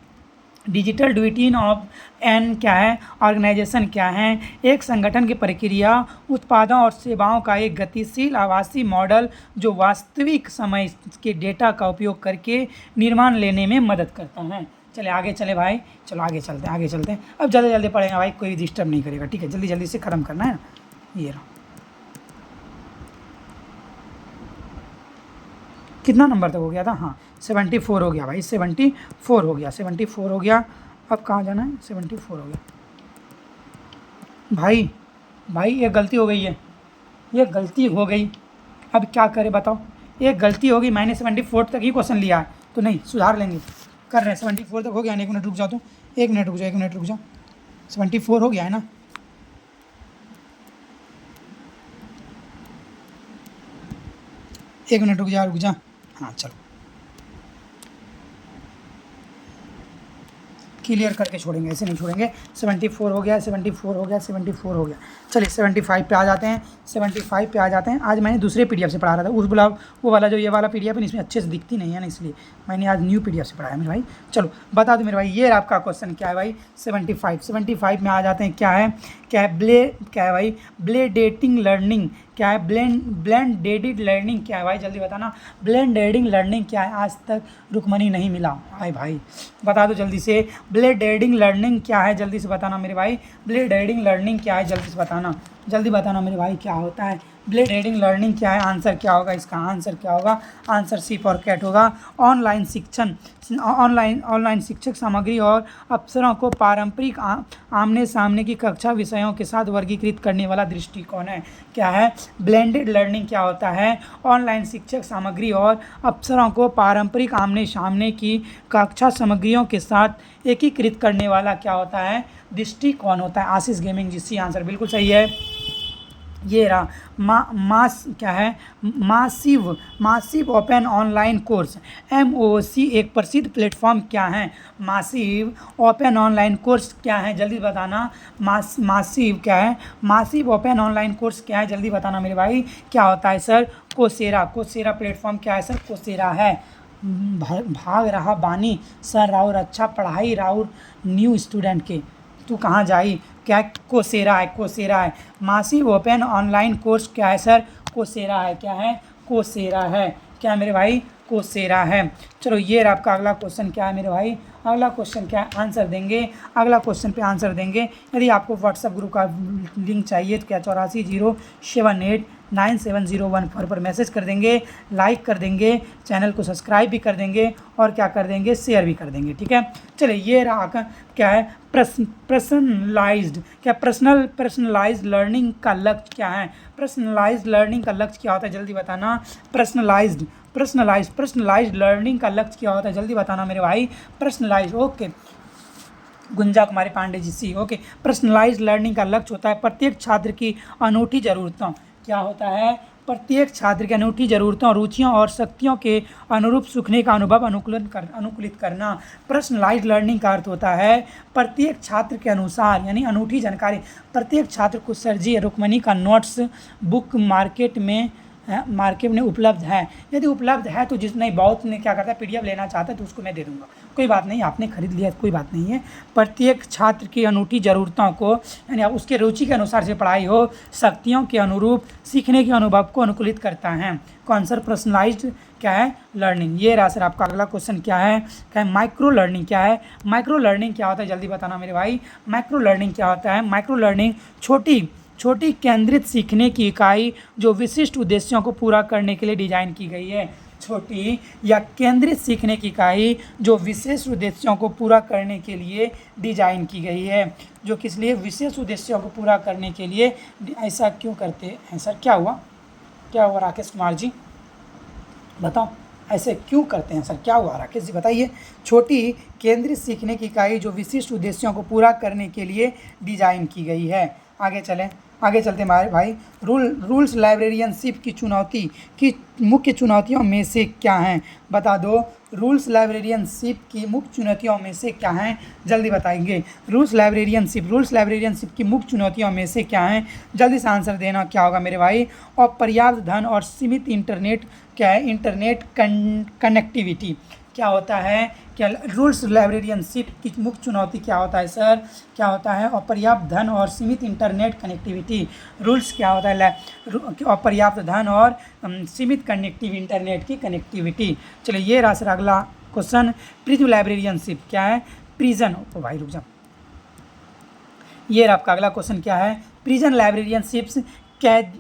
डिजिटल ट्विन ऑफ एन क्या है, ऑर्गेनाइजेशन क्या है, एक संगठन की प्रक्रिया, उत्पादों और सेवाओं का एक गतिशील आभासी मॉडल जो वास्तविक समय के डेटा का उपयोग करके निर्माण लेने में मदद करता है। चले आगे चले भाई, चलो आगे चलते हैं, आगे चलते हैं। अब जल्दी जल्दी पढ़ेंगे भाई, कोई डिस्टर्ब नहीं करेगा, ठीक है, जल्दी जल्दी से ख़त्म करना है ना। ये रहा, कितना नंबर तक हो गया था, हाँ 74 हो गया भाई, 74 हो गया, 74 हो गया। अब कहाँ जाना है, 74 हो गया भाई। भाई ये गलती हो गई है, ये गलती हो गई, अब क्या करें बताओ। ये गलती हो गई, मैंने 74 तक ही क्वेश्चन लिया है, तो नहीं सुधार लेंगे, कर रहे हैं। 74 तक हो गया, 1 मिनट रुक जाओ, तो 1 मिनट रुक जाओ, 1 मिनट रुक जाओ। 74 हो गया है ना, एक मिनट रुक जा, हाँ चलो क्लियर करके छोड़ेंगे, ऐसे नहीं छोड़ेंगे। 74 हो गया, 74 हो गया, 74 हो गया। चलिए 75 पे आ जाते हैं, 75 पे आ जाते हैं। आज मैंने दूसरे पीडीएफ से पढ़ा रहा था, उस वो वाला जो ये वाला पीडीएफ है इसमें अच्छे से दिखती नहीं है ना, इसलिए मैंने आज न्यू पीडीएफ से पढ़ाया मेरे भाई। चलो बता दो मेरे भाई, ये आपका क्वेश्चन क्या है भाई, 75 में आ जाते हैं। क्या है भाई, ब्लेंडेड लर्निंग क्या है, ब्लेंडेड लर्निंग क्या है भाई, जल्दी बताना। ब्लेंडेड लर्निंग क्या है, आज तक रुकमनी नहीं मिला हाय भाई, बता दो जल्दी से। ब्लेंडेड लर्निंग क्या है, जल्दी से बताना मेरे भाई। ब्लेंडेड लर्निंग क्या है, जल्दी से बताना, जल्दी बताना मेरे भाई, क्या होता है ब्लेंडेड लर्निंग क्या है। आंसर क्या होगा इसका, आंसर क्या होगा, आंसर सी फॉर कैट होगा। ऑनलाइन शिक्षक सामग्री और अवसरों को पारंपरिक आमने सामने की कक्षा विषयों के साथ वर्गीकृत करने वाला दृष्टिकोण है। क्या है, ब्लेंडेड लर्निंग क्या होता है, ऑनलाइन शिक्षक सामग्री और अवसरों को पारंपरिक आमने सामने की कक्षा सामग्रियों के साथ एकीकृत करने वाला क्या होता है, दृष्टिकोण होता है। आशीष गेमिंग जी, सी आंसर बिल्कुल सही है। ये रहा मास क्या है, massive open online course, MOOC एक प्रसिद्ध प्लेटफॉर्म क्या है, मासिव ओपन ऑनलाइन कोर्स क्या है, जल्दी बताना। मासिव क्या है, मासिव ओपन ऑनलाइन कोर्स क्या है, जल्दी बताना मेरे भाई। क्या होता है सर, कोसेरा प्लेटफॉर्म क्या है सर, कोसेरा है। भाग रहा बानी सर राउर अच्छा पढ़ाई राउर न्यू स्टूडेंट के, तू कहाँ जाई, क्या कोसेरा है। मासिव ओपन ऑनलाइन कोर्स क्या है सर, कोसेरा है। क्या है, कोसेरा है। क्या है मेरे भाई, कोसेरा है। चलो ये रहा आपका अगला क्वेश्चन। क्या है मेरे भाई, अगला क्वेश्चन क्या है, आंसर देंगे अगला क्वेश्चन पे आंसर देंगे। यदि आपको व्हाट्सएप ग्रुप का लिंक चाहिए तो क्या 8407897014 पर मैसेज कर देंगे, लाइक कर देंगे, चैनल को सब्सक्राइब भी कर देंगे और क्या कर देंगे, शेयर भी कर देंगे। ठीक है, चलिए ये रहा क्या है, पर्सनलाइज्ड लर्निंग का लक्ष्य क्या है, पर्सनलाइज्ड लर्निंग का लक्ष्य क्या होता है, जल्दी बताना। पर्सनलाइज्ड लर्निंग का लक्ष्य क्या होता है, जल्दी बताना मेरे भाई। पर्सनलाइज्ड, ओके, गुंजा कुमारी पांडे जी सी, ओके। पर्सनलाइज्ड लर्निंग का लक्ष्य होता है प्रत्येक छात्र की अनूठी ज़रूरतों, क्या होता है, प्रत्येक छात्र की अनूठी ज़रूरतों, रुचियों और शक्तियों के अनुरूप सीखने का अनुभव अनुकूलित करना। पर्सनलाइज्ड लर्निंग का अर्थ होता है प्रत्येक छात्र के अनुसार, यानी अनूठी जानकारी। प्रत्येक छात्र को सर जी रुक्मणी का नोट्स बुक मार्केट में उपलब्ध है, यदि उपलब्ध है तो जिस नहीं बहुत ने क्या करता है, PDF लेना चाहता है तो उसको मैं दे दूंगा, कोई बात नहीं, आपने खरीद लिया कोई बात नहीं है। प्रत्येक छात्र की अनूठी ज़रूरतों को, यानी उसके रुचि के अनुसार से पढ़ाई हो, शक्तियों के अनुरूप सीखने के अनुभव को अनुकूलित करता है। कौन सा, पर्सनलाइज्ड क्या है, लर्निंग। ये रहा सर आपका अगला क्वेश्चन। क्या है, माइक्रो लर्निंग क्या है, माइक्रो लर्निंग क्या होता है, जल्दी बताना मेरे भाई। माइक्रो लर्निंग क्या होता है, माइक्रो लर्निंग छोटी केंद्रित सीखने की इकाई जो विशिष्ट उद्देश्यों को पूरा करने के लिए डिजाइन की गई है। छोटी या केंद्रित सीखने की इकाई जो विशेष उद्देश्यों को पूरा करने के लिए डिजाइन की गई है, जो किस लिए, विशेष उद्देश्यों को पूरा करने के लिए। ऐसा क्यों करते हैं सर, क्या हुआ राकेश कुमार जी बताओ, ऐसे क्यों करते हैं सर, क्या हुआ राकेश जी बताइए। छोटी केंद्रित सीखने की इकाई जो विशिष्ट उद्देश्यों को पूरा करने के लिए डिजाइन की गई है। आगे चलते हमारे भाई। रूल्स लाइब्रेरियनशिप की मुख्य चुनौतियों में से क्या हैं, बता दो। रूल्स लाइब्रेरियनशिप की मुख्य चुनौतियों में से क्या हैं, जल्दी बताएंगे। रूल्स लाइब्रेरियनशिप की मुख्य चुनौतियों में से क्या हैं, जल्दी से आंसर देना। क्या होगा मेरे भाई, और पर्याप्त धन और सीमित इंटरनेट, क्या है, इंटरनेट कनेक्टिविटी। क्या होता है, क्या रूल्स लाइब्रेरियनशिप की मुख्य चुनौती क्या होता है सर, क्या होता है, अपर्याप्त धन और सीमित इंटरनेट कनेक्टिविटी। रूल्स क्या होता है, अपर्याप्त धन और सीमित इंटरनेट की कनेक्टिविटी। चलिए ये रहा सर अगला क्वेश्चन। प्रिज्म लाइब्रेरियनशिप क्या है, प्रिजन, तो भाई रुक जाओ, ये रहा आपका अगला क्वेश्चन। क्या है, प्रिजन लाइब्रेरियनशिप्स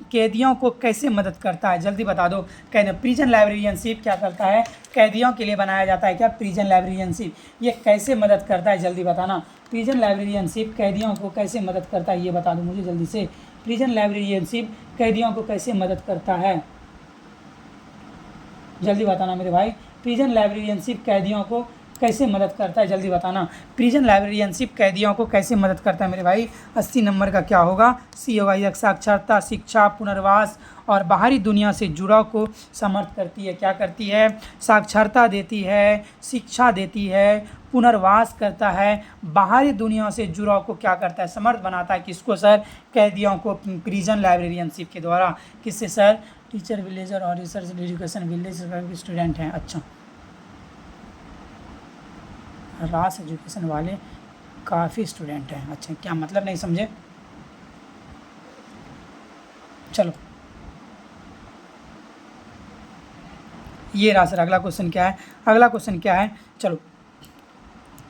कैदियों को कैसे मदद करता है, जल्दी बता दो। प्रिजन लाइब्रेरियनशिप क्या करता है, कैदियों के लिए बनाया जाता है। क्या प्रिजन लाइब्रेरियनशिप ये कैसे मदद करता है, जल्दी बताना। प्रिजन लाइब्रेरियनशिप कैदियों को कैसे मदद करता है, ये बता दो मुझे जल्दी से। प्रिजन लाइब्रेरियनशिप कैदियों को कैसे मदद करता है, जल्दी बताना मेरे भाई। प्रिजन लाइब्रेरियनशिप कैदियों को कैसे मदद करता है, जल्दी बताना। प्रिजन लाइब्रेरियनशिप कैदियों को कैसे मदद करता है मेरे भाई। 80 नंबर का क्या होगा, सी होगा। यह साक्षरता, शिक्षा, पुनर्वास और बाहरी दुनिया से जुड़ाव को समर्थ करती है। क्या करती है, साक्षरता देती है, शिक्षा देती है, पुनर्वास करता है, बाहरी दुनिया से जुड़ाव को क्या करता है, समर्थ बनाता है। किसको सर, कैदियों को प्रिजन लाइब्रेरियनशिप के द्वारा। किससे सर, टीचर विलेजर और रिसर्च एजुकेशन विलेज स्टूडेंट हैं। अच्छा, रास एजुकेशन वाले काफ़ी स्टूडेंट हैं। अच्छा, क्या मतलब नहीं समझे, चलो ये रहा सर अगला क्वेश्चन। क्या है, अगला क्वेश्चन क्या है, चलो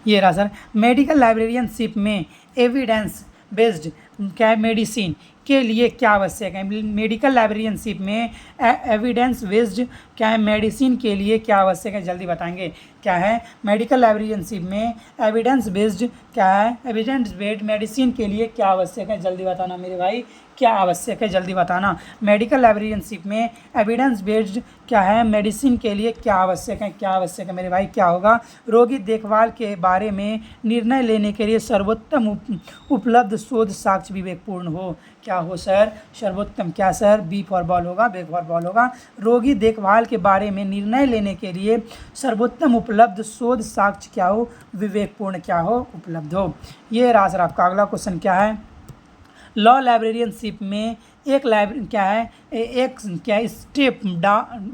ये रहा सर। मेडिकल लाइब्रेरियनशिप में एविडेंस बेस्ड क्या है, मेडिसिन के लिए क्या आवश्यक है। मेडिकल लाइब्रेरियनशिप में एविडेंस बेस्ड क्या है, मेडिसिन के लिए क्या आवश्यक है, जल्दी बताएंगे। क्या है, मेडिकल लाइब्रेरियनशिप में एविडेंस बेस्ड क्या है, एविडेंस बेस्ड मेडिसिन के लिए क्या आवश्यक है, जल्दी बताना मेरे भाई। क्या आवश्यक है जल्दी बताना। मेडिकल लाइब्रेरियनशिप में एविडेंस बेस्ड क्या है, मेडिसिन के लिए क्या आवश्यक है, क्या आवश्यक है मेरे भाई, क्या होगा। रोगी देखभाल के बारे में निर्णय लेने के लिए सर्वोत्तम उपलब्ध शोध साक्ष्य विवेकपूर्ण हो। क्या हो सर, सर्वोत्तम क्या सर, बी फॉर बॉल होगा, बी फॉर बॉल होगा। रोगी देखभाल के बारे में निर्णय लेने के लिए सर्वोत्तम उपलब्ध शोध साक्ष्य क्या हो, विवेकपूर्ण क्या हो, उपलब्ध हो। ये रहा सर आपका अगला क्वेश्चन क्या है। लॉ लाइब्रेरियनशिप में एक लाइब्रेरी क्या है, एक क्या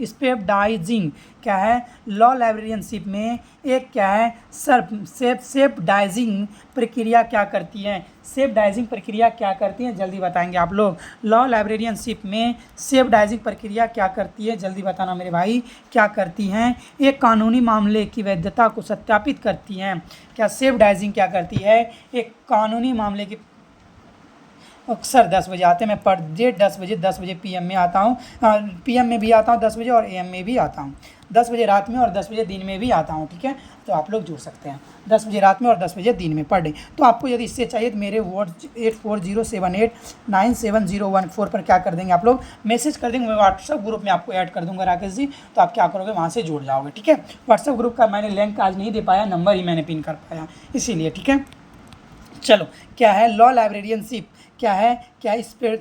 स्टेपडाइजिंग क्या है, लॉ लाइब्रेरियनशिप में एक क्या है, सेफडाइजिंग प्रक्रिया क्या करती है, सेफडाइजिंग प्रक्रिया क्या करती है जल्दी बताएंगे आप लोग। लॉ लाइब्रेरियनशिप में सेफडाइजिंग प्रक्रिया क्या करती है जल्दी बताना मेरे भाई, क्या करती हैं। एक कानूनी मामले की वैधता को सत्यापित करती हैं। क्या सेफडाइजिंग क्या करती है, एक कानूनी मामले की। अक्सर 10 बजे आते हैं, मैं पर डे 10 बजे पीएम में आता हूँ, पीएम में भी आता हूँ 10 बजे और एएम में भी आता हूँ, 10 बजे रात में और 10 बजे दिन में भी आता हूँ, ठीक है। तो आप लोग जुड़ सकते हैं 10 बजे रात में और 10 बजे दिन में पर डे। तो आपको यदि इससे चाहिए तो मेरे व्हाट्सएप 8407897014 पर क्या कर देंगे आप लोग, मैसेज कर देंगे, मैं व्हाट्सअप ग्रुप में आपको ऐड कर दूंगा राकेश जी। तो आप क्या करोगे, वहाँ से जुड़ जाओगे, ठीक है। व्हाट्सअप ग्रुप का मैंने लिंक आज नहीं दे पाया, नंबर ही मैंने पिन कर पाया इसीलिए, ठीक है। चलो क्या है लॉ लाइब्रेरियनशिप क्या है, क्या इस पर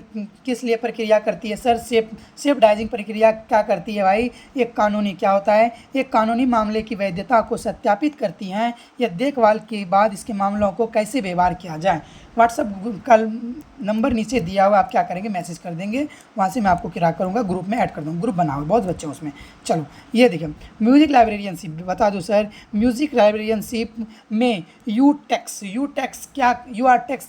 किस लिए प्रक्रिया करती है सर, सेफडाइजिंग प्रक्रिया क्या करती है भाई। एक कानूनी क्या होता है, एक कानूनी मामले की वैधता को सत्यापित करती हैं या देखभाल के बाद इसके मामलों को कैसे व्यवहार किया जाए। व्हाट्सअप का नंबर नीचे दिया हुआ, आप क्या करेंगे मैसेज कर देंगे, वहाँ से मैं आपको क्या करूँगा ग्रुप में ऐड कर दूँगा, ग्रुप बनाओ बहुत बच्चे उसमें। चलो ये देखिए म्यूजिक लाइब्रेरियनशिप बता दो सर, म्यूजिक लाइब्रेरियनशिप में यू टेक्स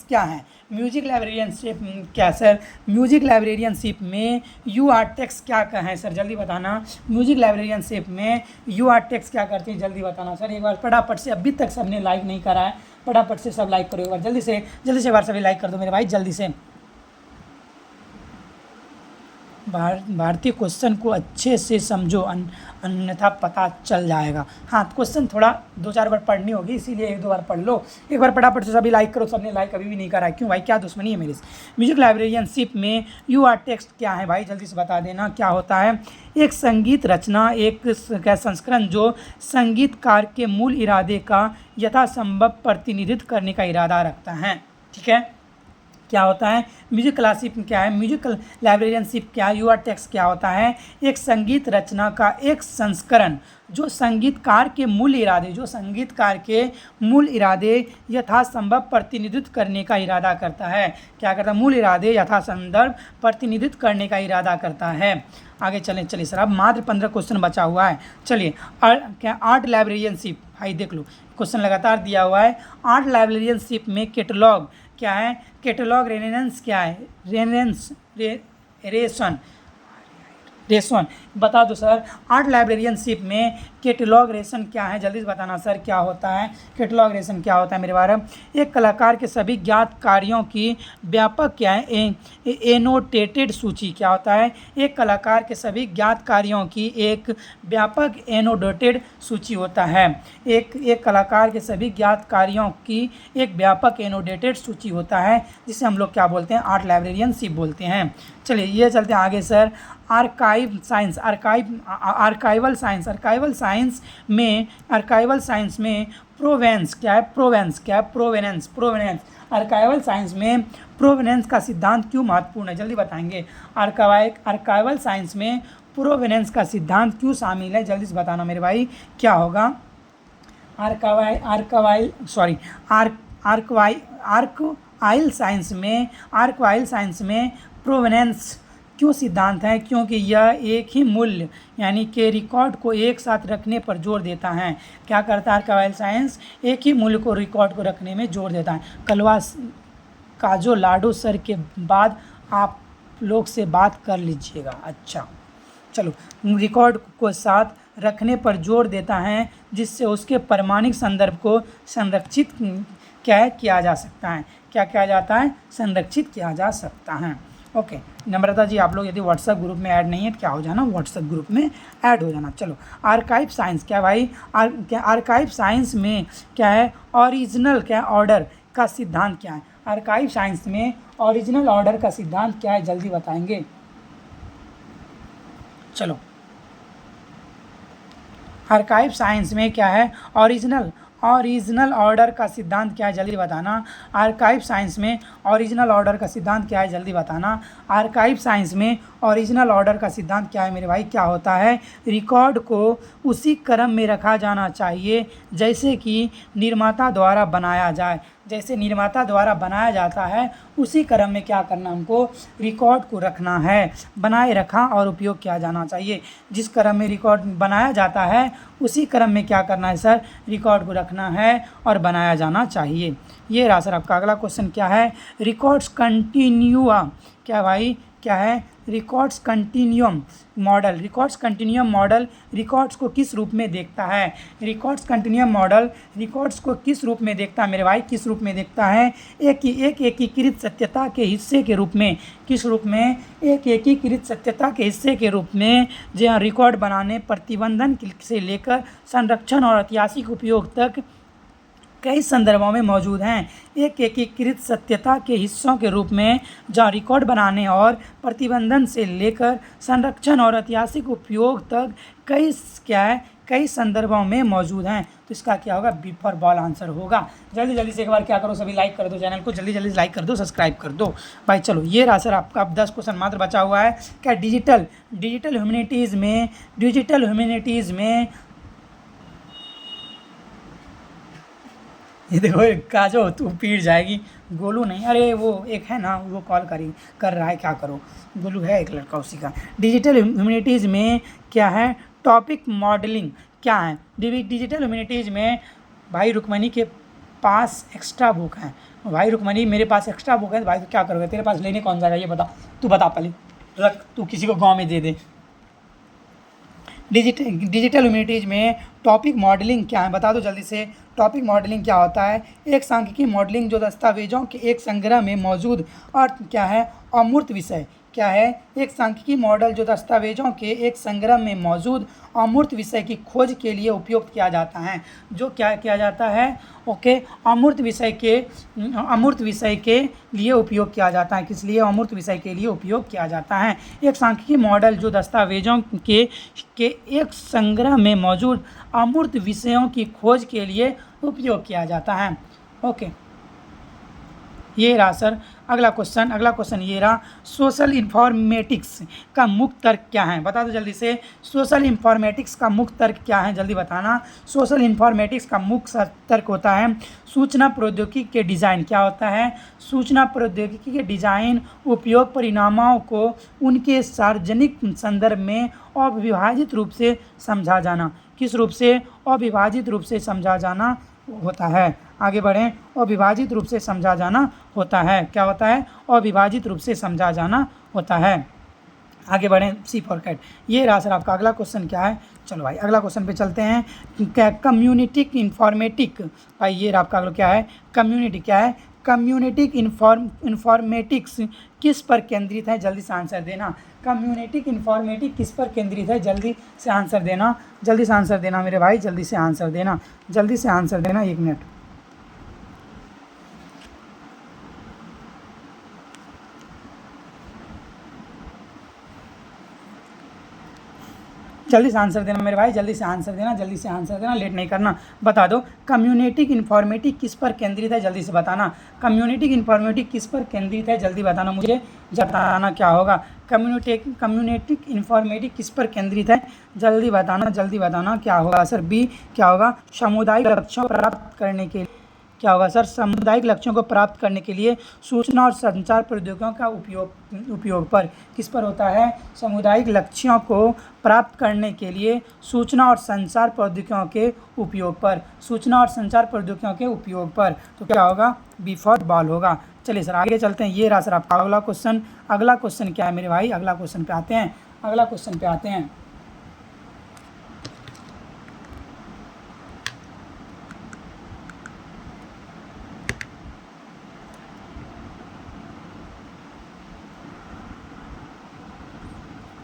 क्या है, म्यूजिक लाइब्रेरियनशिप क्या सर, म्यूजिक लाइब्रेरियनशिप में यू आर टेक्स क्या है सर जल्दी बताना। म्यूजिक लाइब्रेरियनशिप में यू आर टेक्स क्या करती है जल्दी बताना सर। एक बार फटाफट से, अभी तक सबने लाइक नहीं करा है, फटाफट से सब लाइक करो एक बार, जल्दी से एक बार सभी लाइक कर दो मेरे भाई जल्दी से। भारतीय क्वेश्चन को अच्छे से समझो अन्यथा पता चल जाएगा। हाँ क्वेश्चन थोड़ा 2-4 बार पढ़नी होगी, इसीलिए 1-2 बार पढ़ लो। एक बार फटाफट से सभी लाइक करो, सबने लाइक अभी भी नहीं करा है, क्यों भाई क्या दुश्मनी है मेरे से। म्यूजिक लाइब्रेरियनशिप में यू आर टेक्स्ट क्या है भाई जल्दी से बता देना, क्या होता है। एक संगीत रचना, एक क्या संस्करण जो संगीतकार के मूल इरादे का यथासंभव प्रतिनिधित्व करने का इरादा रखता है, ठीक है। क्या होता है म्यूजिक क्लासिक क्या है, म्यूजिक लाइब्रेरियनशिप क्या है, यू आर टेक्स्ट क्या होता है। एक संगीत रचना का एक संस्करण जो संगीतकार के मूल इरादे यथासंभव प्रतिनिधित्व करने का इरादा करता है। क्या करता है, मूल इरादे यथासंभव प्रतिनिधित्व करने का इरादा करता है। आगे चलिए सर, अब मात्र 15 क्वेश्चन बचा हुआ है। चलिए क्या आर्ट लाइब्रेरियनशिप, भाई देख लो क्वेश्चन लगातार दिया हुआ है। आर्ट लाइब्रेरियनशिप में कैटलॉग क्या है, कैटलॉग रेनेंस क्या है, रेशन बता दो सर। आर्ट लाइब्रेरियनशिप में कैटलॉग रेशन क्या है जल्दी से बताना सर, क्या होता है कैटलॉग रेशन क्या होता है मेरे बारे में। एक कलाकार के सभी ज्ञात कार्यों की व्यापक क्या है, एनोटेटेड सूची क्या होता है। एक कलाकार के सभी ज्ञात कार्यों की एक व्यापक एनोटेटेड सूची होता है। एक कलाकार के सभी ज्ञात कार्यों की एक व्यापक एनोटेटेड सूची होता है, जिसे हम लोग क्या बोलते हैं, आर्ट लाइब्रेरियनशिप बोलते हैं। चलिए ये चलते हैं आगे सर। आर्काइवल साइंस में प्रोवेनेंस आर्काइवल साइंस में प्रोवेनेंस का सिद्धांत क्यों महत्वपूर्ण है जल्दी बताएंगे। आर्काइवल साइंस में प्रोवेनेंस का सिद्धांत क्यों शामिल है जल्दी से बताना मेरे भाई, क्या होगा। आर्काइवल साइंस में प्रोवेनेंस क्यों सिद्धांत है, क्योंकि यह एक ही मूल्य यानी कि रिकॉर्ड को एक साथ रखने पर जोर देता है। क्या करता है आर्काइवल साइंस, एक ही मूल्य को रिकॉर्ड को रखने में जोर देता है। कलवा काजो लाडो सर के बाद आप लोग से बात कर लीजिएगा। अच्छा चलो, रिकॉर्ड को साथ रखने पर जोर देता है जिससे उसके प्रमाणिक संदर्भ को संरक्षित किया जा सकता है। क्या किया जाता है, संरक्षित किया जा सकता है। ओके नम्रता जी, आप लोग यदि व्हाट्सएप ग्रुप में ऐड नहीं है तो क्या हो जाना, व्हाट्सएप ग्रुप में ऐड हो जाना। चलो आर्काइव साइंस क्या भाई, आर्काइव साइंस में क्या है, ओरिजिनल क्या ऑर्डर का सिद्धांत क्या है। आर्काइव साइंस में ओरिजिनल ऑर्डर का सिद्धांत क्या है, जल्दी बताएंगे। चलो, आर्काइव साइंस में क्या है, ओरिजिनल ऑर्डर का सिद्धांत क्या है, जल्दी बताना। आर्काइव साइंस में ओरिजिनल ऑर्डर का सिद्धांत क्या है, जल्दी बताना। आर्काइव साइंस में ओरिजिनल ऑर्डर का सिद्धांत क्या है मेरे भाई, क्या होता है? रिकॉर्ड को उसी क्रम में रखा जाना चाहिए जैसे कि निर्माता द्वारा बनाया जाए। जैसे निर्माता द्वारा बनाया जाता है उसी क्रम में क्या करना, हमको रिकॉर्ड को रखना है, बनाए रखा और उपयोग किया जाना चाहिए। जिस क्रम में रिकॉर्ड बनाया जाता है उसी क्रम में क्या करना है सर, रिकॉर्ड को रखना है और बनाया जाना चाहिए। ये रहा सर आपका अगला क्वेश्चन, क्या है? रिकॉर्ड्स कंटिन्यूआ, क्या भाई, क्या है? Records continuum model. Records continuum model records को किस रूप में देखता है? रिकॉर्ड्स कंटिन्यूम मॉडल रिकॉर्ड्स को किस रूप में देखता है मेरे भाई, किस रूप में देखता है? एक एकीकृत सत्यता के हिस्से के रूप में। किस रूप में? एक एकीकृत सत्यता के हिस्से के रूप में, जहाँ रिकॉर्ड बनाने, प्रतिबंधन से लेकर संरक्षण और ऐतिहासिक उपयोग तक कई संदर्भों में मौजूद हैं। एक एकीकृत सत्यता के हिस्सों के रूप में, जहाँ रिकॉर्ड बनाने और प्रतिबंधन से लेकर संरक्षण और ऐतिहासिक उपयोग तक कई संदर्भों में मौजूद हैं। तो इसका क्या होगा? बी फॉर बॉल आंसर होगा। जल्दी जल्दी से एक बार क्या करो, सभी लाइक कर दो चैनल को, जल्दी जल्दी लाइक कर दो, सब्सक्राइब कर दो भाई। चलो, ये रहा सर आपका, अब 10 क्वेश्चन मात्र बचा हुआ है। क्या डिजिटल ह्यूमैनिटीज़ में ये देखो काजो, तू पीट जाएगी। गोलू नहीं, अरे वो एक है ना, वो कॉल कर रहा है, क्या करो। गोलू है एक लड़का, उसी का। डिजिटल ह्यूमैनिटीज़ में क्या है? टॉपिक मॉडलिंग क्या है? डिजिटल ह्यूमैनिटीज़ में भाई रुक्मणी के पास एक्स्ट्रा बुक है। भाई रुक्मणी, मेरे पास एक्स्ट्रा बुक है, भाई तो क्या करोगे? तेरे पास लेने कौन जाएगा ये बता, तू बता पहले, रख, तू किसी को गाँव में दे दे। डिजिटल ह्यूमैनिटीज़ में टॉपिक मॉडलिंग क्या है, बता दो जल्दी से। टॉपिक मॉडलिंग क्या होता है? एक सांख्यिकी मॉडलिंग जो दस्तावेजों के एक संग्रह में मौजूद और क्या है, अमूर्त विषय। क्या है? एक सांख्यिकी मॉडल जो दस्तावेजों के एक संग्रह में मौजूद अमूर्त विषय की खोज के लिए उपयोग किया जाता है। जो क्या किया जाता है? ओके, अमूर्त विषय के लिए उपयोग किया जाता है। किस लिए? अमूर्त विषय के लिए उपयोग किया जाता है। एक सांख्यिकी मॉडल जो दस्तावेजों के एक संग्रह में मौजूद अमूर्त विषयों की खोज के लिए उपयोग किया जाता है। ओके, ये रहा सर अगला क्वेश्चन ये रहा। सोशल इन्फॉर्मेटिक्स का मुख्य तर्क क्या है, बता दो जल्दी से। सोशल इन्फॉर्मेटिक्स का मुख्य तर्क क्या है, जल्दी बताना। सोशल इन्फॉर्मेटिक्स का मुख्य तर्क होता है सूचना प्रौद्योगिकी के डिज़ाइन। क्या होता है? सूचना प्रौद्योगिकी के डिज़ाइन, उपयोग, परिणामों को उनके सार्वजनिक संदर्भ में अविभाजित रूप से समझा जाना। किस रूप से? अविभाजित रूप से समझा जाना होता है। आगे बढ़ें, अविभाजित रूप से समझा जाना होता है। क्या होता है? अविभाजित रूप से समझा जाना होता है। आगे बढ़ें, सी फॉर कैट। ये रहा सर आपका अगला क्वेश्चन, क्या है? चलो भाई अगला क्वेश्चन पे चलते हैं। क्या कम्युनिटी इन्फॉर्मेटिक, भाई ये रहा आपका अगला, क्या है? कम्युनिटी, क्या है? कम्युनिटी इन्फॉर्मेटिक्स किस पर केंद्रित है, जल्दी से आंसर देना। कम्युनिटी इन्फॉर्मेटिक किस पर केंद्रित है, जल्दी से आंसर देना। जल्दी से आंसर देना मेरे भाई, जल्दी से आंसर देना, जल्दी से आंसर देना। 1 मिनट, जल्दी से आंसर देना मेरे भाई, जल्दी से आंसर देना, जल्दी से आंसर देना, लेट नहीं करना। बता दो कम्युनिटी इन्फॉर्मेटिक किस पर केंद्रित है, जल्दी से बताना। कम्युनिटी इन्फॉर्मेटिक किस पर केंद्रित है, जल्दी बताना मुझे, बताना क्या होगा। कम्युनिटी इन्फॉर्मेटिक किस पर केंद्रित है, जल्दी बताना क्या होगा सर। बी क्या होगा? सामुदायिक लक्ष्यों प्राप्त करने के, क्या होगा सर? सामुदायिक लक्ष्यों को प्राप्त करने के लिए सूचना और संचार प्रौद्योगिकियों का उपयोग पर। किस पर होता है? सामुदायिक लक्ष्यों को प्राप्त करने के लिए सूचना और संचार प्रौद्योगिकियों के उपयोग पर। सूचना और संचार प्रौद्योगिकियों के उपयोग पर, तो क्या होगा? बी फॉर बॉल होगा। चलिए सर आगे चलते हैं। ये रहा सर आपका अगला क्वेश्चन। अगला क्वेश्चन क्या है मेरे भाई? अगला क्वेश्चन पे आते हैं।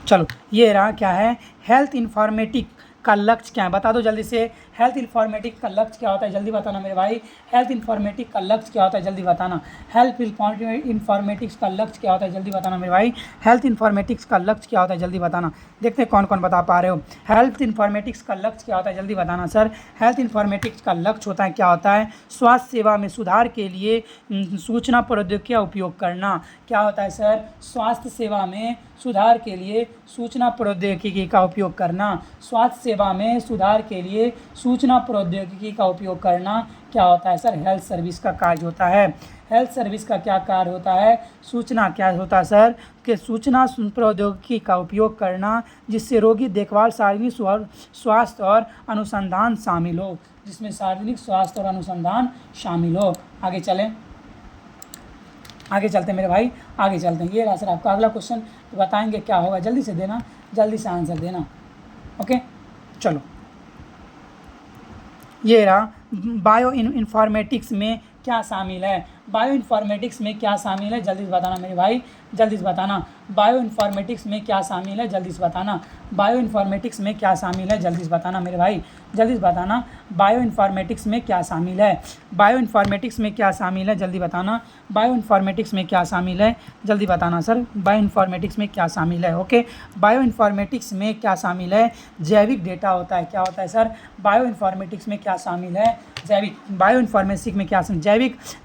चलो, ये रहा, क्या है? हेल्थ इन्फॉर्मेटिक का लक्ष्य क्या है, बता दो जल्दी से। हेल्थ इन्फॉर्मेटिक्स का लक्ष्य क्या होता है, जल्दी बताना मेरे भाई। हेल्थ इन्फॉर्मेटिक्स का लक्ष्य क्या होता है, जल्दी बताना। हेल्थ इन्फॉर्मेटिक्स का लक्ष्य क्या होता है, जल्दी बताना मेरे भाई। हेल्थ इन्फॉर्मेटिक्स का लक्ष्य क्या होता है, जल्दी बताना। देखते हैं कौन कौन बता पा रहे हो। हेल्थ इन्फॉर्मेटिक्स का लक्ष्य क्या होता है, जल्दी बताना सर। हेल्थ इन्फॉर्मेटिक्स का लक्ष्य होता है, क्या होता है, स्वास्थ्य सेवा में सुधार के लिए सूचना प्रौद्योगिकी का उपयोग करना। क्या होता है सर, स्वास्थ्य सेवा में सुधार के लिए सूचना प्रौद्योगिकी का उपयोग करना। स्वास्थ्य सेवा में सुधार के लिए सूचना प्रौद्योगिकी का उपयोग करना क्या होता है सर, हेल्थ सर्विस का कार्य होता है। हेल्थ सर्विस का क्या कार्य होता है, सूचना क्या होता है सर, कि सूचना प्रौद्योगिकी का उपयोग करना जिससे रोगी देखभाल, सार्वजनिक स्वास्थ्य और अनुसंधान शामिल हो, जिसमें सार्वजनिक स्वास्थ्य और अनुसंधान शामिल हो। आगे चलें, आगे चलते हैं मेरे भाई, आगे चलते हैं। ये रहा सर आपका अगला क्वेश्चन, तो बताएंगे क्या होगा, जल्दी से देना, जल्दी से आंसर देना। ओके चलो, ये रहा बायो इन्फॉर्मेटिक्स में क्या शामिल है। बायो इन्फॉर्मेटिक्स में क्या शामिल है, जल्दी से बताना मेरे भाई, जल्दी से बताना। बायो इन्फॉर्मेटिक्स में क्या शामिल है, जल्दी से बताना। बायो इन्फॉर्मेटिक्स में क्या शामिल है, जल्दी से बताना मेरे भाई, जल्दी से बताना। बायो इन्फॉर्मेटिक्स में क्या शामिल है, बायो इन्फॉर्मेटिक्स में क्या शामिल है, जल्दी बताना। बायो इन्फॉर्मेटिक्स में क्या शामिल है, जल्दी बताना सर। बायो इन्फॉर्मेटिक्स में क्या शामिल है, ओके। बायो इन्फॉर्मेटिक्स में क्या शामिल है, जैविक डेटा होता है। क्या होता है सर, बायो इन्फॉर्मेटिक्स में क्या शामिल है, जैविक। बायो इन्फॉर्मेटिक्स में क्या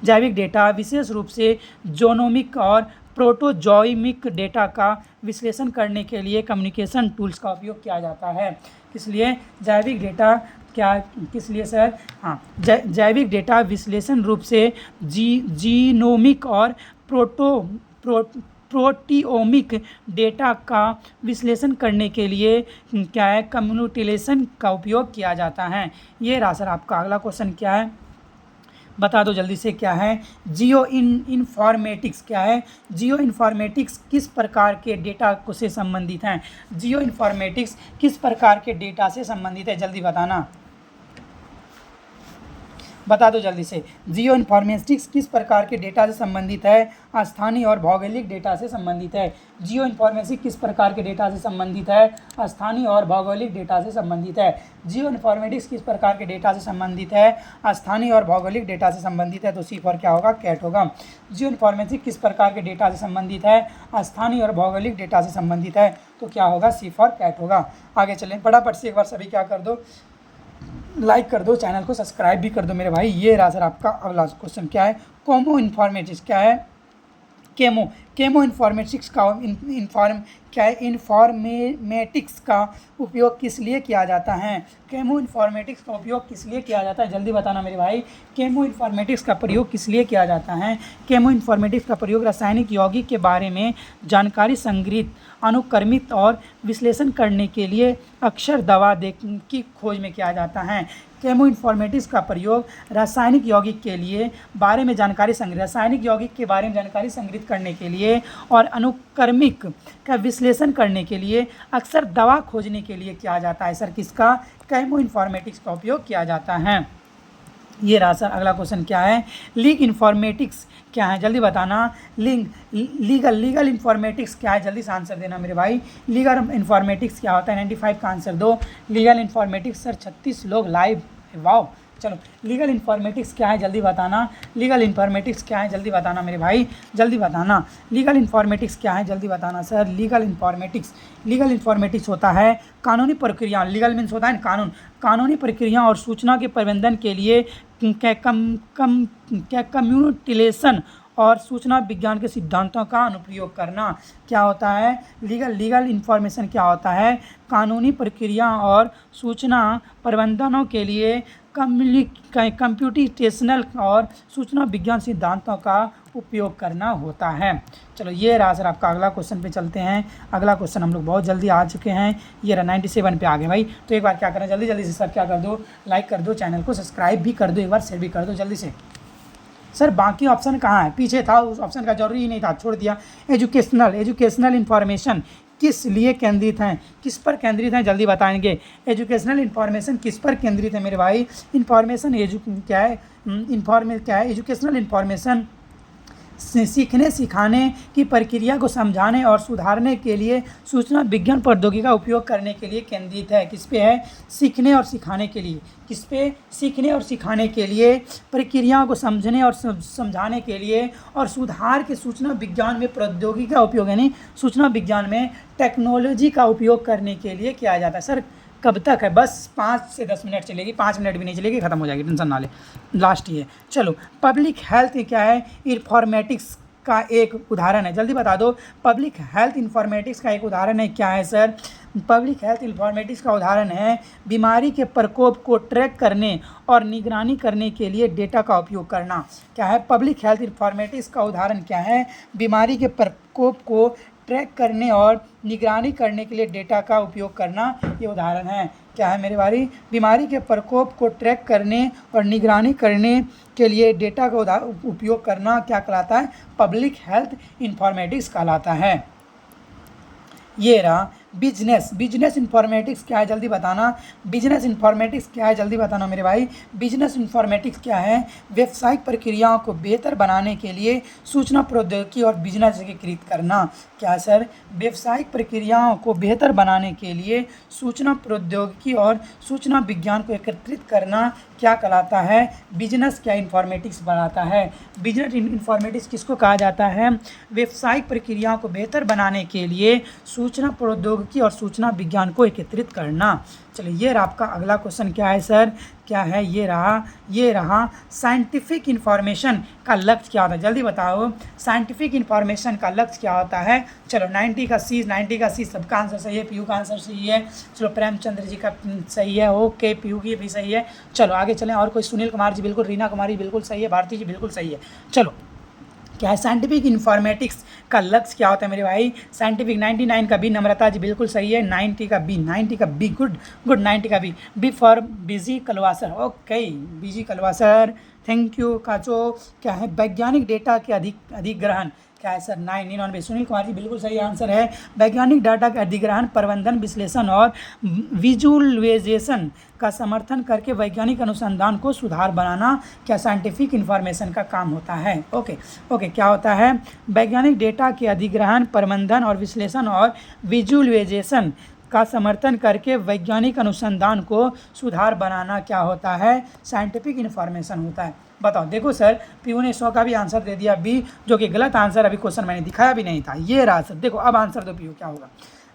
जैविक डेटा, विशेष रूप से जोनोमिक और प्रोटोजोइमिक डेटा का विश्लेषण करने के लिए कम्युनिकेशन टूल्स का उपयोग किया जाता है। किस लिए, जैविक डेटा क्या, किस लिए सर, हाँ, जैविक डेटा विश्लेषण रूप से जीनोमिक और प्रोटियोमिक डेटा का विश्लेषण करने के लिए क्या है, कम्युनिकेशन का उपयोग किया जाता है। ये रहा सर आपका अगला क्वेश्चन, क्या है बता दो जल्दी से, क्या है, जियो इन्फॉर्मेटिक्स क्या है। जियो इन्फॉर्मेटिक्स किस प्रकार के डेटा को से संबंधित हैं, जियो इन्फॉर्मेटिक्स किस प्रकार के डेटा से संबंधित है, जल्दी बताना, बता दो जल्दी से। जियो इन्फॉर्मेटिक्स किस प्रकार के डेटा से संबंधित है, स्थानीय और भौगोलिक डेटा से संबंधित है। जियो इन्फॉर्मेटिक्स किस प्रकार के डेटा से संबंधित है, स्थानीय और भौगोलिक डेटा से संबंधित है। जियो इन्फॉर्मेटिक्स किस प्रकार के डेटा से संबंधित है, स्थानीय और भौगोलिक डेटा से संबंधित है, तो सी फॉर क्या होगा, कैट होगा। जियो इन्फॉर्मेटिक्स किस प्रकार के डेटा से संबंधित है, स्थानीय और भौगोलिक डेटा से संबंधित है, तो क्या होगा, सी फॉर कैट होगा। आगे चलें, फटाफट से एक बार सभी क्या कर दो, लाइक कर दो, चैनल को सब्सक्राइब भी कर दो मेरे भाई। ये रहा सर आपका अगला क्वेश्चन, क्या है, केमो इन्फॉर्मेटिक्स क्या है, केमो इन्फॉर्मेटिक्स का क्या है, इन्फॉर्मेटिक्स का उपयोग किस लिए किया जाता है। केमो इन्फॉर्मेटिक्स का उपयोग किस लिए किया जाता है, जल्दी बताना मेरे भाई। केमो इन्फॉर्मेटिक्स का प्रयोग किस लिए किया जाता है। केमो इन्फॉर्मेटिक्स का प्रयोग रासायनिक यौगिक के बारे में जानकारी संग्रहित, अनुक्रमित और विश्लेषण करने के लिए अक्सर दवा की खोज में किया जाता है। केमो इन्फॉर्मेटिक्स का प्रयोग रासायनिक यौगिक के लिए बारे में जानकारी संग्रह, रासायनिक यौगिक के बारे में जानकारी संग्रहित करने के लिए और अनुक्रमिक का विश्लेषण करने के लिए अक्सर दवा खोजने के लिए किया जाता है सर, किसका, केमो इन्फॉर्मेटिक्स का उपयोग किया जाता है। ये रहा सर अगला क्वेश्चन, क्या है, लीग इन्फॉर्मेटिक्स क्या है, जल्दी बताना। लीगल इन्फॉर्मेटिक्स क्या है, जल्दी से आंसर देना मेरे भाई। लीगल इन्फॉर्मेटिक्स क्या होता है, 95 का आंसर दो। लीगल इन्फॉर्मेटिक्स सर 36 लोग लाइव, वाओ। चलो, लीगल इन्फॉर्मेटिक्स क्या है, जल्दी बताना। लीगल इन्फॉर्मेटिक्स क्या है, जल्दी बताना मेरे भाई, जल्दी बताना। लीगल इन्फॉर्मेटिक्स क्या है, जल्दी बताना सर। लीगल इन्फॉर्मेटिक्स होता है कानूनी प्रक्रिया, लीगल मीन्स होता है कानून, कानूनी प्रक्रिया और सूचना के प्रबंधन के लिए कम्युनिकेशन और सूचना विज्ञान के सिद्धांतों का अनुप्रयोग करना। क्या होता है, लीगल इन्फॉर्मेशन क्या होता है, कानूनी प्रक्रिया और सूचना प्रबंधनों के लिए कंप्यूटेशनल और सूचना विज्ञान सिद्धांतों का उपयोग करना होता है। चलो, ये रहा सर आपका अगला क्वेश्चन पे चलते हैं। अगला क्वेश्चन हम लोग बहुत जल्दी आ चुके हैं, ये रहा 97 पे आ गए भाई। तो एक बार क्या करें, जल्दी जल्दी से सब क्या कर दो, लाइक कर दो, चैनल को सब्सक्राइब भी कर दो, एक बार शेयर भी कर दो जल्दी से। सर बाकी ऑप्शन कहाँ है, पीछे था, उस ऑप्शन का जरूरी ही नहीं था, छोड़ दिया। एजुकेशनल इन्फॉर्मेशन किस लिए केंद्रित हैं, किस पर केंद्रित हैं, जल्दी बताएंगे। एजुकेशनल इन्फॉर्मेशन किस पर केंद्रित है मेरे भाई। इन्फॉर्मेशन क्या है, एजुकेशनल इन्फॉर्मेशन सीखने सिखाने की प्रक्रिया को समझाने और सुधारने के लिए सूचना विज्ञान प्रौद्योगिकी का उपयोग करने के लिए केंद्रित है। किस पे है? सीखने और सिखाने के लिए। किस पे? सीखने और सिखाने के लिए, प्रक्रियाओं को समझने और समझाने के लिए और सुधार के सूचना विज्ञान में प्रौद्योगिकी का उपयोग, यानी सूचना विज्ञान में टेक्नोलॉजी का उपयोग करने के लिए किया जाता है। सर कब तक है? बस 5 से 10 मिनट चलेगी, 5 मिनट भी नहीं चलेगी, ख़त्म हो जाएगी, टेंशन ना ले, लास्ट ही है। चलो, पब्लिक हेल्थ क्या है? इन्फॉर्मेटिक्स का एक उदाहरण है, जल्दी बता दो। पब्लिक हेल्थ इन्फॉर्मेटिक्स का एक उदाहरण है, क्या है सर? पब्लिक हेल्थ इन्फॉर्मेटिक्स का उदाहरण है बीमारी के प्रकोप को ट्रैक करने और निगरानी करने के लिए डेटा का उपयोग करना। क्या है? पब्लिक हेल्थ इन्फॉर्मेटिक्स का उदाहरण क्या है? बीमारी के प्रकोप को ट्रैक करने और निगरानी करने के लिए डेटा का उपयोग करना, ये उदाहरण है। क्या है मेरे भाई? बीमारी के प्रकोप को ट्रैक करने और निगरानी करने के लिए डेटा का उपयोग करना क्या कहलाता है? पब्लिक हेल्थ इन्फॉर्मेटिक्स कहलाता है। ये रहा बिजनेस इन्फॉर्मेटिक्स क्या है? जल्दी बताना। बिजनेस इन्फॉर्मेटिक्स क्या है? जल्दी बताना मेरे भाई। बिजनेस इन्फॉर्मेटिक्स क्या है? व्यावसायिक प्रक्रियाओं को बेहतर बनाने के लिए सूचना प्रौद्योगिकी और बिजनेस एकीकृत करना। क्या सर? व्यवसायिक प्रक्रियाओं को बेहतर बनाने के लिए सूचना प्रौद्योगिकी और सूचना विज्ञान को एकत्रित करना क्या कहलाता है? बिजनेस क्या इन्फॉर्मेटिक्स बनाता है? बिजनेस इन्फॉर्मेटिक्स किसको कहा जाता है? व्यावसायिक प्रक्रियाओं को बेहतर बनाने के लिए सूचना प्रौद्योगिकी और सूचना विज्ञान को एकत्रित करना। चलिए, ये रहा आपका अगला क्वेश्चन। क्या है सर? क्या है? ये रहा साइंटिफिक इन्फॉर्मेशन का लक्ष्य क्या होता है? जल्दी बताओ, साइंटिफिक इन्फॉर्मेशन का लक्ष्य क्या होता है? चलो, 90 का सी सबका आंसर सही है, पीयू का आंसर सही है। चलो, प्रेमचंद्र जी का सही है, ओके, पीयू की भी सही है। चलो आगे चलें। और कोई? सुनील कुमार जी बिल्कुल, रीना कुमारी बिल्कुल सही है, भारती जी बिल्कुल सही है। चलो, क्या है? साइंटिफिक इन्फॉर्मेटिक्स का लक्ष्य क्या होता है मेरे भाई? साइंटिफिक 99 का बी, नम्रता जी बिल्कुल सही है, 90 का बी, गुड 90 का बी फॉर बीजी कलवासर, ओके, बीजी कलवासर, थैंक यू काचो। क्या है? वैज्ञानिक डेटा के अधिग्रहण। क्या है सर? 99। सुनील कुमार जी बिल्कुल सही आंसर है। वैज्ञानिक डाटा का अधिग्रहण, प्रबंधन, विश्लेषण और विजुअलाइजेशन का समर्थन करके वैज्ञानिक अनुसंधान को सुधार बनाना क्या साइंटिफिक इन्फॉर्मेशन का काम होता है? ओके, क्या होता है? वैज्ञानिक डेटा के अधिग्रहण, प्रबंधन और विश्लेषण और विजुअलाइजेशन का समर्थन करके वैज्ञानिक अनुसंधान को सुधार बनाना क्या होता है? साइंटिफिक इन्फॉर्मेशन होता है। बताओ, देखो सर, पीयू ने 100 का भी आंसर दे दिया बी, जो कि गलत आंसर, अभी क्वेश्चन मैंने दिखाया भी नहीं था। ये रहा सर, देखो अब आंसर दो पीयू, क्या होगा?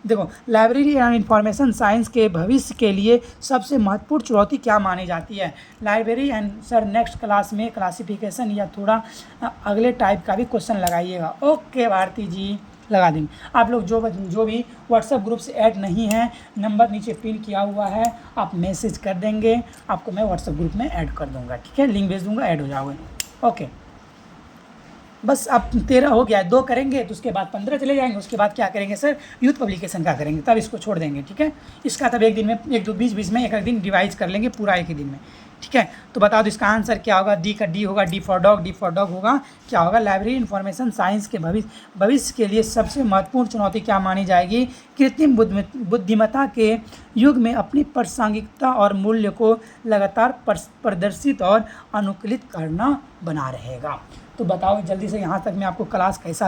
देखो, लाइब्रेरी एंड इंफॉर्मेशन साइंस के भविष्य के लिए सबसे महत्वपूर्ण चुनौती क्या मानी जाती है? Library and sir next class में क्लासिफिकेशन या थोड़ा अगले टाइप का भी क्वेश्चन लगाइएगा। ओके भारती जी, लगा देंगे। आप लोग जो भी व्हाट्सएप ग्रुप से ऐड नहीं है, नंबर नीचे पिन किया हुआ है, आप मैसेज कर देंगे, आपको मैं व्हाट्सएप ग्रुप में ऐड कर दूंगा, ठीक है? लिंक भेज दूंगा, ऐड हो जाओगे। ओके, बस अब 13 हो गया, 2 करेंगे तो उसके बाद 15 चले जाएंगे। उसके बाद क्या करेंगे सर? यूथ पब्लिकेशन का करेंगे, तब इसको छोड़ देंगे, ठीक है? इसका तब एक दिन में, एक दो बीच में एक दिन डिवाइड कर लेंगे, पूरा एक ही दिन में, ठीक है? तो बता दो इसका आंसर क्या होगा? डी का डी होगा, डी फॉर डॉग होगा। क्या होगा? लाइब्रेरी इन्फॉर्मेशन साइंस के भविष्य के लिए सबसे महत्वपूर्ण चुनौती क्या मानी जाएगी? कृत्रिम बुद्धिमत्ता के युग में अपनी प्रासंगिकता और मूल्य को लगातार प्रदर्शित और अनुकूलित करना बना रहेगा। तो बताओ जल्दी से, यहाँ तक में आपको क्लास कैसा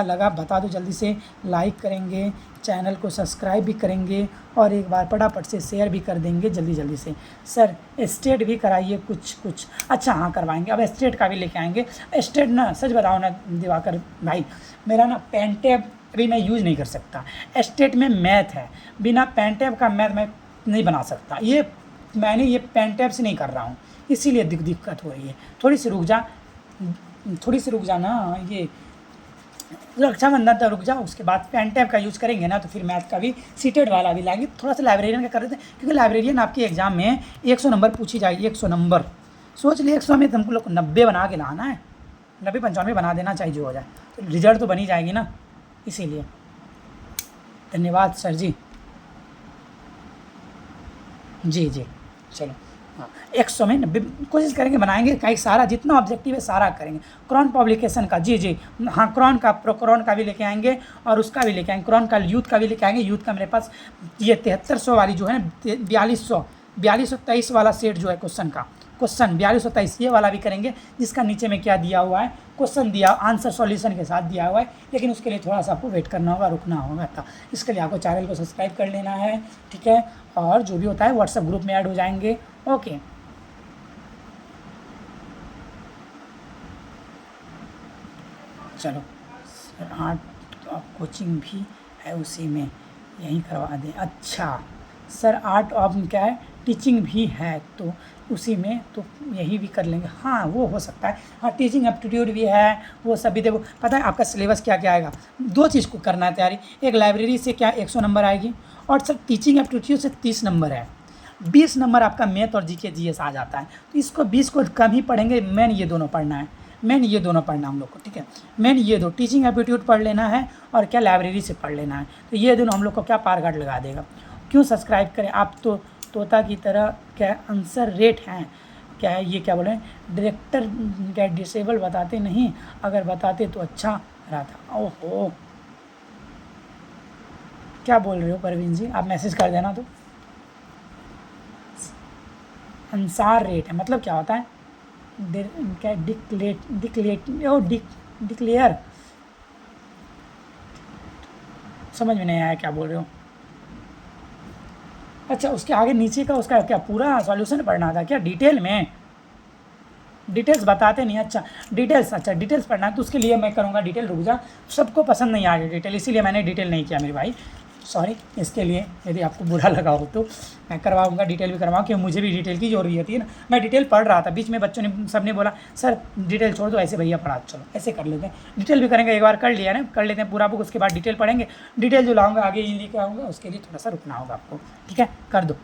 लगा बता दो जल्दी से। लाइक करेंगे, चैनल को सब्सक्राइब भी करेंगे और एक बार फटाफट से शेयर भी कर देंगे जल्दी से। सर स्टेट भी कराइए कुछ। अच्छा हाँ, करवाएंगे, अब स्टेट का भी लेके आएंगे। स्टेट ना, सच बताओ ना दिवाकर भाई, मेरा ना पेन टैब अभी मैं यूज़ नहीं कर सकता। स्टेट में मैथ है, बिना पेन टैब का मैथ मैं नहीं बना सकता। मैंने ये पेन टैब से नहीं कर रहा हूँ, इसीलिए दिक्कत हो रही है। थोड़ी सी रुक जा ना, ये रक्षाबंधन तक रुक जाओ, उसके बाद पेन टैब का यूज़ करेंगे ना, तो फिर मैथ का भी सीटेड वाला भी लाएंगे। थोड़ा सा लाइब्रेरियन का कर देते हैं, क्योंकि लाइब्रेरियन आपके एग्जाम में 100 नंबर पूछी जाएगी। 100 नंबर सोच लिए, 100 में तुमको लोग 90 बना के लाना है, 90-95 बना देना चाहिए, जो हो जाए तो रिजल्ट तो बनी जाएगी ना, इसीलिए। धन्यवाद सर जी। जी चलो, 100 में 90 कोशिश करेंगे, बनाएंगे, कहीं सारा जितना ऑब्जेक्टिव है सारा करेंगे। क्रॉन पब्लिकेशन का जी हाँ, क्रॉन का भी लेके आएंगे और उसका भी लेके आएंगे, क्रॉन का यूथ का भी लेके आएंगे। यूथ का मेरे पास ये 7300 वाली जो है ना, 4223 वाला सेट जो है क्वेश्चन का, क्वेश्चन 42 और 23 ये वाला भी करेंगे, जिसका नीचे में क्या दिया हुआ है, क्वेश्चन दिया, आंसर सॉल्यूशन के साथ दिया हुआ है, लेकिन उसके लिए थोड़ा सा आपको वेट करना होगा, रुकना होगा। था इसके लिए आपको चैनल को सब्सक्राइब कर लेना है, ठीक है, और जो भी होता है व्हाट्सएप ग्रुप में ऐड हो जाएंगे। ओके, चलो सर 8 कोचिंग भी है उसी में, यहीं करवा दें। अच्छा सर 8 ऑफ क्या है, टीचिंग भी है तो उसी में, तो यही भी कर लेंगे। हाँ वो हो सकता है, हाँ टीचिंग एप्टीट्यूड भी है, वो सब भी। देखो पता है आपका सिलेबस क्या क्या आएगा, 2 चीज़ को करना है तैयारी। एक लाइब्रेरी से क्या 100 नंबर आएगी, और सर टीचिंग एप्टीट्यूड से 30 नंबर है, 20 नंबर आपका मैथ और जीके जीएस आ जाता है। तो इसको 20 को कम ही पढ़ेंगे, मेन ये दोनों पढ़ना है, मेन ये दोनों पढ़ना हम लोग को, ठीक है। मेन ये दो, टीचिंग एप्टीट्यूड पढ़ लेना है और क्या लाइब्रेरी से पढ़ लेना है, तो ये दोनों हम लोग को क्या पार घाट लगा देगा। क्यों सब्सक्राइब करें आप, तो तोता की तरह क्या आंसर रेट हैं, क्या है ये, क्या बोले डायरेक्टर क्या डिसेबल बताते नहीं, अगर बताते तो अच्छा रहता। ओहो क्या बोल रहे हो परवीन जी, आप मैसेज कर देना। तो आंसर रेट है मतलब क्या होता है, क्या डिक्लेयर, समझ में नहीं आया क्या बोल रहे हो। अच्छा उसके आगे नीचे का उसका क्या पूरा सॉल्यूशन पढ़ना था क्या, डिटेल में, डिटेल्स बताते नहीं। अच्छा डिटेल्स, अच्छा डिटेल्स पढ़ना है तो उसके लिए मैं करूँगा डिटेल, रुक जा, सबको पसंद नहीं आ रही डिटेल, इसीलिए मैंने डिटेल नहीं किया मेरे भाई, सॉरी इसके लिए, यदि आपको बुरा लगा हो तो मैं करवाऊंगा, डिटेल भी करवाऊँ, क्योंकि मुझे भी डिटेल की ज़रूरत है ना। मैं डिटेल पढ़ रहा था, बीच में बच्चों ने सब ने बोला सर डिटेल छोड़ दो, ऐसे भैया पढ़ा, चलो ऐसे कर लेते हैं, डिटेल भी करेंगे, एक बार कर लिया ना, कर लेते हैं पूरा बुक, उसके बाद डिटेल पढ़ेंगे। डिटेल जो लाऊंगा आगे ये लेके आऊँगा, उसके लिए थोड़ा सा रुकना होगा आपको, ठीक है, कर दो।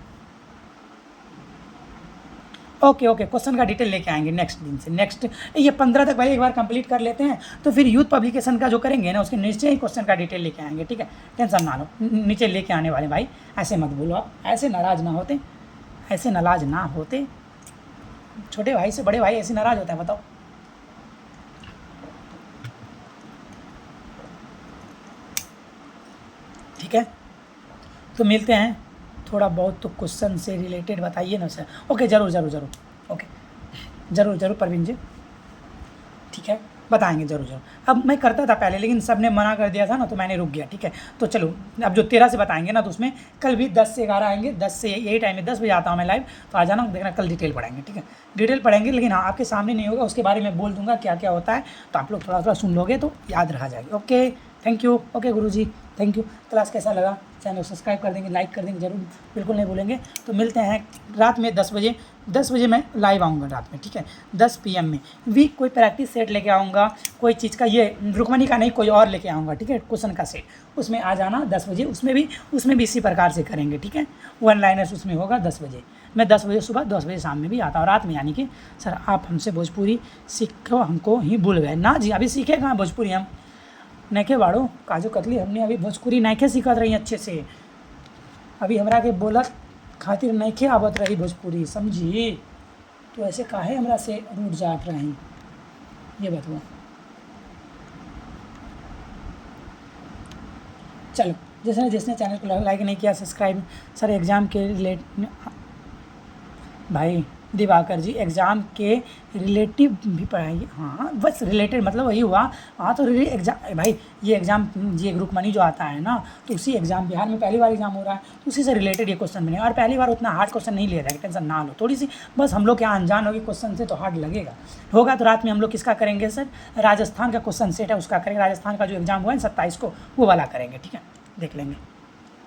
ओके ओके, क्वेश्चन का डिटेल लेके आएंगे नेक्स्ट दिन से, नेक्स्ट ये 15 तक भाई एक बार कंप्लीट कर लेते हैं, तो फिर यूथ पब्लिकेशन का जो करेंगे ना उसके नीचे ही क्वेश्चन का डिटेल लेके आएंगे, ठीक है, टेंशन ना लो, नीचे लेके आने वाले भाई, ऐसे मत बोलो आप, ऐसे नाराज़ ना होते, ऐसे नाराज़ ना होते, छोटे भाई से बड़े भाई ऐसे नाराज़ होता है, बताओ। ठीक है, तो मिलते हैं, थोड़ा बहुत तो क्वेश्चन से रिलेटेड बताइए ना सर। ओके ज़रूर ज़रूर ज़रूर, ओके ज़रूर ज़रूर परवीन जी, ठीक है बताएंगे ज़रूर ज़रूर। अब मैं करता था पहले, लेकिन सब ने मना कर दिया था ना, तो मैंने रुक गया, ठीक है। तो चलो अब जो 13 से बताएंगे ना, तो उसमें कल भी 10 से 11 आएंगे, 10 से यही टाइम में, 10 बजे आता हूँ मैं लाइव, तो आ जाना, देखना कल डिटेल पढ़ाएंगे, ठीक है, डिटेल पढ़ेंगे, लेकिन हाँ आपके सामने नहीं होगा, उसके बारे में बोल दूंगा क्या क्या होता है, तो आप लोग थोड़ा थोड़ा सुन लोगे तो याद रह जाएगी। Okay thank you, okay Guruji thank you. Class कैसा लगा, चैनल सब्सक्राइब कर देंगे, लाइक कर देंगे जरूर, बिल्कुल नहीं भूलेंगे। तो मिलते हैं रात में 10 बजे, 10 बजे मैं लाइव आऊँगा रात में, ठीक है, 10 PM में। वीक कोई प्रैक्टिस सेट लेके आऊँगा, कोई चीज़ का, ये रुक्मणी का नहीं, कोई और लेके आऊँगा, ठीक है, क्वेश्चन का सेट, उसमें आ जाना 10 बजे, उसमें भी इसी प्रकार से करेंगे, ठीक है, 1 लाइनर्स उसमें होगा 10 बजे। मैं 10 बजे सुबह, 10 बजे शाम में भी आता हूँ रात में, यानी कि सर आप हमसे भोजपुरी सीखो, हमको ही भूल गए ना जी, अभी सीखे कहाँ भोजपुरी हम, नैखे बाड़ो काजू कतली, हमने अभी भोजपुरी नैखे सीखत रही अच्छे से, अभी हमरा के बोलत खातिर नैखे आवत रही भोजपुरी, समझी, तो ऐसे काहे हमरा से रूठ जाट रही, ये बताओ। चलो जिसने चैनल को लाइक नहीं किया, सब्सक्राइब, सर एग्ज़ाम के रिलेट भाई दिवाकर जी, एग्ज़ाम के रिलेटिव भी पढ़ाइए, हाँ बस रिलेटेड मतलब वही हुआ, हाँ तो एग्ज़ाम भाई, ये एग्ज़ाम ये रुक्मणी जो आता है ना, तो उसी एग्ज़ाम, बिहार में पहली बार एग्ज़ाम हो रहा है, तो उसी से रिलेटेड ये क्वेश्चन बने, और पहली बार उतना हार्ड क्वेश्चन नहीं ले रहा है, टेंशन ना लो, थोड़ी सी बस हम लोग यहाँ अनजान होगी क्वेश्चन से, तो हार्ड लगेगा, होगा तो रात में हम लोग किसका करेंगे सर, राजस्थान का क्वेश्चन सेट है उसका करेंगे, राजस्थान का जो एग्ज़ाम हुआ है 27 को, वो वाला करेंगे, ठीक है, देख लेंगे,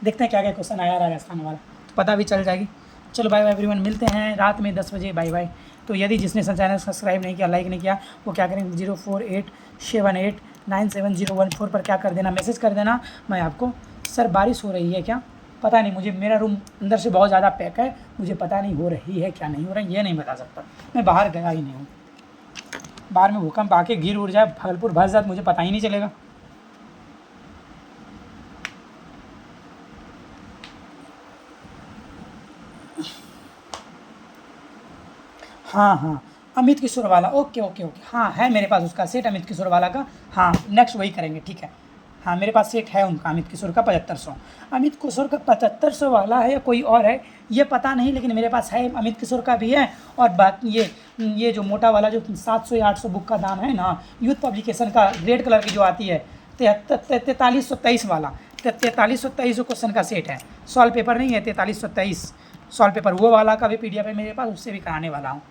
देखते हैं क्या क्या क्वेश्चन आया राजस्थान वाला, तो पता भी चल जाएगी। चलो बाय बाय एवरीवन, मिलते हैं रात में 10 बजे, बाय बाय। तो यदि जिसने चैनल सब्सक्राइब नहीं किया, लाइक नहीं किया, वो क्या करें, 0487897014 पर क्या कर देना, मैसेज कर देना, मैं आपको। सर बारिश हो रही है क्या, पता नहीं मुझे, मेरा रूम अंदर से बहुत ज़्यादा पैक है, मुझे पता नहीं हो रही है क्या नहीं हो रहा है, ये नहीं बता सकता, मैं बाहर गया ही नहीं हूँ, बाहर में भूकंप आके गिर उड़ जाए, भागलपुर भस जाए, मुझे पता ही नहीं चलेगा। हाँ हाँ अमित किशोर वाला, ओके ओके ओके, हाँ है मेरे पास उसका सेट, अमित किशोर वाला का, हाँ नेक्स्ट वही करेंगे, ठीक है, हाँ मेरे पास सेट है उनका, अमित किशोर का 7500। अमित किशोर का 7500 वाला है या कोई और है ये पता नहीं, लेकिन मेरे पास है, अमित किशोर का भी है। और बात ये जो मोटा वाला जो 700 या 800 बुक का दाम है ना, यूथ पब्लिकेशन का रेड कलर की जो आती है 4323 वाला, 4323 क्वेश्चन का सेट है। सॉल्व पेपर नहीं है, 4323 सॉल्व पेपर, वो वाला का भी PDF है मेरे पास, उससे भी कराने वाला हूँ।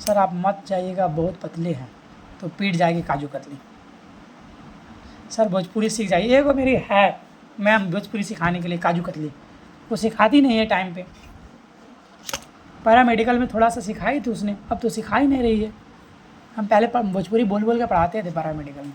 सर आप मत जाइएगा, बहुत पतले हैं तो पीट जाएगी काजू कतली। सर भोजपुरी सीख जाइए, एगो मेरी है मैम भोजपुरी सिखाने के लिए, काजू कतली, वो सिखाती नहीं है टाइम पे। पैरामेडिकल में थोड़ा सा सिखाई थी उसने, अब तो सिखा ही नहीं रही है। हम पहले भोजपुरी बोल बोल के पढ़ाते थे पैरामेडिकल में।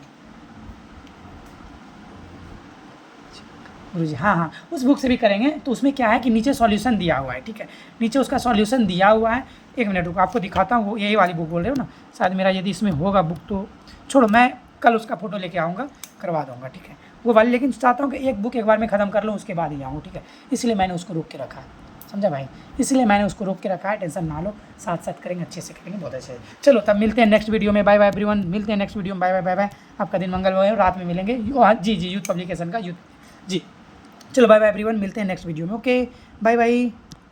गुरुजी हाँ हाँ, उस बुक से भी करेंगे। तो उसमें क्या है कि नीचे सॉल्यूशन दिया हुआ है, ठीक है, नीचे उसका सॉल्यूशन दिया हुआ है। एक मिनट रुको, आपको दिखाता हूँ, वो यही वाली बुक बोल रहे हो ना, शायद मेरा यदि इसमें होगा बुक तो छोड़ो, मैं कल उसका फ़ोटो लेके आऊँगा, करवा दूँगा, ठीक है वो वाली। लेकिन चाहता हूँ कि एक बुक एक बार में ख़त्म कर लूँ, उसके बाद ही आऊँ, ठीक है, इसलिए मैंने उसको रोक के रखा है, समझा भाई, इसलिए मैंने उसको रोक के रखा है। टेंशन ना लो, साथ साथ करेंगे, अच्छे से करेंगे, बहुत अच्छे से। चलो तब मिलते हैं नेक्स्ट वीडियो में, बाय बाय एवरीवन, मिलते हैं नेक्स्ट वीडियो में, बाय बाय बाय बाय। आपका दिन मंगलमय हो, रात में मिलेंगे। जी जी, यूथ पब्लिकेशन का यूथ जी। चलो बाय बाय एवरीवन, मिलते हैं नेक्स्ट वीडियो में। Okay bye bye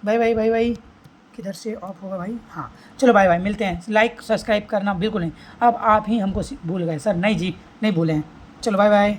bye bye bye bye. किधर से ऑफ होगा भाई? हाँ चलो बाय बाय, मिलते हैं। लाइक सब्सक्राइब करना बिल्कुल नहीं, अब आप ही हमको भूल गए सर। नहीं जी, नहीं भूले हैं। चलो बाय बाय।